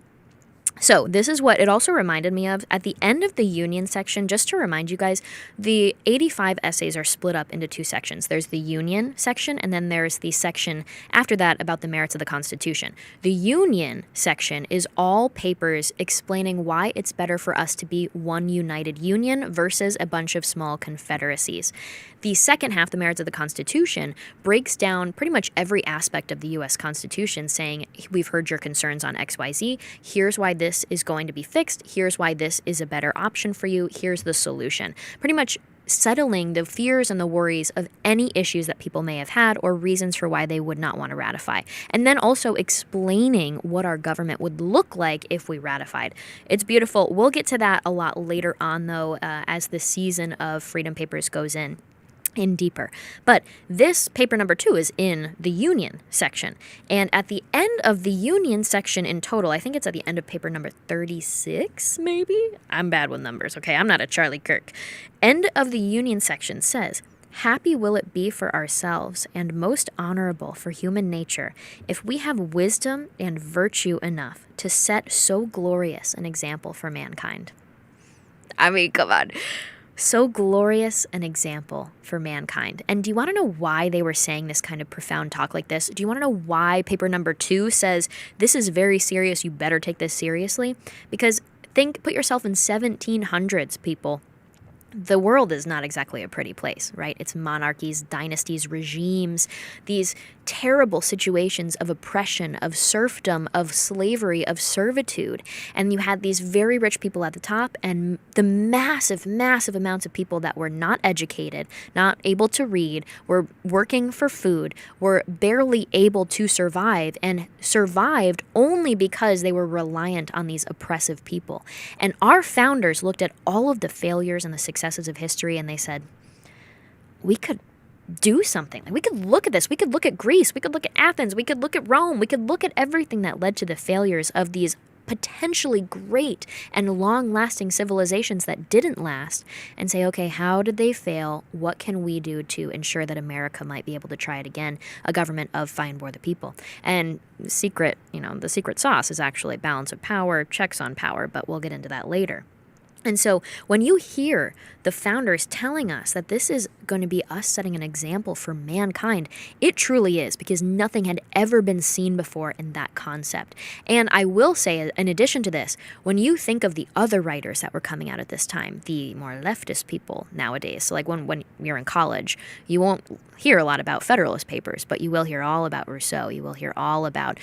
Speaker 2: So this is what it also reminded me of at the end of the Union section. Just to remind you guys, the 85 essays are split up into 2 sections. There's the Union section, and then there's the section after that about the merits of the Constitution. The Union section is all papers explaining why it's better for us to be one united union versus a bunch of small confederacies. The second half, the merits of the Constitution, breaks down pretty much every aspect of the U.S. Constitution, saying, we've heard your concerns on XYZ. Here's why this this is going to be fixed. Here's why this is a better option for you. Here's the solution. Pretty much settling the fears and the worries of any issues that people may have had or reasons for why they would not want to ratify. And then also explaining what our government would look like if we ratified. It's beautiful. We'll get to that a lot later on, though, as the season of Freedom Papers goes in deeper. But this paper number 2 is in the Union section. And at the end of the Union section in total, I think it's at the end of paper number 36, maybe? I'm bad with numbers, okay? I'm not a Charlie Kirk. End of the Union section says, "Happy will it be for ourselves and most honorable for human nature if we have wisdom and virtue enough to set so glorious an example for mankind." I mean, come on. So glorious an example for mankind. And do you want to know why they were saying this kind of profound talk like this? Do you want to know why paper number 2 says, this is very serious, you better take this seriously? Because put yourself in 1700s, people. The world is not exactly a pretty place, right? It's monarchies, dynasties, regimes, these terrible situations of oppression, of serfdom, of slavery, of servitude. And you had these very rich people at the top and the massive, massive amounts of people that were not educated, not able to read, were working for food, were barely able to survive, and survived only because they were reliant on these oppressive people. And our founders looked at all of the failures and the successes of history and they said, we could do something. We could look at this. We could look at Greece. We could look at Athens. We could look at Rome. We could look at everything that led to the failures of these potentially great and long-lasting civilizations that didn't last and say, okay, how did they fail? What can we do to ensure that America might be able to try it again? A government of fine for the people. And the secret sauce is actually balance of power, checks on power, but we'll get into that later. And so when you hear the founders telling us that this is going to be us setting an example for mankind, it truly is, because nothing had ever been seen before in that concept. And I will say, in addition to this, when you think of the other writers that were coming out at this time, the more leftist people nowadays, so like when you're in college, you won't hear a lot about Federalist Papers, but you will hear all about Rousseau. You will hear all about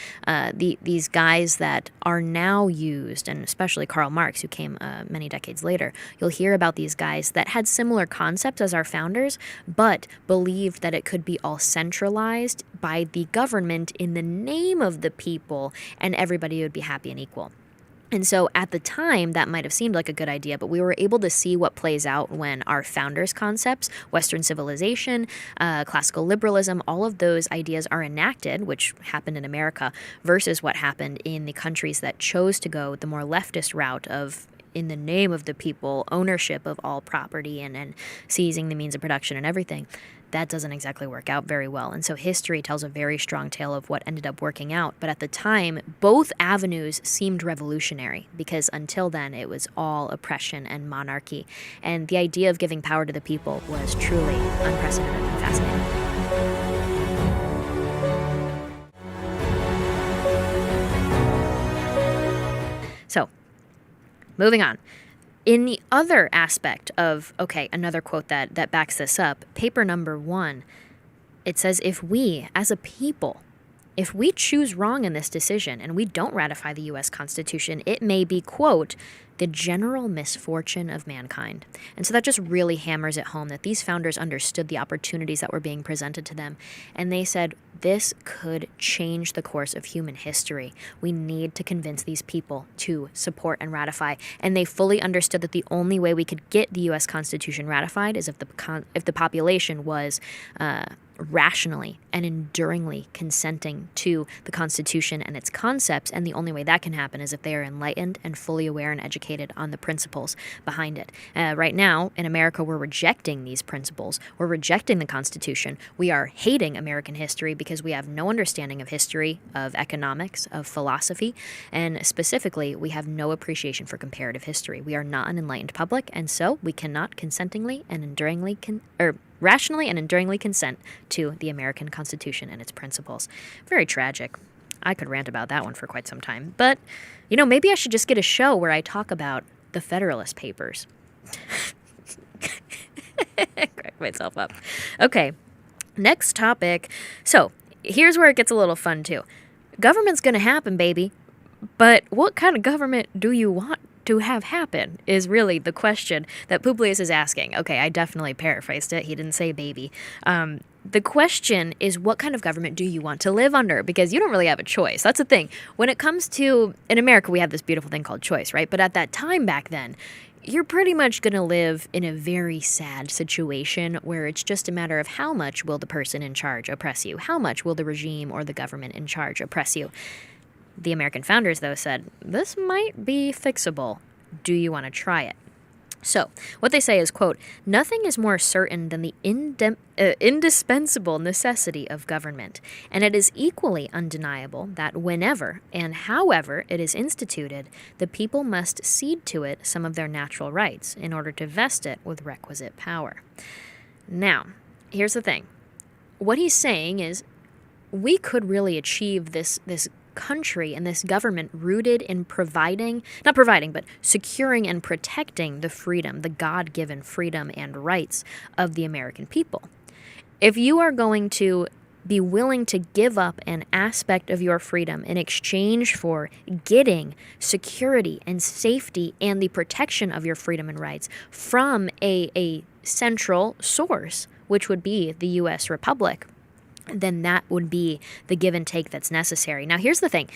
Speaker 2: these guys that are now used, and especially Karl Marx, who came many decades later. You'll hear about these guys that had similar concepts as our founders, but believed that it could be all centralized by the government in the name of the people, and everybody would be happy and equal. And so at the time, that might have seemed like a good idea, but we were able to see what plays out when our founders' concepts, Western civilization, classical liberalism, all of those ideas are enacted, which happened in America, versus what happened in the countries that chose to go the more leftist route of, in the name of the people, ownership of all property and seizing the means of production and everything. That doesn't exactly work out very well. And so history tells a very strong tale of what ended up working out. But at the time, both avenues seemed revolutionary, because until then, it was all oppression and monarchy. And the idea of giving power to the people was truly unprecedented and fascinating. So, moving on. In the other aspect of, okay, another quote that backs this up, paper number 1, it says, if we, as a people, if we choose wrong in this decision and we don't ratify the U.S. Constitution, it may be, quote, the general misfortune of mankind. And so that just really hammers it home that these founders understood the opportunities that were being presented to them. And they said, this could change the course of human history. We need to convince these people to support and ratify. And they fully understood that the only way we could get the U.S. Constitution ratified is if the population was rationally and enduringly consenting to the Constitution and its concepts, and the only way that can happen is if they are enlightened and fully aware and educated on the principles behind it. Right now, in America, we're rejecting these principles. We're rejecting the Constitution. We are hating American history because we have no understanding of history, of economics, of philosophy, and specifically, we have no appreciation for comparative history. We are not an enlightened public, and so we cannot consentingly and rationally and enduringly consent to the American Constitution and its principles. Very tragic. I could rant about that one for quite some time. But, maybe I should just get a show where I talk about the Federalist Papers. Crack myself up. Okay, next topic. So, here's where it gets a little fun, too. Government's going to happen, baby. But what kind of government do you want to have happen is really the question that Publius is asking. Okay, I definitely paraphrased it. He didn't say baby. The question is, what kind of government do you want to live under? Because you don't really have a choice. That's the thing. When it comes to, in America, we have this beautiful thing called choice, right? But at that time back then, you're pretty much going to live in a very sad situation where it's just a matter of how much will the person in charge oppress you? How much will the regime or the government in charge oppress you? The American founders, though, said, this might be fixable. Do you want to try it? So, what they say is, quote, nothing is more certain than the indispensable necessity of government, and it is equally undeniable that whenever and however it is instituted, the people must cede to it some of their natural rights in order to vest it with requisite power. Now, here's the thing. What he's saying is, we could really achieve this country and this government rooted in securing and protecting the freedom, the God-given freedom and rights of the American people. If you are going to be willing to give up an aspect of your freedom in exchange for getting security and safety and the protection of your freedom and rights from a central source, which would be the U.S. Republic, then that would be the give and take that's necessary. Now, here's the thing.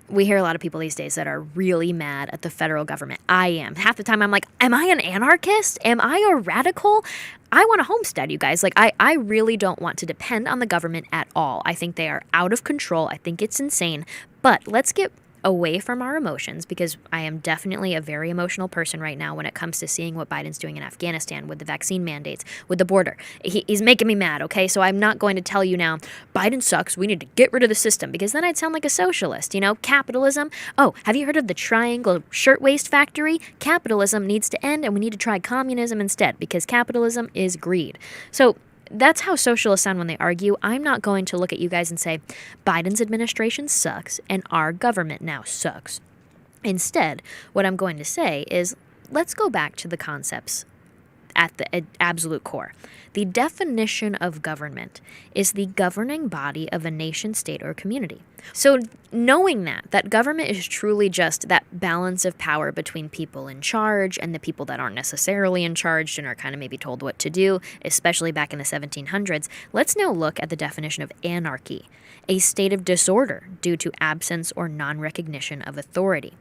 Speaker 2: We hear a lot of people these days that are really mad at the federal government. I am. Half the time I'm like, am I an anarchist? Am I a radical? I want a homestead, you guys. Like, I really don't want to depend on the government at all. I think they are out of control. I think it's insane. But let's get away from our emotions, because I am definitely a very emotional person right now when it comes to seeing what Biden's doing in Afghanistan with the vaccine mandates, with the border. He's making me mad, okay? So I'm not going to tell you now, Biden sucks, we need to get rid of the system, because then I'd sound like a socialist, you know? Capitalism. Oh, have you heard of the Triangle Shirtwaist Factory? Capitalism needs to end, and we need to try communism instead, because capitalism is greed. So that's how socialists sound when they argue. I'm not going to look at you guys and say, Biden's administration sucks and our government now sucks. Instead, what I'm going to say is, let's go back to the concepts at the absolute core. The definition of government is the governing body of a nation, state, or community. So knowing that government is truly just that balance of power between people in charge and the people that aren't necessarily in charge and are kind of maybe told what to do, especially back in the 1700s, let's now look at the definition of anarchy, a state of disorder due to absence or non-recognition of authority.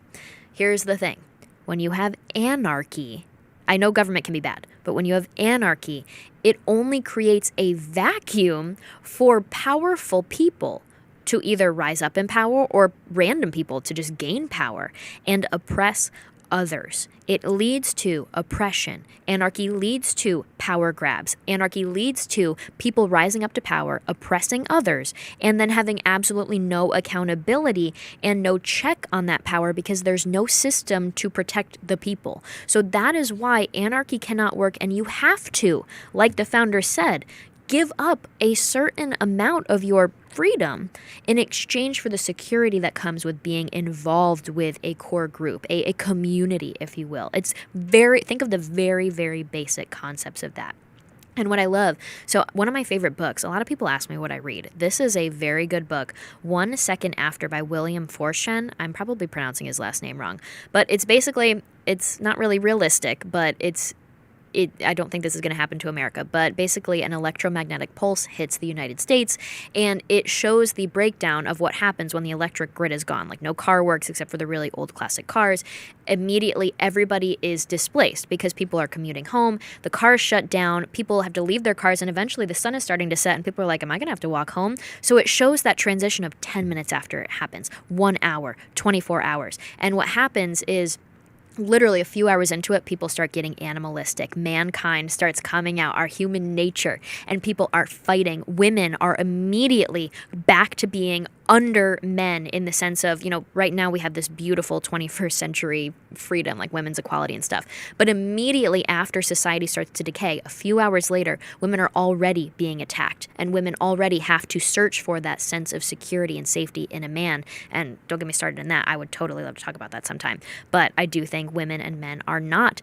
Speaker 2: Here's the thing. When you have anarchy, I know government can be bad, but when you have anarchy, it only creates a vacuum for powerful people to either rise up in power or random people to just gain power and oppress others. It leads to oppression. Anarchy leads to power grabs. Anarchy leads to people rising up to power, oppressing others, and then having absolutely no accountability and no check on that power because there's no system to protect the people. So that is why anarchy cannot work, and you have to, like the founder said, give up a certain amount of your freedom in exchange for the security that comes with being involved with a core group, a community, if you will. Think of the very, very basic concepts of that. And what I love, so one of my favorite books, a lot of people ask me what I read. This is a very good book, 1 Second After by William Forstchen. I'm probably pronouncing his last name wrong. But it's basically, it's not really realistic, but I don't think this is going to happen to America, but basically an electromagnetic pulse hits the United States, and it shows the breakdown of what happens when the electric grid is gone. Like, no car works except for the really old classic cars. Immediately, everybody is displaced because people are commuting home. The cars shut down. People have to leave their cars, and eventually the sun is starting to set, and people are like, am I going to have to walk home? So it shows that transition of 10 minutes after it happens, 1 hour, 24 hours. And what happens is, literally a few hours into it, people start getting animalistic. Mankind starts coming out, our human nature, and people are fighting. Women are immediately back to being under men in the sense of, right now we have this beautiful 21st century freedom, like women's equality and stuff. But immediately after society starts to decay, a few hours later, women are already being attacked, and women already have to search for that sense of security and safety in a man. And don't get me started in that. I would totally love to talk about that sometime. But I do think women and men are not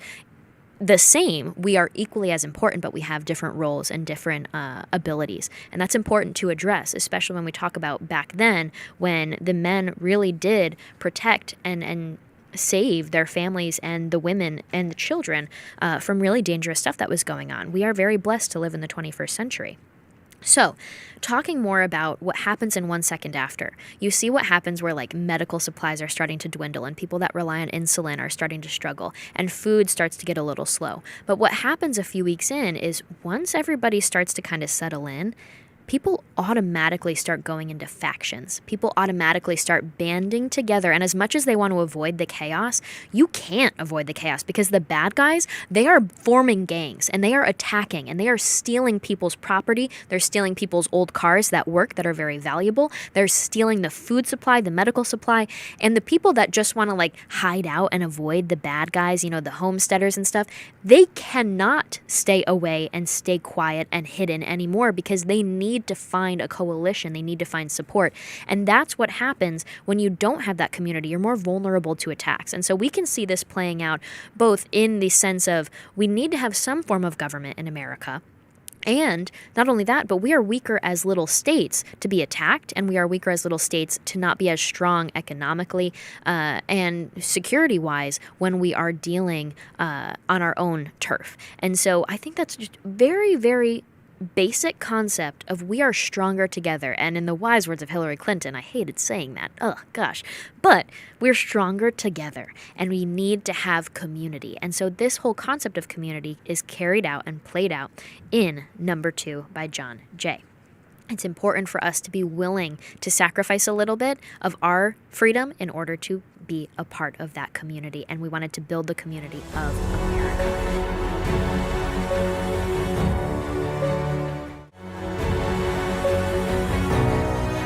Speaker 2: the same. We are equally as important, but we have different roles and different abilities. And that's important to address, especially when we talk about back then when the men really did protect and save their families and the women and the children from really dangerous stuff that was going on. We are very blessed to live in the 21st century. So, talking more about what happens in 1 second after, you see what happens where like medical supplies are starting to dwindle and people that rely on insulin are starting to struggle and food starts to get a little slow. But what happens a few weeks in is once everybody starts to kind of settle in, people automatically start going into factions. People automatically start banding together. And as much as they want to avoid the chaos, you can't avoid the chaos because the bad guys, they are forming gangs and they are attacking and they are stealing people's property. They're stealing people's old cars that work that are very valuable. They're stealing the food supply, the medical supply. And the people that just want to like hide out and avoid the bad guys, you know, the homesteaders and stuff, they cannot stay away and stay quiet and hidden anymore because they need to find a coalition. They need to find support. And that's what happens when you don't have that community. You're more vulnerable to attacks. And so we can see this playing out both in the sense of we need to have some form of government in America. And not only that, but we are weaker as little states to be attacked, and we are weaker as little states to not be as strong economically and security-wise when we are dealing on our own turf. And so I think that's just very, very basic concept of we are stronger together. And in the wise words of Hillary Clinton, I hated saying that, but we're stronger together and we need to have community. And so this whole concept of community is carried out and played out in number 2 by Jon Jay. It's important for us to be willing to sacrifice a little bit of our freedom in order to be a part of that community. And we wanted to build the community of America.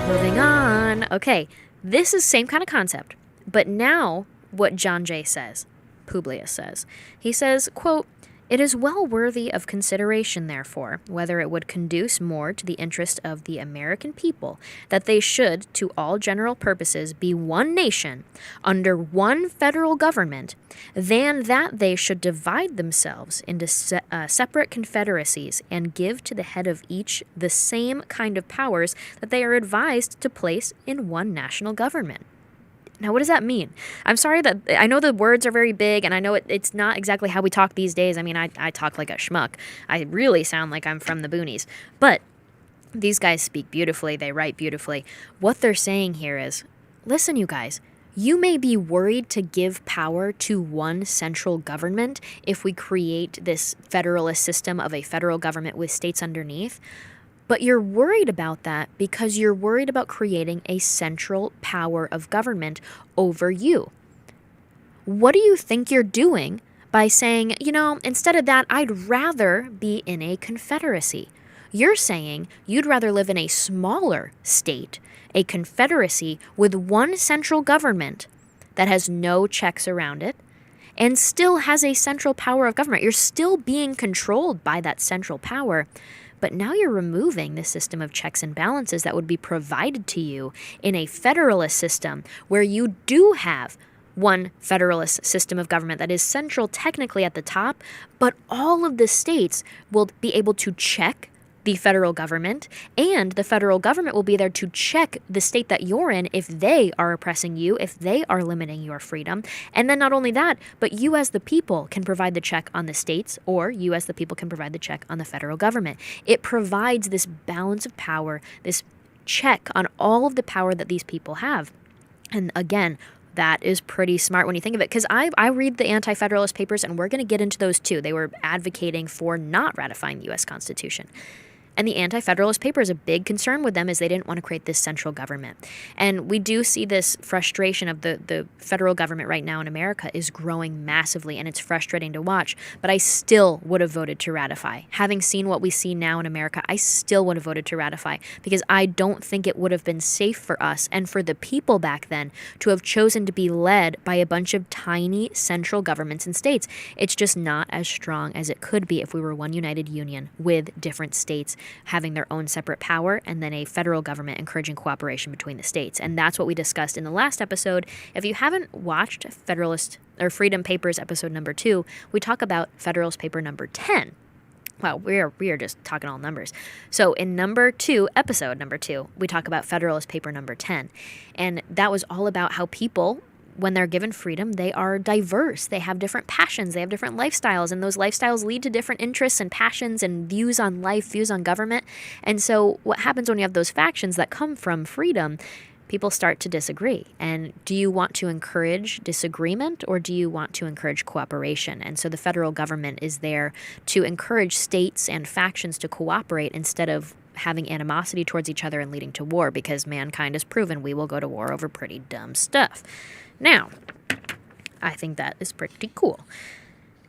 Speaker 2: Moving on. Okay, this is same kind of concept, but now what Jon Jay says, Publius says. He says, quote, "It is well worthy of consideration, therefore, whether it would conduce more to the interest of the American people that they should, to all general purposes, be one nation under one federal government, than that they should divide themselves into separate confederacies and give to the head of each the same kind of powers that they are advised to place in one national government." Now, what does that mean? I'm sorry that I know the words are very big, and I know it's not exactly how we talk these days. I mean, I talk like a schmuck. I really sound like I'm from the boonies. But these guys speak beautifully. They write beautifully. What they're saying here is, listen, you guys, you may be worried to give power to one central government if we create this federalist system of a federal government with states underneath. But you're worried about that because you're worried about creating a central power of government over you. What do you think you're doing by saying, you know, instead of that, I'd rather be in a confederacy? You're saying you'd rather live in a smaller state, a confederacy with one central government that has no checks around it and still has a central power of government. You're still being controlled by that central power. But now you're removing the system of checks and balances that would be provided to you in a federalist system where you do have one federalist system of government that is central technically at the top, but all of the states will be able to check the federal government, and the federal government will be there to check the state that you're in if they are oppressing you, if they are limiting your freedom. And then not only that, but you as the people can provide the check on the states, or you as the people can provide the check on the federal government. It provides this balance of power, this check on all of the power that these people have. And again, that is pretty smart when you think of it, because I read the Anti-Federalist Papers, and we're going to get into those too. They were advocating for not ratifying the U.S. Constitution. And the Anti-Federalist Papers, a big concern with them is they didn't want to create this central government. And we do see this frustration of the federal government right now in America is growing massively, and it's frustrating to watch. But I still would have voted to ratify. Having seen what we see now in America, I still would have voted to ratify, because I don't think it would have been safe for us and for the people back then to have chosen to be led by a bunch of tiny central governments and states. It's just not as strong as it could be if we were one united union with different states having their own separate power, and then a federal government encouraging cooperation between the states. And that's what we discussed in the last episode. If you haven't watched Freedom Papers episode number 2, we talk about Federalist Paper number 10. Wow, we are just talking all numbers. So in episode number 2, we talk about Federalist Paper number 10. And that was all about how people, when they're given freedom, they are diverse. They have different passions. They have different lifestyles. And those lifestyles lead to different interests and passions and views on life, views on government. And so what happens when you have those factions that come from freedom, people start to disagree. And do you want to encourage disagreement, or do you want to encourage cooperation? And so the federal government is there to encourage states and factions to cooperate instead of having animosity towards each other and leading to war, because mankind has proven we will go to war over pretty dumb stuff. Now, I think that is pretty cool.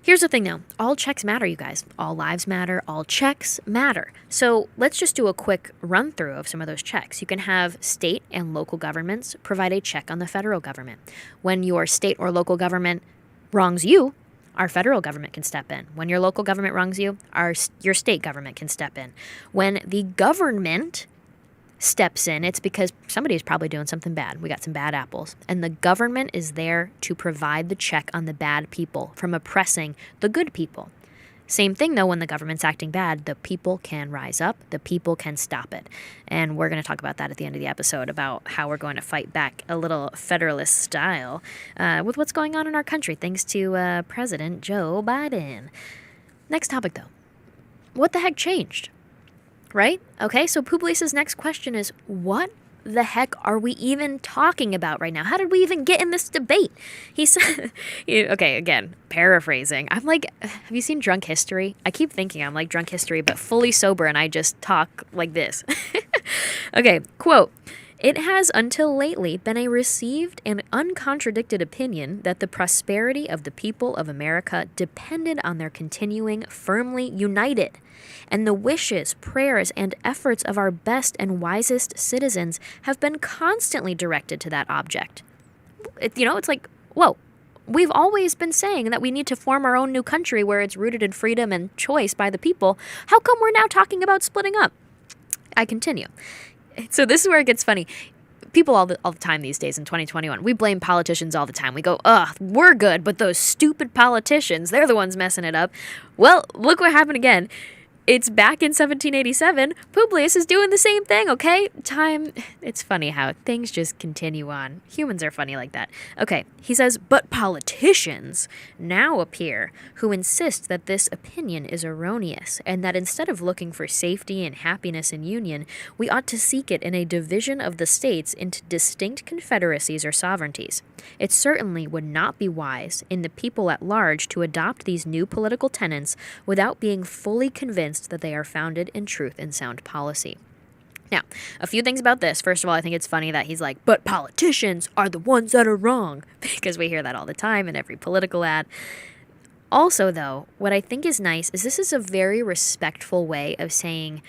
Speaker 2: Here's the thing, though. All checks matter, you guys. All lives matter. All checks matter. So let's just do a quick run through of some of those checks. You can have state and local governments provide a check on the federal government. When your state or local government wrongs you, our federal government can step in. When your local government wrongs you, your state government can step in. When the government steps in, it's because somebody's probably doing something bad. We got some bad apples. And the government is there to provide the check on the bad people from oppressing the good people. Same thing, though, when the government's acting bad, the people can rise up, the people can stop it. And we're going to talk about that at the end of the episode, about how we're going to fight back a little federalist style with what's going on in our country, thanks to President Joe Biden. Next topic, though. What the heck changed? Right? Okay, so Publius's next question is, what the heck are we even talking about right now? How did we even get in this debate? He said, okay, again, paraphrasing. I'm like, have you seen Drunk History? I keep thinking I'm like Drunk History, but fully sober, and I just talk like this. Okay, quote, "It has until lately been a received and uncontradicted opinion that the prosperity of the people of America depended on their continuing firmly united, and the wishes, prayers, and efforts of our best and wisest citizens have been constantly directed to that object." It's like, whoa. We've always been saying that we need to form our own new country where it's rooted in freedom and choice by the people. How come we're now talking about splitting up? I continue. So this is where it gets funny. People all the time these days in 2021, we blame politicians all the time. We go, we're good, but those stupid politicians, they're the ones messing it up. Well, look what happened again. It's back in 1787. Publius is doing the same thing, okay? It's funny how things just continue on. Humans are funny like that. Okay, he says, but politicians now appear who insist that this opinion is erroneous, and that instead of looking for safety and happiness in union, we ought to seek it in a division of the states into distinct confederacies or sovereignties. It certainly would not be wise in the people at large to adopt these new political tenets without being fully convinced that they are founded in truth and sound policy. Now, a few things about this. First of all, I think it's funny that he's like, but politicians are the ones that are wrong, because we hear that all the time in every political ad. Also, though, what I think is nice is this is a very respectful way of saying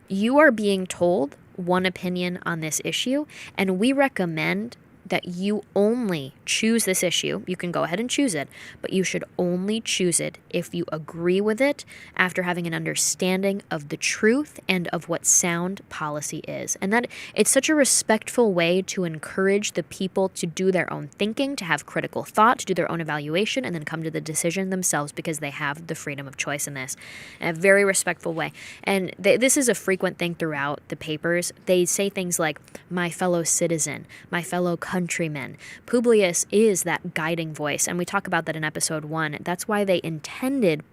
Speaker 2: you are being told one opinion on this issue, and we recommend that you only choose this issue. You can go ahead and choose it, but you should only choose it if you agree with it after having an understanding of the truth and of what sound policy is. And that it's such a respectful way to encourage the people to do their own thinking, to have critical thought, to do their own evaluation, and then come to the decision themselves because they have the freedom of choice in this. In a very respectful way. And this is a frequent thing throughout the papers. They say things like, my fellow citizen, my fellow countrymen. Publius is that guiding voice, and we talk about that in episode 1. That's why they intended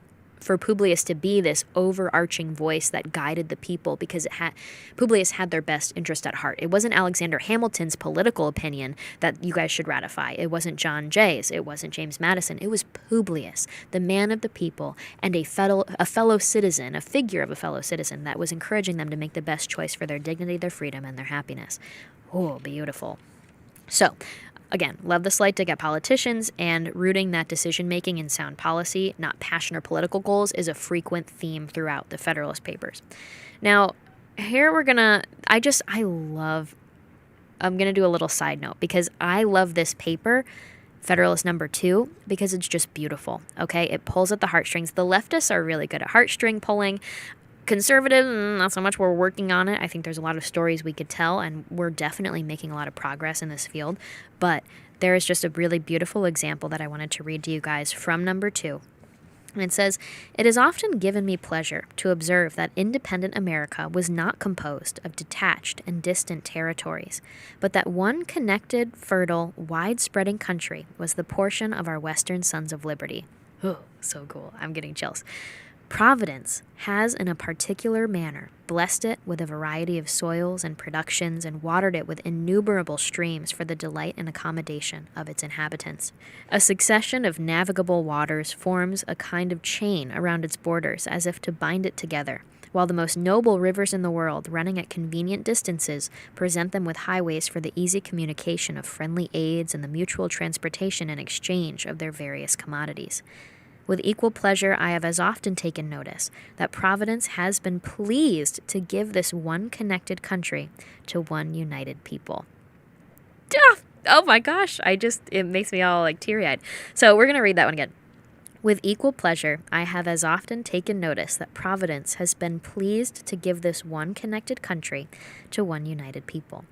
Speaker 2: for Publius to be this overarching voice that guided the people, because Publius had their best interest at heart. It wasn't Alexander Hamilton's political opinion that you guys should ratify. It wasn't Jon Jay's. It wasn't James Madison. It was Publius, the man of the people and a fellow citizen, a figure of a fellow citizen that was encouraging them to make the best choice for their dignity, their freedom, and their happiness. Oh, beautiful. So, again, love the slight dig at politicians, and rooting that decision-making in sound policy, not passion or political goals, is a frequent theme throughout the Federalist Papers. Now, here we're gonna, I'm gonna do a little side note, because I love this paper, Federalist number 2, because it's just beautiful, okay? It pulls at the heartstrings. The leftists are really good at heartstring pulling. conservative, not so much. We're working on it. I think there's a lot of stories we could tell, and we're definitely making a lot of progress in this field. But there is just a really beautiful example that I wanted to read to you guys from number 2. And it says, "It has often given me pleasure to observe that independent America was not composed of detached and distant territories, but that one connected, fertile, wide-spreading country was the portion of our Western Sons of Liberty." Oh, so cool. I'm getting chills. "Providence has in a particular manner blessed it with a variety of soils and productions and watered it with innumerable streams for the delight and accommodation of its inhabitants. A succession of navigable waters forms a kind of chain around its borders as if to bind it together, while the most noble rivers in the world, running at convenient distances, present them with highways for the easy communication of friendly aids and the mutual transportation and exchange of their various commodities. With equal pleasure, I have as often taken notice that Providence has been pleased to give this one connected country to one united people." Oh my gosh, it makes me all like teary-eyed. So we're going to read that one again. "With equal pleasure, I have as often taken notice that Providence has been pleased to give this one connected country to one united people.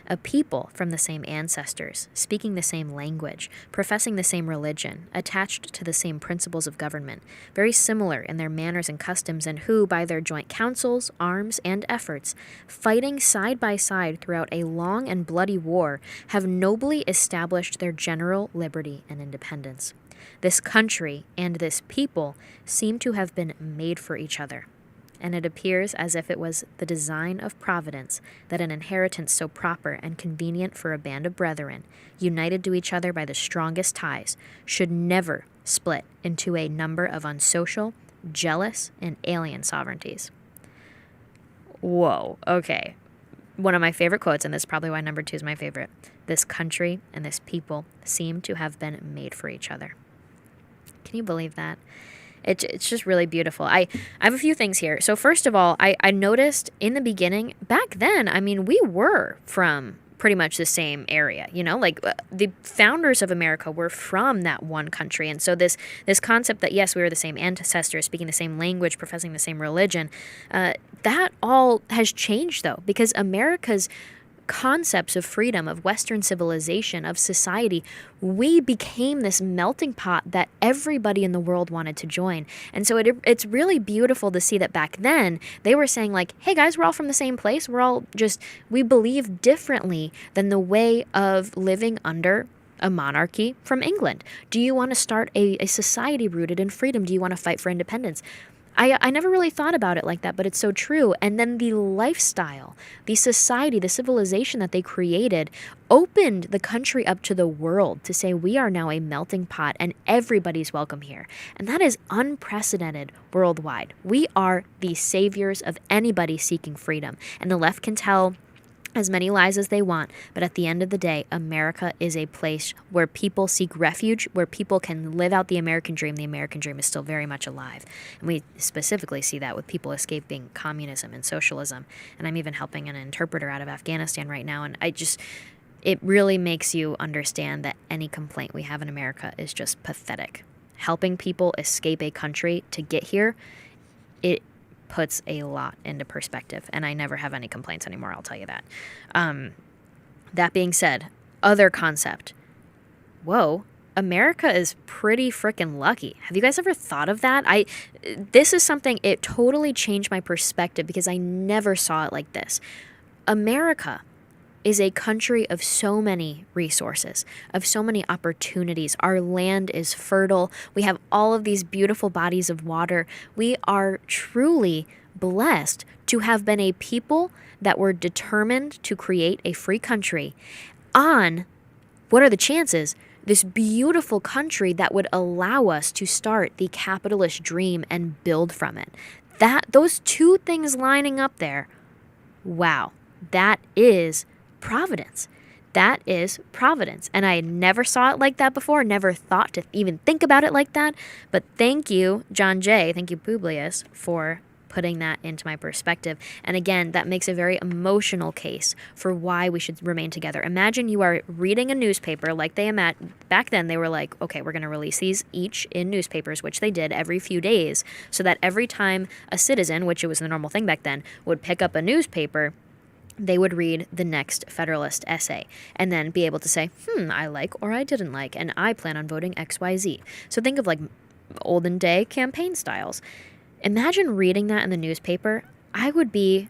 Speaker 2: A people from the same ancestors, speaking the same language, professing the same religion, attached to the same principles of government, very similar in their manners and customs, and who, by their joint counsels, arms, and efforts, fighting side by side throughout a long and bloody war, have nobly established their general liberty and independence. This country and this people seem to have been made for each other, and it appears as if it was the design of Providence that an inheritance so proper and convenient for a band of brethren, united to each other by the strongest ties, should never split into a number of unsocial, jealous, and alien sovereignties." Whoa, okay. One of my favorite quotes, and this is probably why number 2 is my favorite. "This country and this people seem to have been made for each other." Can you believe that? It's just really beautiful. I have a few things here. So first of all, I noticed in the beginning, back then, I mean, we were from pretty much the same area, like the founders of America were from that one country. And so this concept that, yes, we were the same ancestors, speaking the same language, professing the same religion, that all has changed, though, because America's concepts of freedom, of Western civilization, of society, we became this melting pot that everybody in the world wanted to join. And so it's really beautiful to see that back then they were saying like, hey guys, we're all from the same place. We believe differently than the way of living under a monarchy from England. Do you want to start a society rooted in freedom? Do you want to fight for independence? I never really thought about it like that, but it's so true. And then the lifestyle, the society, the civilization that they created opened the country up to the world to say we are now a melting pot and everybody's welcome here. And that is unprecedented worldwide. We are the saviors of anybody seeking freedom. And the left can tell as many lies as they want, but at the end of the day, America is a place where people seek refuge, where people can live out the American dream. The American dream is still very much alive. And we specifically see that with people escaping communism and socialism. And I'm even helping an interpreter out of Afghanistan right now, and it really makes you understand that any complaint we have in America is just pathetic. Helping people escape a country to get here, it puts a lot into perspective, and I never have any complaints anymore, I'll tell you that. That being said, other concept. Whoa, America is pretty freaking lucky. Have you guys ever thought of that? This is something, it totally changed my perspective because I never saw it like this. America is a country of so many resources, of so many opportunities. Our land is fertile. We have all of these beautiful bodies of water. We are truly blessed to have been a people that were determined to create a free country on, what are the chances? This beautiful country that would allow us to start the capitalist dream and build from it. Those two things lining up there, wow, that is Providence. That is Providence. And I never saw it like that before, never thought to even think about it like that. But thank you, Jon Jay, thank you, Publius, for putting that into my perspective. And again, that makes a very emotional case for why we should remain together. Imagine you are reading a newspaper like back then they were like, okay, we're going to release these each in newspapers, which they did every few days, so that every time a citizen, which it was the normal thing back then, would pick up a newspaper, they would read the next Federalist essay and then be able to say, I like or I didn't like, and I plan on voting XYZ. So think of like olden day campaign styles. Imagine reading that in the newspaper. I would be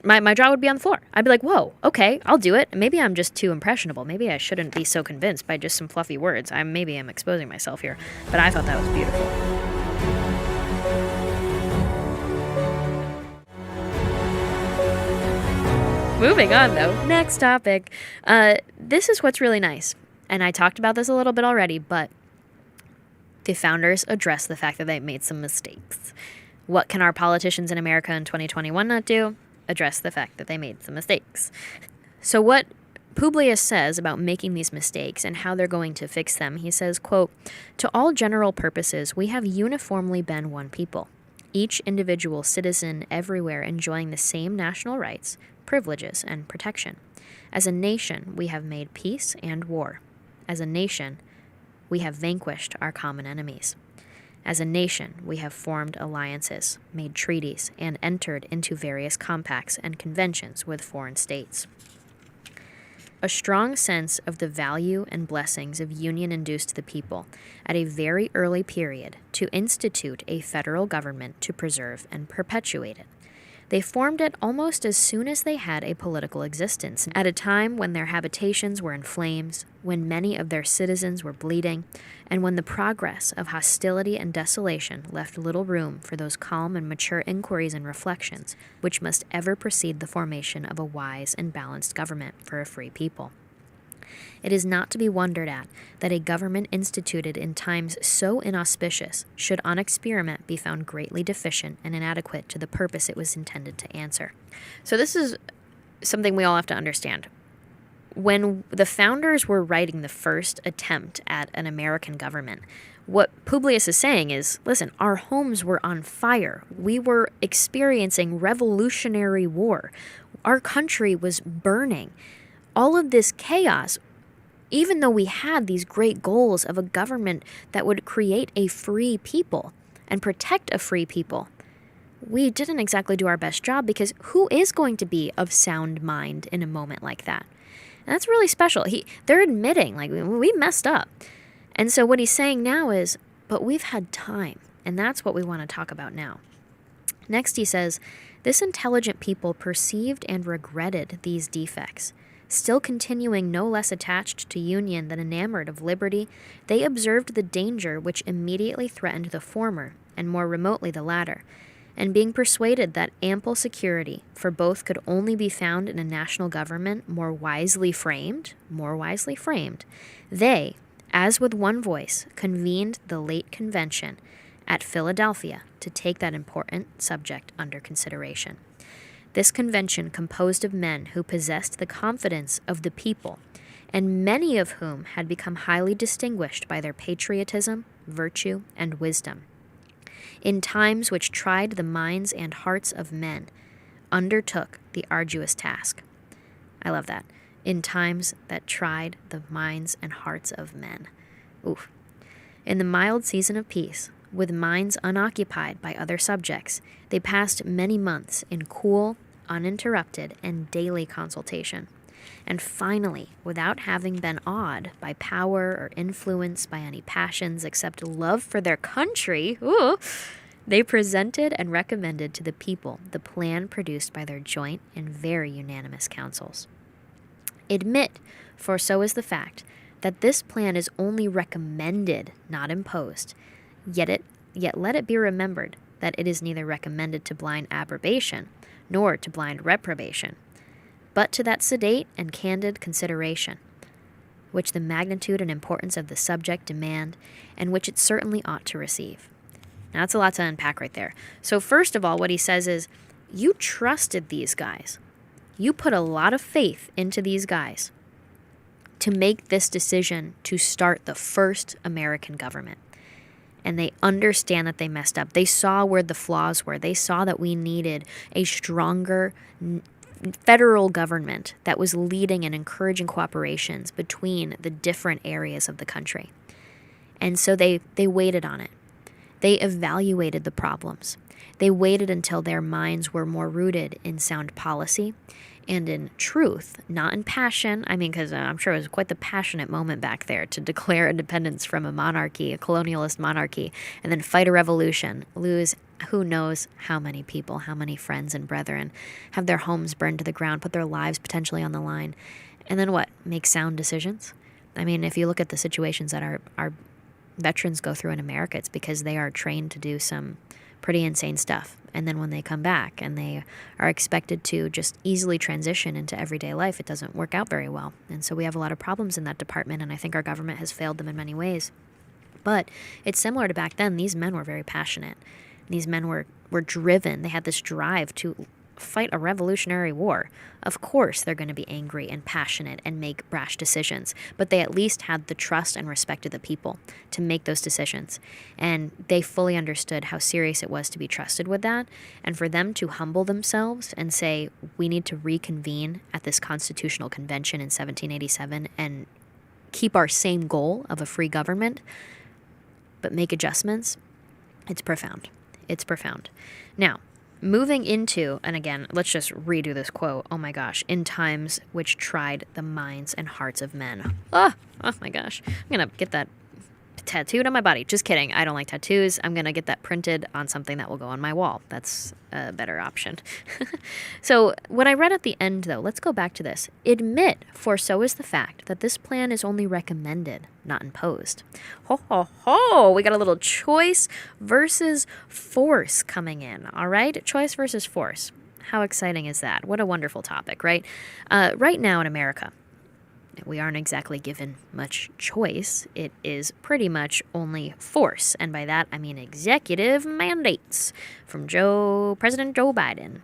Speaker 2: my jaw would be on the floor. I'd be like, whoa, okay, I'll do it. Maybe I'm just too impressionable. Maybe I shouldn't be so convinced by just some fluffy words. Maybe I'm exposing myself here, but I thought that was beautiful. Moving on, though. Next topic. This is what's really nice. And I talked about this a little bit already, but the founders addressed the fact that they made some mistakes. What can our politicians in America in 2021 not do? Address the fact that they made some mistakes. So what Publius says about making these mistakes and how they're going to fix them, he says, quote, "To all general purposes, we have uniformly been one people, each individual citizen everywhere enjoying the same national rights, privileges, and protection. As a nation, we have made peace and war. As a nation, we have vanquished our common enemies. As a nation, we have formed alliances, made treaties, and entered into various compacts and conventions with foreign states. A strong sense of the value and blessings of union induced the people, at a very early period, to institute a federal government to preserve and perpetuate it. They formed it almost as soon as they had a political existence, at a time when their habitations were in flames, when many of their citizens were bleeding, and when the progress of hostility and desolation left little room for those calm and mature inquiries and reflections which must ever precede the formation of a wise and balanced government for a free people. It is not to be wondered at that a government instituted in times so inauspicious should on experiment be found greatly deficient and inadequate to the purpose it was intended to answer." So this is something we all have to understand. When the founders were writing the first attempt at an American government, what Publius is saying is, listen, our homes were on fire. We were experiencing revolutionary war. Our country was burning. All of this chaos, even though we had these great goals of a government that would create a free people and protect a free people, we didn't exactly do our best job, because who is going to be of sound mind in a moment like that? And that's really special. They're admitting, like, we messed up. And so what he's saying now is, but we've had time, and that's what we want to talk about now. Next he says, "This intelligent people perceived and regretted these defects. Still continuing no less attached to union than enamored of liberty, they observed the danger which immediately threatened the former, and more remotely the latter, and being persuaded that ample security for both could only be found in a national government more wisely framed, they, as with one voice, convened the late convention at Philadelphia to take that important subject under consideration. This convention composed of men who possessed the confidence of the people, and many of whom had become highly distinguished by their patriotism, virtue, and wisdom. In times which tried the minds and hearts of men, undertook the arduous task." I love that. In times that tried the minds and hearts of men. Oof. In the mild season of peace, with minds unoccupied by other subjects, they passed many months in cool, uninterrupted, and daily consultation. And finally, without having been awed by power or influenced by any passions except love for their country, they presented and recommended to the people the plan produced by their joint and very unanimous councils. Admit, for so is the fact, that this plan is only recommended, not imposed. Yet let it be remembered that it is neither recommended to blind approbation nor to blind reprobation, but to that sedate and candid consideration which the magnitude and importance of the subject demand, and which it certainly ought to receive. Now, that's a lot to unpack right there. So first of all, what he says is, you trusted these guys. You put a lot of faith into these guys to make this decision to start the first American government. and they understand that they messed up. They saw where the flaws were. They saw that we needed a stronger federal government that was leading and encouraging cooperations between the different areas of the country. And so they waited on it. They evaluated the problems. They waited until their minds were more rooted in sound policy and in truth, not in passion. I mean, because I'm sure it was quite the passionate moment back there to declare independence from a monarchy, a colonialist monarchy, and then fight a revolution, lose who knows how many people, how many friends and brethren, have their homes burned to the ground, put their lives potentially on the line, and then what? Make sound decisions? I mean, if you look at the situations that our veterans go through in America, it's because they are trained to do some pretty insane stuff. And then when they come back and they are expected to just easily transition into everyday life, it doesn't work out very well. And so we have a lot of problems in that department, and I think our government has failed them in many ways. But it's similar to back then. These men were very passionate. These men were driven. They had this drive to fight a revolutionary war. Of course they're going to be angry and passionate and make brash decisions, but they at least had the trust and respect of the people to make those decisions. And they fully understood how serious it was to be trusted with that. And for them to humble themselves and say, we need to reconvene at this constitutional convention in 1787 and keep our same goal of a free government, but make adjustments, it's profound. It's profound. Now, moving into, and again, let's just redo this quote. Oh my gosh. In times which tried the minds and hearts of men. Oh my gosh. I'm going to get that tattooed on my body. Just kidding. I don't like tattoos. I'm going to get that printed on something that will go on my wall. That's a better option. So what I read at the end, though, let's go back to this. Admit, for so is the fact, that this plan is only recommended, not imposed. Ho, ho, ho! We got a little choice versus force coming in, all right? Choice versus force. How exciting is that? What a wonderful topic, right? Right now in America, we aren't exactly given much choice. It is pretty much only force. And by that, I mean executive mandates from President Joe Biden.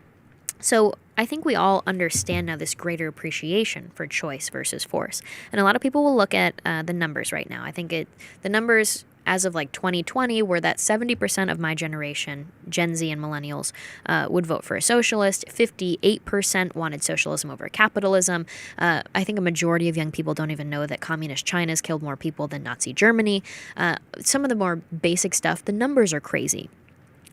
Speaker 2: So I think we all understand now this greater appreciation for choice versus force. And a lot of people will look at the numbers right now. I think the numbers as of like 2020 were that 70% of my generation, Gen Z and millennials, would vote for a socialist. 58% wanted socialism over capitalism. I think a majority of young people don't even know that communist China has killed more people than Nazi Germany. Some of the more basic stuff, the numbers are crazy.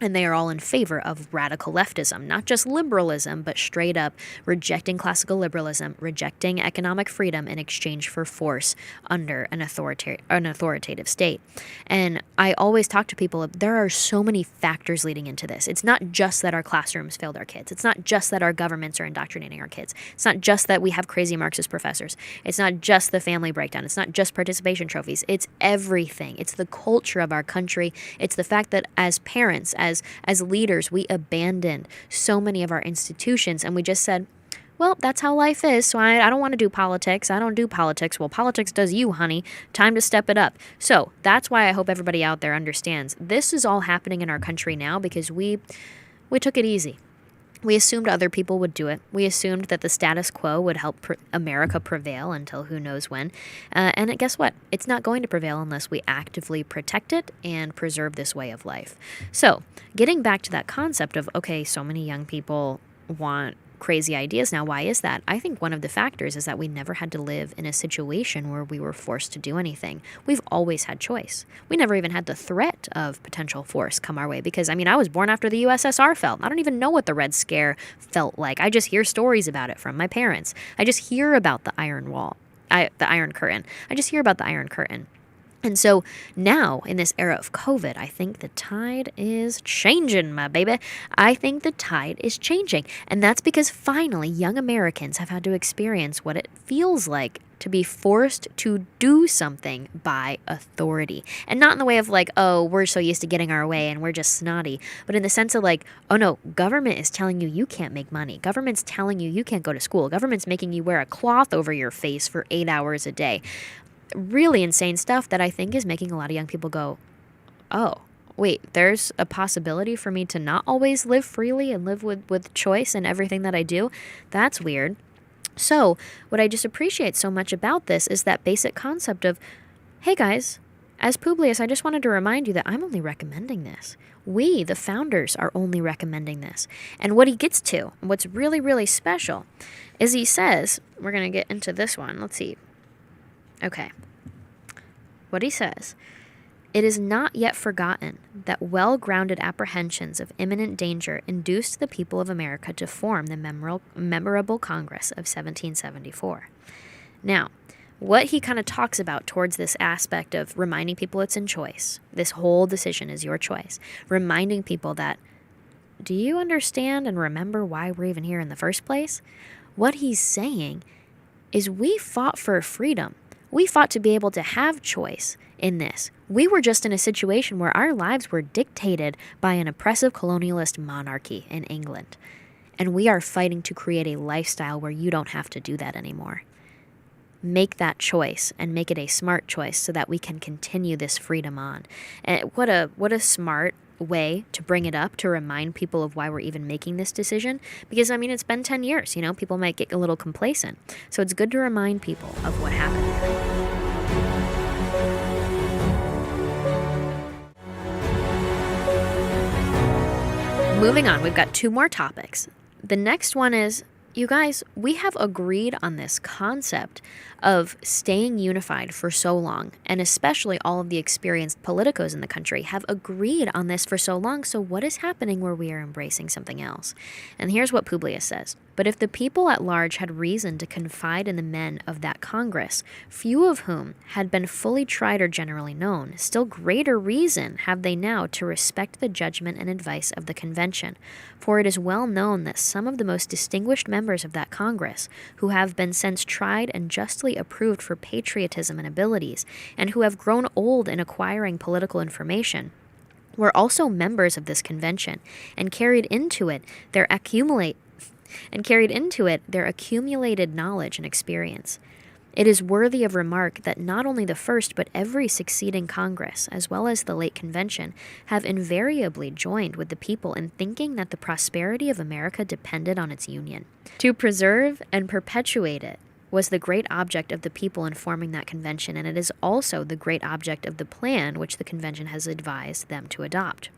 Speaker 2: And they are all in favor of radical leftism, not just liberalism, but straight up rejecting classical liberalism, rejecting economic freedom in exchange for force under an authoritative state. And I always talk to people, there are so many factors leading into this. It's not just that our classrooms failed our kids. It's not just that our governments are indoctrinating our kids. It's not just that we have crazy Marxist professors. It's not just the family breakdown. It's not just participation trophies. It's everything. It's the culture of our country. It's the fact that as parents, as leaders, we abandoned so many of our institutions and we just said, well, that's how life is, so I don't want to do politics. I don't do politics. Well, politics does you, honey. Time to step it up. So that's why I hope everybody out there understands this is all happening in our country now because we took it easy. We assumed other people would do it. We assumed that the status quo would help America prevail until who knows when. And guess what? It's not going to prevail unless we actively protect it and preserve this way of life. So getting back to that concept of, okay, so many young people want crazy ideas now. Why is that? I think one of the factors is that we never had to live in a situation where we were forced to do anything. We've always had choice. We never even had the threat of potential force come our way because, I mean, I was born after the USSR fell. I don't even know what the Red Scare felt like. I just hear stories about it from my parents. I just hear about the Iron Curtain. I just hear about the Iron Curtain. And so now, in this era of COVID, I think the tide is changing, my baby. I think the tide is changing. And that's because finally, young Americans have had to experience what it feels like to be forced to do something by authority. And not in the way of like, oh, we're so used to getting our way and we're just snotty. But in the sense of like, oh no, government is telling you you can't make money. Government's telling you you can't go to school. Government's making you wear a cloth over your face for 8 hours a day. Really insane stuff that I think is making a lot of young people go, oh, wait, there's a possibility for me to not always live freely and live with choice in everything that I do. That's weird. So what I just appreciate so much about this is that basic concept of, hey guys, As Publius, I just wanted to remind you that I'm only recommending this. We, the founders, are only recommending this. And what he gets to, what's really, really special, is he says, we're going to get into this one. Let's see. Okay. What he says, it is not yet forgotten that well-grounded apprehensions of imminent danger induced the people of America to form the memorable Congress of 1774. Now, what he kind of talks about towards this aspect of reminding people it's in choice, this whole decision is your choice, reminding people that, do you understand and remember why we're even here in the first place? What he's saying is we fought for freedom. We fought to be able to have choice in this. We were just in a situation where our lives were dictated by an oppressive colonialist monarchy in England. And we are fighting to create a lifestyle where you don't have to do that anymore. Make that choice and make it a smart choice so that we can continue this freedom on. And what a smart way to bring it up, to remind people of why we're even making this decision. Because, I mean, it's been 10 years, people might get a little complacent. So it's good to remind people of what happened here. Moving on, we've got 2 more topics. The next one is, you guys, we have agreed on this concept of staying unified for so long, and especially all of the experienced politicos in the country have agreed on this for so long, so what is happening where we are embracing something else? And here's what Publius says. But if the people at large had reason to confide in the men of that Congress, few of whom had been fully tried or generally known, still greater reason have they now to respect the judgment and advice of the convention. For it is well known that some of the most distinguished members of that Congress, who have been since tried and justly approved for patriotism and abilities, and who have grown old in acquiring political information, were also members of this convention, and carried into it their accumulated knowledge and experience. It is worthy of remark that not only the first but every succeeding Congress, as well as the late convention, have invariably joined with the people in thinking that the prosperity of America depended on its union. To preserve and perpetuate it was the great object of the people in forming that convention, and it is also the great object of the plan which the convention has advised them to adopt.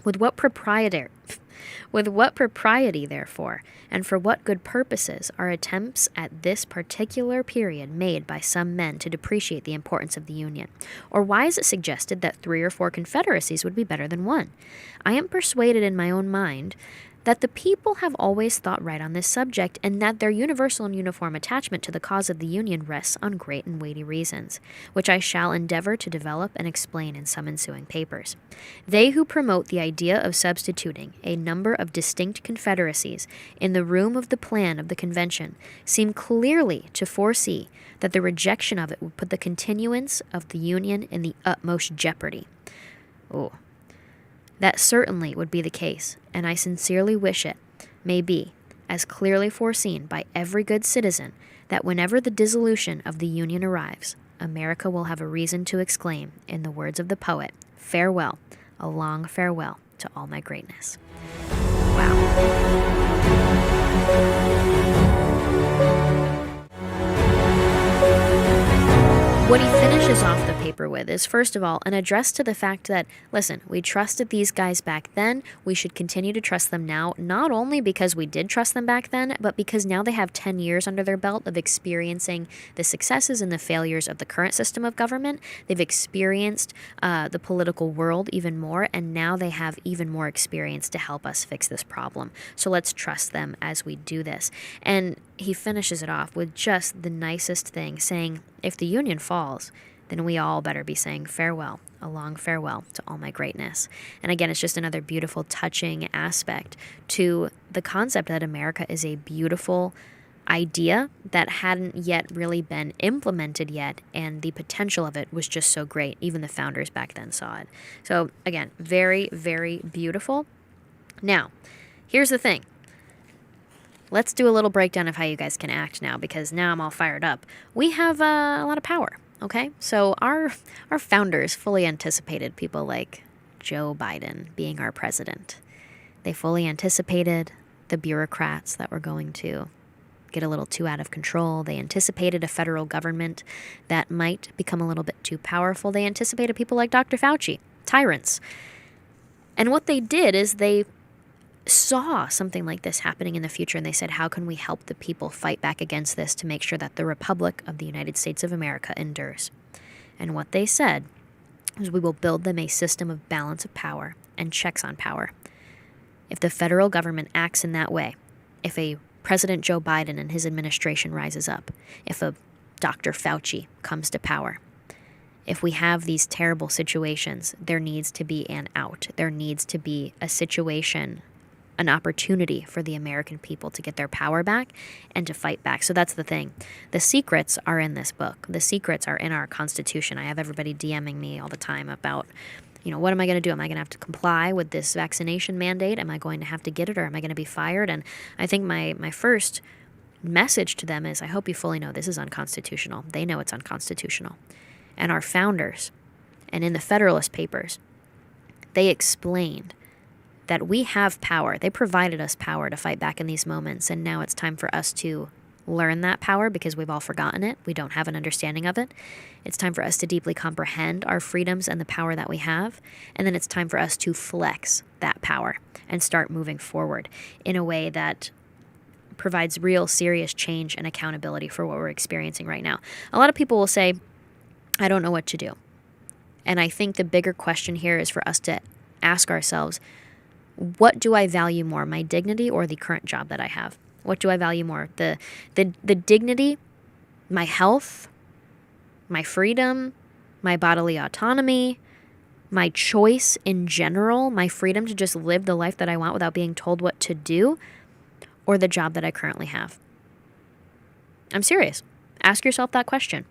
Speaker 2: With what propriety, therefore, and for what good purposes are attempts at this particular period made by some men to depreciate the importance of the Union? Or why is it suggested that 3 or 4 confederacies would be better than one? I am persuaded in my own mind that the people have always thought right on this subject, and that their universal and uniform attachment to the cause of the Union rests on great and weighty reasons, which I shall endeavor to develop and explain in some ensuing papers. They who promote the idea of substituting a number of distinct confederacies in the room of the plan of the convention seem clearly to foresee that the rejection of it would put the continuance of the Union in the utmost jeopardy. Oh. That certainly would be the case, and I sincerely wish it may be, as clearly foreseen by every good citizen, that whenever the dissolution of the Union arrives, America will have a reason to exclaim, in the words of the poet, farewell, a long farewell to all my greatness. Wow. What he finishes off the paper with is, first of all, an address to the fact that, listen, we trusted these guys back then, we should continue to trust them now, not only because we did trust them back then, but because now they have 10 years under their belt of experiencing the successes and the failures of the current system of government. They've experienced the political world even more, and now they have even more experience to help us fix this problem. So let's trust them as we do this. And he finishes it off with just the nicest thing, saying, if the Union falls, then we all better be saying farewell, a long farewell to all my greatness. And again, it's just another beautiful, touching aspect to the concept that America is a beautiful idea that hadn't yet really been implemented yet, and the potential of it was just so great. Even the founders back then saw it. So again, very, very beautiful. Now, here's the thing. Let's do a little breakdown of how you guys can act now, because now I'm all fired up. We have a lot of power, okay? So our founders fully anticipated people like Joe Biden being our president. They fully anticipated the bureaucrats that were going to get a little too out of control. They anticipated a federal government that might become a little bit too powerful. They anticipated people like Dr. Fauci, tyrants. And what they did is they saw something like this happening in the future, and they said, how can we help the people fight back against this to make sure that the Republic of the United States of America endures? And what they said was, we will build them a system of balance of power and checks on power. If the federal government acts in that way, if a President Joe Biden and his administration rises up, if a Dr. Fauci comes to power, if we have these terrible situations, there needs to be an out. There needs to be a situation, an opportunity for the American people to get their power back and to fight back. So that's the thing. The secrets are in this book. The secrets are in our Constitution. I have everybody DMing me all the time about, what am I going to do? Am I going to have to comply with this vaccination mandate? Am I going to have to get it, or am I going to be fired? And I think my first message to them is, I hope you fully know this is unconstitutional. They know it's unconstitutional. And our founders, and in the Federalist Papers, they explained that we have power. They provided us power to fight back in these moments, and now it's time for us to learn that power because we've all forgotten it. We don't have an understanding of it. It's time for us to deeply comprehend our freedoms and the power that we have, and then it's time for us to flex that power and start moving forward in a way that provides real serious change and accountability for what we're experiencing right now. A lot of people will say, I don't know what to do. And I think the bigger question here is for us to ask ourselves, what do I value more, my dignity or the current job that I have? What do I value more? The dignity, my health, my freedom, my bodily autonomy, my choice in general, my freedom to just live the life that I want without being told what to do, or the job that I currently have? I'm serious. Ask yourself that question.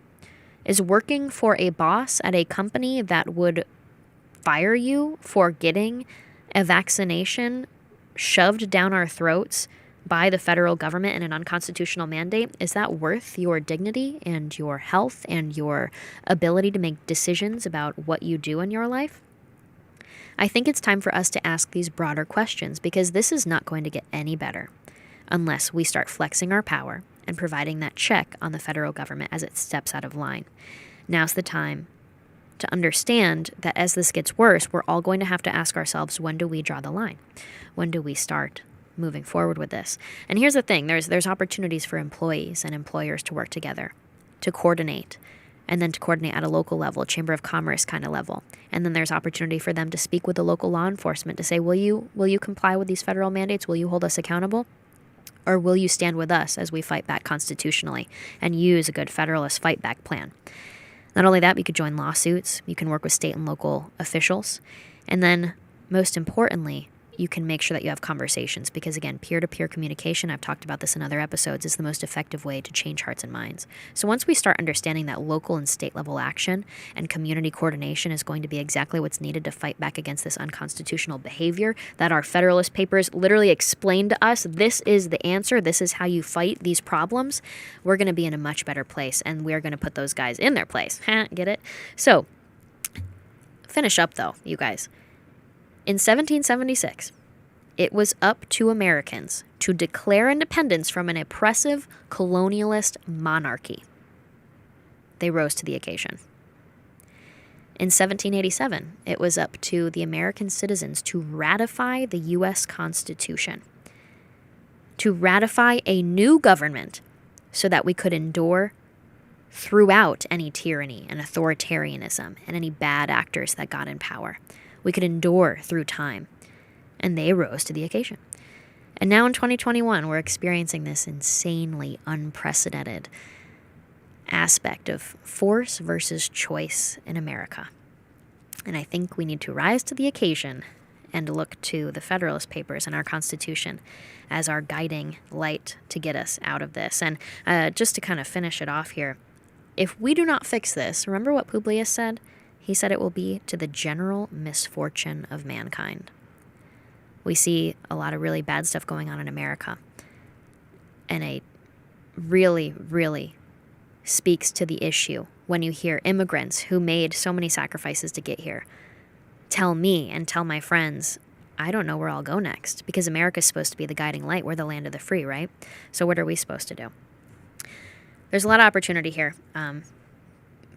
Speaker 2: Is working for a boss at a company that would fire you for getting a vaccination shoved down our throats by the federal government in an unconstitutional mandate, is that worth your dignity and your health and your ability to make decisions about what you do in your life? I think it's time for us to ask these broader questions, because this is not going to get any better unless we start flexing our power and providing that check on the federal government as it steps out of line. Now's the time to understand that as this gets worse, we're all going to have to ask ourselves, when do we draw the line? When do we start moving forward with this? And here's the thing, there's opportunities for employees and employers to work together, to coordinate, and then to coordinate at a local level, Chamber of Commerce kind of level. And then there's opportunity for them to speak with the local law enforcement to say, will you comply with these federal mandates? Will you hold us accountable? Or will you stand with us as we fight back constitutionally and use a good Federalist fight back plan? Not only that, you could join lawsuits, you can work with state and local officials, and then most importantly, you can make sure that you have conversations, because again, peer-to-peer communication, I've talked about this in other episodes, is the most effective way to change hearts and minds. So once we start understanding that local and state level action and community coordination is going to be exactly what's needed to fight back against this unconstitutional behavior that our Federalist Papers literally explain to us, this is the answer, this is how you fight these problems, we're going to be in a much better place, and we're going to put those guys in their place. Get it? So, finish up though, you guys. In 1776, it was up to Americans to declare independence from an oppressive colonialist monarchy. They rose to the occasion. In 1787, it was up to the American citizens to ratify the U.S. Constitution, to ratify a new government so that we could endure throughout any tyranny and authoritarianism and any bad actors that got in power. We could endure through time. And they rose to the occasion. And now in 2021, we're experiencing this insanely unprecedented aspect of force versus choice in America. And I think we need to rise to the occasion and look to the Federalist Papers and our Constitution as our guiding light to get us out of this. And just to kind of finish it off here, if we do not fix this, remember what Publius said? He said it will be to the general misfortune of mankind. We see a lot of really bad stuff going on in America. And it really, really speaks to the issue when you hear immigrants who made so many sacrifices to get here tell me and tell my friends, I don't know where I'll go next, because America's supposed to be the guiding light. We're the land of the free, right? So what are we supposed to do? There's a lot of opportunity here,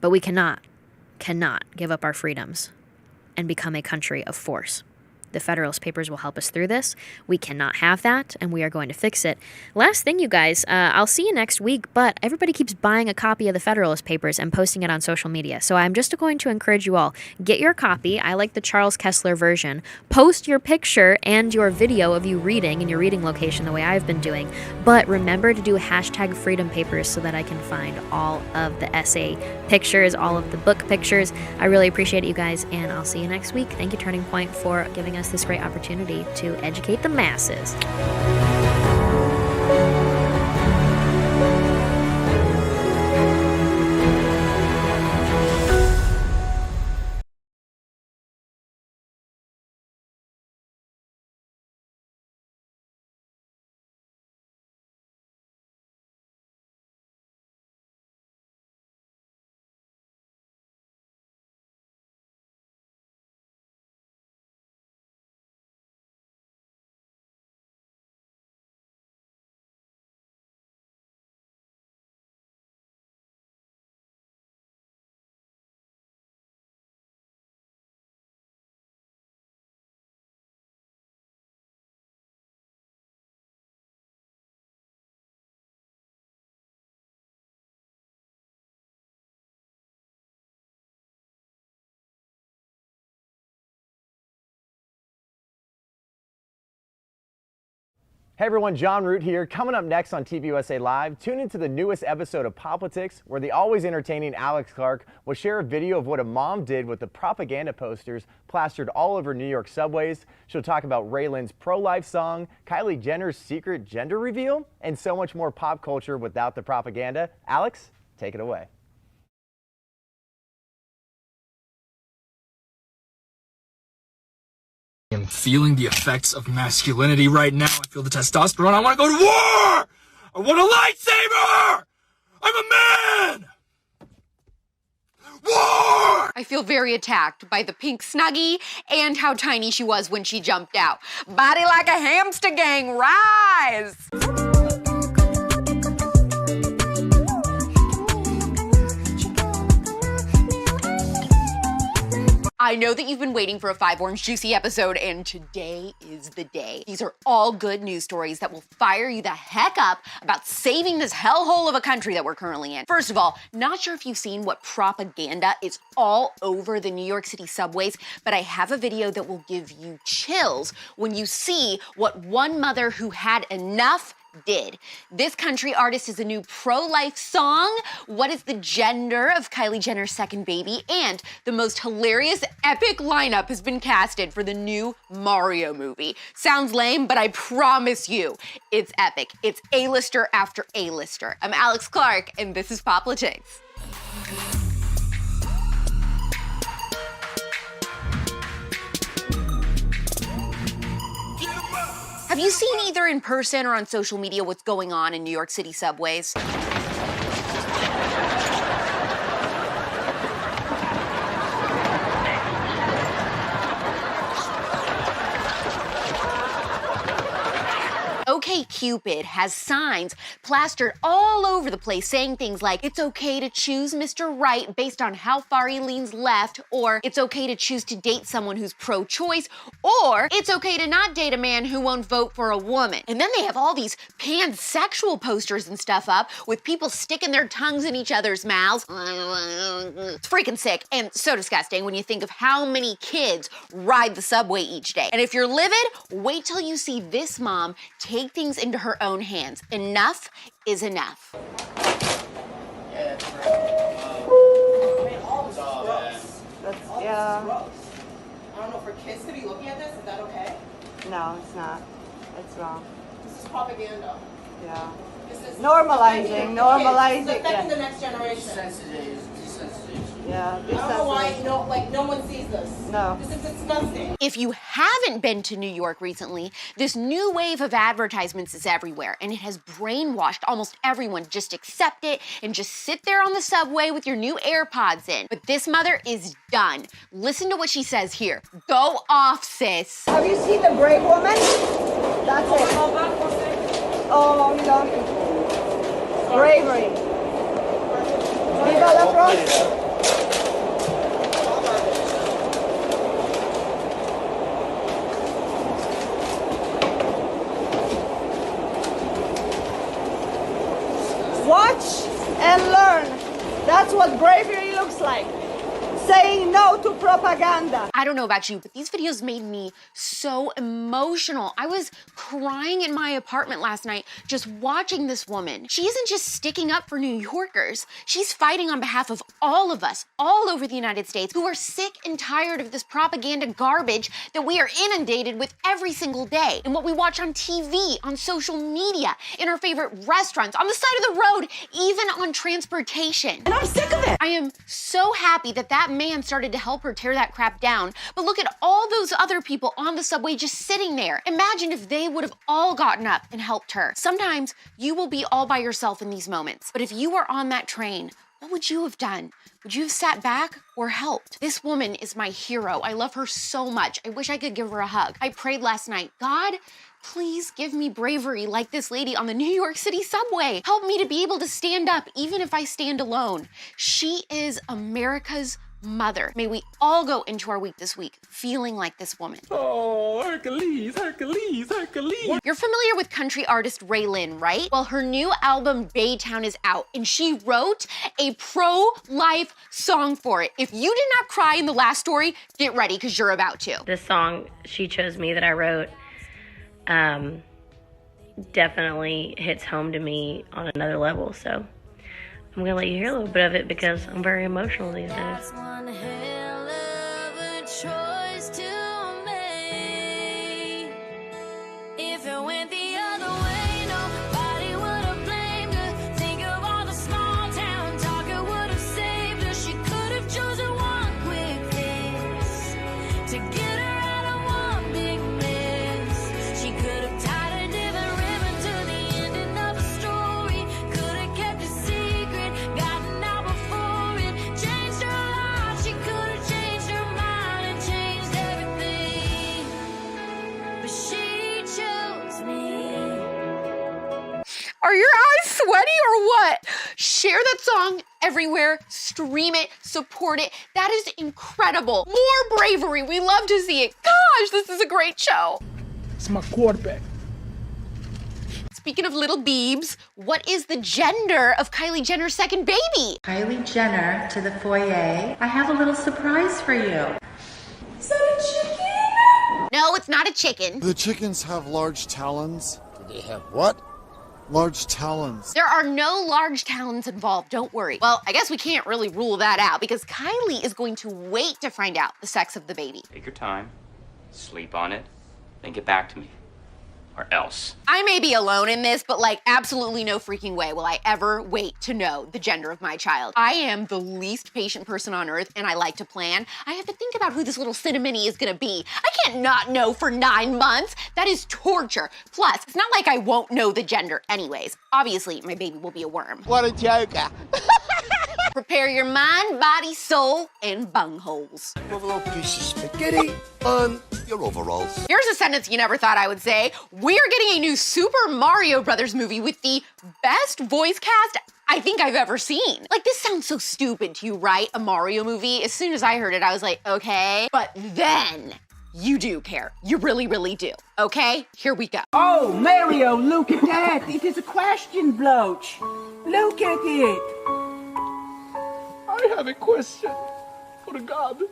Speaker 2: but we cannot give up our freedoms and become a country of force. The Federalist Papers will help us through this. We cannot have that, and we are going to fix it. Last thing, you guys, I'll see you next week, but everybody keeps buying a copy of the Federalist Papers and posting it on social media. So I'm just going to encourage you all, get your copy. I like the Charles Kessler version. Post your picture and your video of you reading in your reading location the way I've been doing. But remember to do hashtag Freedom Papers so that I can find all of the essay pictures, all of the book pictures. I really appreciate it, you guys, and I'll see you next week. Thank you, Turning Point, for giving us this great opportunity to educate the masses.
Speaker 1: Hey everyone, John Root here. Coming up next on TPUSA Live, tune into the newest episode of POPlitics, where the always entertaining Alex Clark will share a video of what a mom did with the propaganda posters plastered all over New York subways. She'll talk about Raelynn's pro-life song, Kylie Jenner's secret gender reveal, and so much more pop culture without the propaganda. Alex, take it away.
Speaker 10: I'm feeling the effects of masculinity right now. I feel the testosterone. I want to go to war! I want a lightsaber! I'm a man! War!
Speaker 20: I feel very attacked by the pink Snuggie and how tiny she was when she jumped out. Body like a hamster, gang, rise! I know that you've been waiting for a 5 Orange Juicy episode, and today is the day. These are all good news stories that will fire you the heck up about saving this hellhole of a country that we're currently in. First of all, not sure if you've seen what propaganda is all over the New York City subways, but I have a video that will give you chills when you see what one mother who had enough did. This country artist is a new pro-life song. What is the gender of Kylie Jenner's second baby? And the most hilarious, epic lineup has been casted for the new Mario movie. Sounds lame, but I promise you, it's epic. It's A-lister after A-lister. I'm Alex Clark, and this is POPlitics. Have you seen either in person or on social media what's going on in New York City subways? OkCupid has signs plastered all over the place saying things like, it's okay to choose Mr. Right based on how far he leans left, or it's okay to choose to date someone who's pro-choice, or it's okay to not date a man who won't vote for a woman. And then they have all these pansexual posters and stuff up with people sticking their tongues in each other's mouths. It's freaking sick and so disgusting when you think of how many kids ride the subway each day. And if you're livid, wait till you see this mom take things into her own hands. Enough is enough.
Speaker 11: Yeah.
Speaker 9: I don't know, for kids to be looking at this, is that okay?
Speaker 11: No, it's not. It's wrong.
Speaker 9: This is propaganda.
Speaker 11: Yeah.
Speaker 9: This is
Speaker 11: Normalizing.
Speaker 9: It's affecting the next generation.
Speaker 11: Yeah. Yeah.
Speaker 9: I don't know why no one sees this.
Speaker 11: No.
Speaker 9: This is disgusting.
Speaker 20: If you haven't been to New York recently, this new wave of advertisements is everywhere, and it has brainwashed almost everyone. Just accept it and just sit there on the subway with your new AirPods in. But this mother is done. Listen to what she says here. Go off, sis.
Speaker 11: Have you seen the brave woman? That's it. Oh, you know. Bravery. Viva la France. Watch and learn. That's what bravery looks like. Saying no to propaganda.
Speaker 20: I don't know about you, but these videos made me so emotional. I was crying in my apartment last night just watching this woman. She isn't just sticking up for New Yorkers. She's fighting on behalf of all of us, all over the United States, who are sick and tired of this propaganda garbage that we are inundated with every single day. And what we watch on TV, on social media, in our favorite restaurants, on the side of the road, even on transportation. And I'm sick of it. I am so happy that that man started to help her tear that crap down. But look at all those other people on the subway just sitting there. Imagine if they would have all gotten up and helped her. Sometimes you will be all by yourself in these moments. But if you were on that train, what would you have done? Would you have sat back or helped? This woman is my hero. I love her so much. I wish I could give her a hug. I prayed last night, God, please give me bravery like this lady on the New York City subway. Help me to be able to stand up even if I stand alone. She is America's mother. May we all go into our week this week feeling like this woman.
Speaker 10: Oh, Hercules, Hercules, Hercules.
Speaker 20: You're familiar with country artist Raelynn, right? Well, her new album Baytown is out, and she wrote a pro-life song for it. If you did not cry in the last story, get ready, because you're about to.
Speaker 13: This song, She Chose Me, that I wrote, definitely hits home to me on another level, so I'm gonna let you hear a little bit of it because I'm very emotional these days.
Speaker 17: One hell of a choice to make. If it went the other way, nobody would have blamed her. Think of all the small town talk it would have saved her. She could have chosen one quick fix to get her out of one big mess. She could have tied a different ribbon to the ending of a story. Could have kept it secret, gotten out before it changed her life. She could have changed her mind and changed everything, but she chose me.
Speaker 20: Are your eyes sweaty or what? Share that song everywhere, stream it, support it. That is incredible. More bravery, we love to see it. Gosh, this is a great show.
Speaker 23: It's my quarterback.
Speaker 20: Speaking of little beebs, what is the gender of Kylie Jenner's second baby?
Speaker 18: Kylie Jenner to the foyer. I have a little surprise for you.
Speaker 20: Is that a chicken? No, it's not a chicken.
Speaker 24: The chickens have large talons. Do they have what? Large talons.
Speaker 20: There are no large talons involved, don't worry. Well, I guess we can't really rule that out because Kylie is going to wait to find out the sex of the baby.
Speaker 25: Take your time, sleep on it, then get back to me. Or else.
Speaker 20: I may be alone in this, but like absolutely no freaking way will I ever wait to know the gender of my child. I am the least patient person on earth and I like to plan. I have to think about who this little cinnamony is gonna be. I can't not know for 9 months. That is torture. Plus, it's not like I won't know the gender anyways. Obviously, my baby will be a worm.
Speaker 24: What a joker.
Speaker 20: Prepare your mind, body, soul, and bungholes.
Speaker 24: With a little piece of spaghetti on your overalls.
Speaker 20: Here's a sentence you never thought I would say. We are getting a new Super Mario Brothers movie with the best voice cast I think I've ever seen. Like, this sounds so stupid to you, right? A Mario movie? As soon as I heard it, I was like, okay. But then you do care. You really, really do. Okay? Here we go.
Speaker 26: Oh, Mario, look at that. It is a question bloach. Look at it.
Speaker 24: I have a question for God.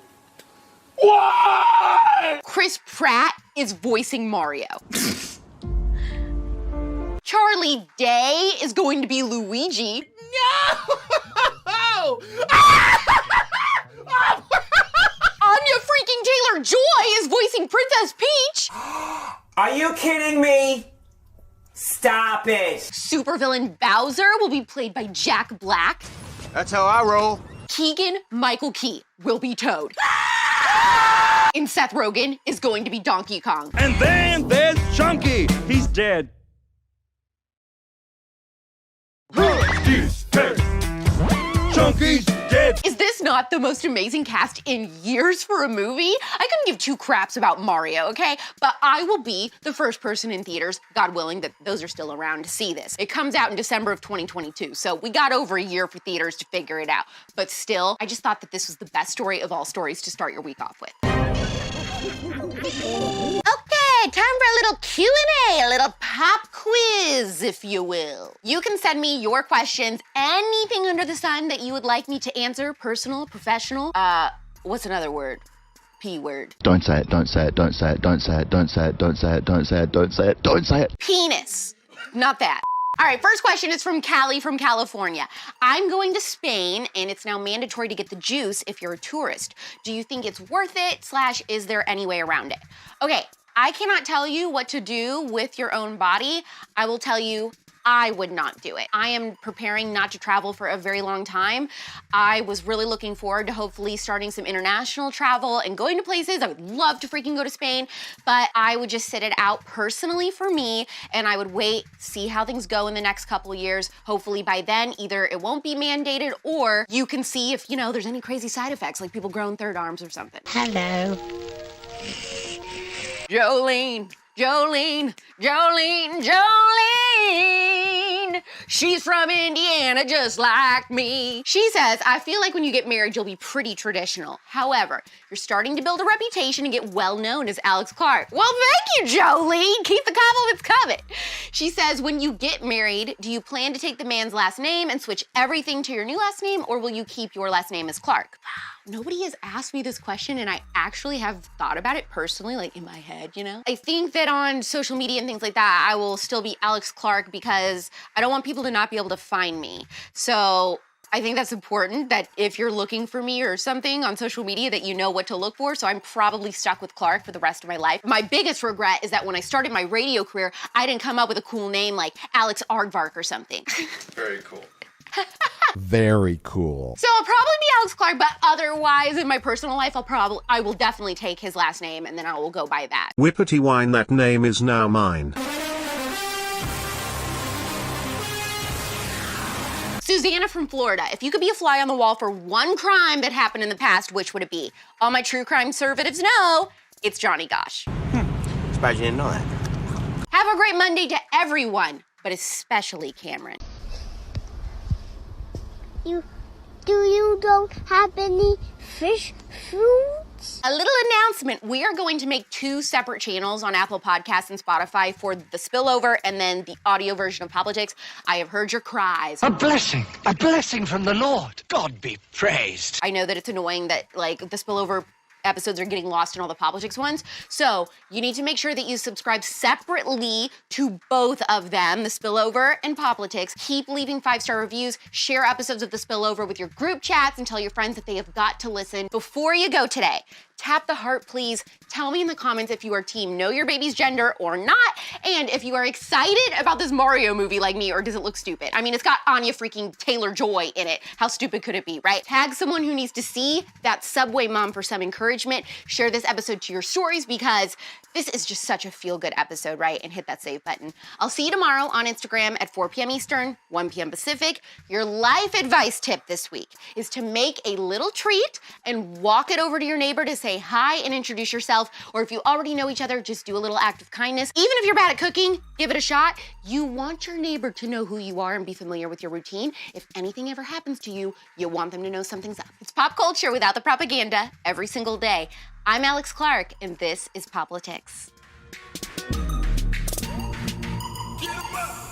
Speaker 24: Why?
Speaker 20: Chris Pratt is voicing Mario. Charlie Day is going to be Luigi.
Speaker 24: No!
Speaker 20: Anya freaking Taylor-Joy is voicing Princess Peach.
Speaker 26: Are you kidding me? Stop it.
Speaker 20: Supervillain Bowser will be played by Jack Black.
Speaker 24: That's how I roll.
Speaker 20: Keegan-Michael Key will be Toad. And Seth Rogen is going to be Donkey Kong.
Speaker 3: And then there's Chunky. He's dead. Chunky's dead.
Speaker 20: Is this not the most amazing cast in years for a movie? I couldn't give two craps about Mario, okay? But I will be the first person in theaters, God willing that those are still around, to see this. It comes out in December of 2022, so we got over a year for theaters to figure it out. But still, I just thought that this was the best story of all stories to start your week off with. Okay, time for a little Q&A, a little pop quiz, if you will. You can send me your questions, anything under the sun that you would like me to answer, personal, professional, what's another word? P word.
Speaker 4: Don't say it, don't say it, don't say it, don't say it, don't say it, don't say it, don't say it, don't say it, don't say it.
Speaker 20: Penis. Not that. All right, first question is from Callie from California. I'm going to Spain, and it's now mandatory to get the juice if you're a tourist. Do you think it's worth it, / is there any way around it? Okay, I cannot tell you what to do with your own body. I will tell you, I would not do it. I am preparing not to travel for a very long time. I was really looking forward to hopefully starting some international travel and going to places. I would love to freaking go to Spain, but I would just sit it out personally for me, and I would wait, see how things go in the next couple of years. Hopefully by then, either it won't be mandated, or you can see if, there's any crazy side effects, like people growing third arms or something.
Speaker 17: Hello.
Speaker 20: Jolene, Jolene, Jolene, Jolene. She's from Indiana just like me. She says, I feel like when you get married, you'll be pretty traditional. However, you're starting to build a reputation and get well known as Alex Clark. Well, thank you, Jolene. Keep the compliments coming. She says, when you get married, do you plan to take the man's last name and switch everything to your new last name, or will you keep your last name as Clark? Nobody has asked me this question, and I actually have thought about it personally, like in my head, I think that on social media and things like that, I will still be Alex Clark because I don't want people to not be able to find me. So I think that's important, that if you're looking for me or something on social media, that you know what to look for. So I'm probably stuck with Clark for the rest of my life. My biggest regret is that when I started my radio career, I didn't come up with a cool name like Alex Aardvark or something.
Speaker 3: Very cool.
Speaker 4: Very cool.
Speaker 20: So I'll probably be Alex Clark, but otherwise in my personal life, I will definitely take his last name, and then I will go by that.
Speaker 5: Whippity wine, that name is now mine.
Speaker 20: Susanna from Florida, if you could be a fly on the wall for one crime that happened in the past, which would it be? All my true crime conservatives know it's Johnny Gosh.
Speaker 16: Surprised you didn't know that.
Speaker 20: Have a great Monday to everyone, but especially Cameron.
Speaker 17: You don't have any fish fruits?
Speaker 20: A little announcement. We are going to make 2 separate channels on Apple Podcasts and Spotify for the spillover and then the audio version of POPlitics. I have heard your cries.
Speaker 16: A blessing from the Lord. God be praised.
Speaker 20: I know that it's annoying that the spillover episodes are getting lost in all the POPlitics ones. So you need to make sure that you subscribe separately to both of them, the spillover and POPlitics. Keep leaving 5-star reviews, share episodes of the spillover with your group chats, and tell your friends that they have got to listen. Before you go today, tap the heart, please. Tell me in the comments if you are team know your baby's gender or not, and if you are excited about this Mario movie like me, or does it look stupid? I mean, it's got Anya freaking Taylor-Joy in it. How stupid could it be, right? Tag someone who needs to see that Subway mom for some encouragement. Share this episode to your stories because this is just such a feel-good episode, right? And hit that save button. I'll see you tomorrow on Instagram at 4 p.m. Eastern, 1 p.m. Pacific. Your life advice tip this week is to make a little treat and walk it over to your neighbor to say hi and introduce yourself. Or if you already know each other, just do a little act of kindness. Even if you're bad at cooking, give it a shot. You want your neighbor to know who you are and be familiar with your routine. If anything ever happens to you, you want them to know something's up. It's pop culture without the propaganda every single day. I'm Alex Clark, and this is POPlitics.
Speaker 3: Get 'em up!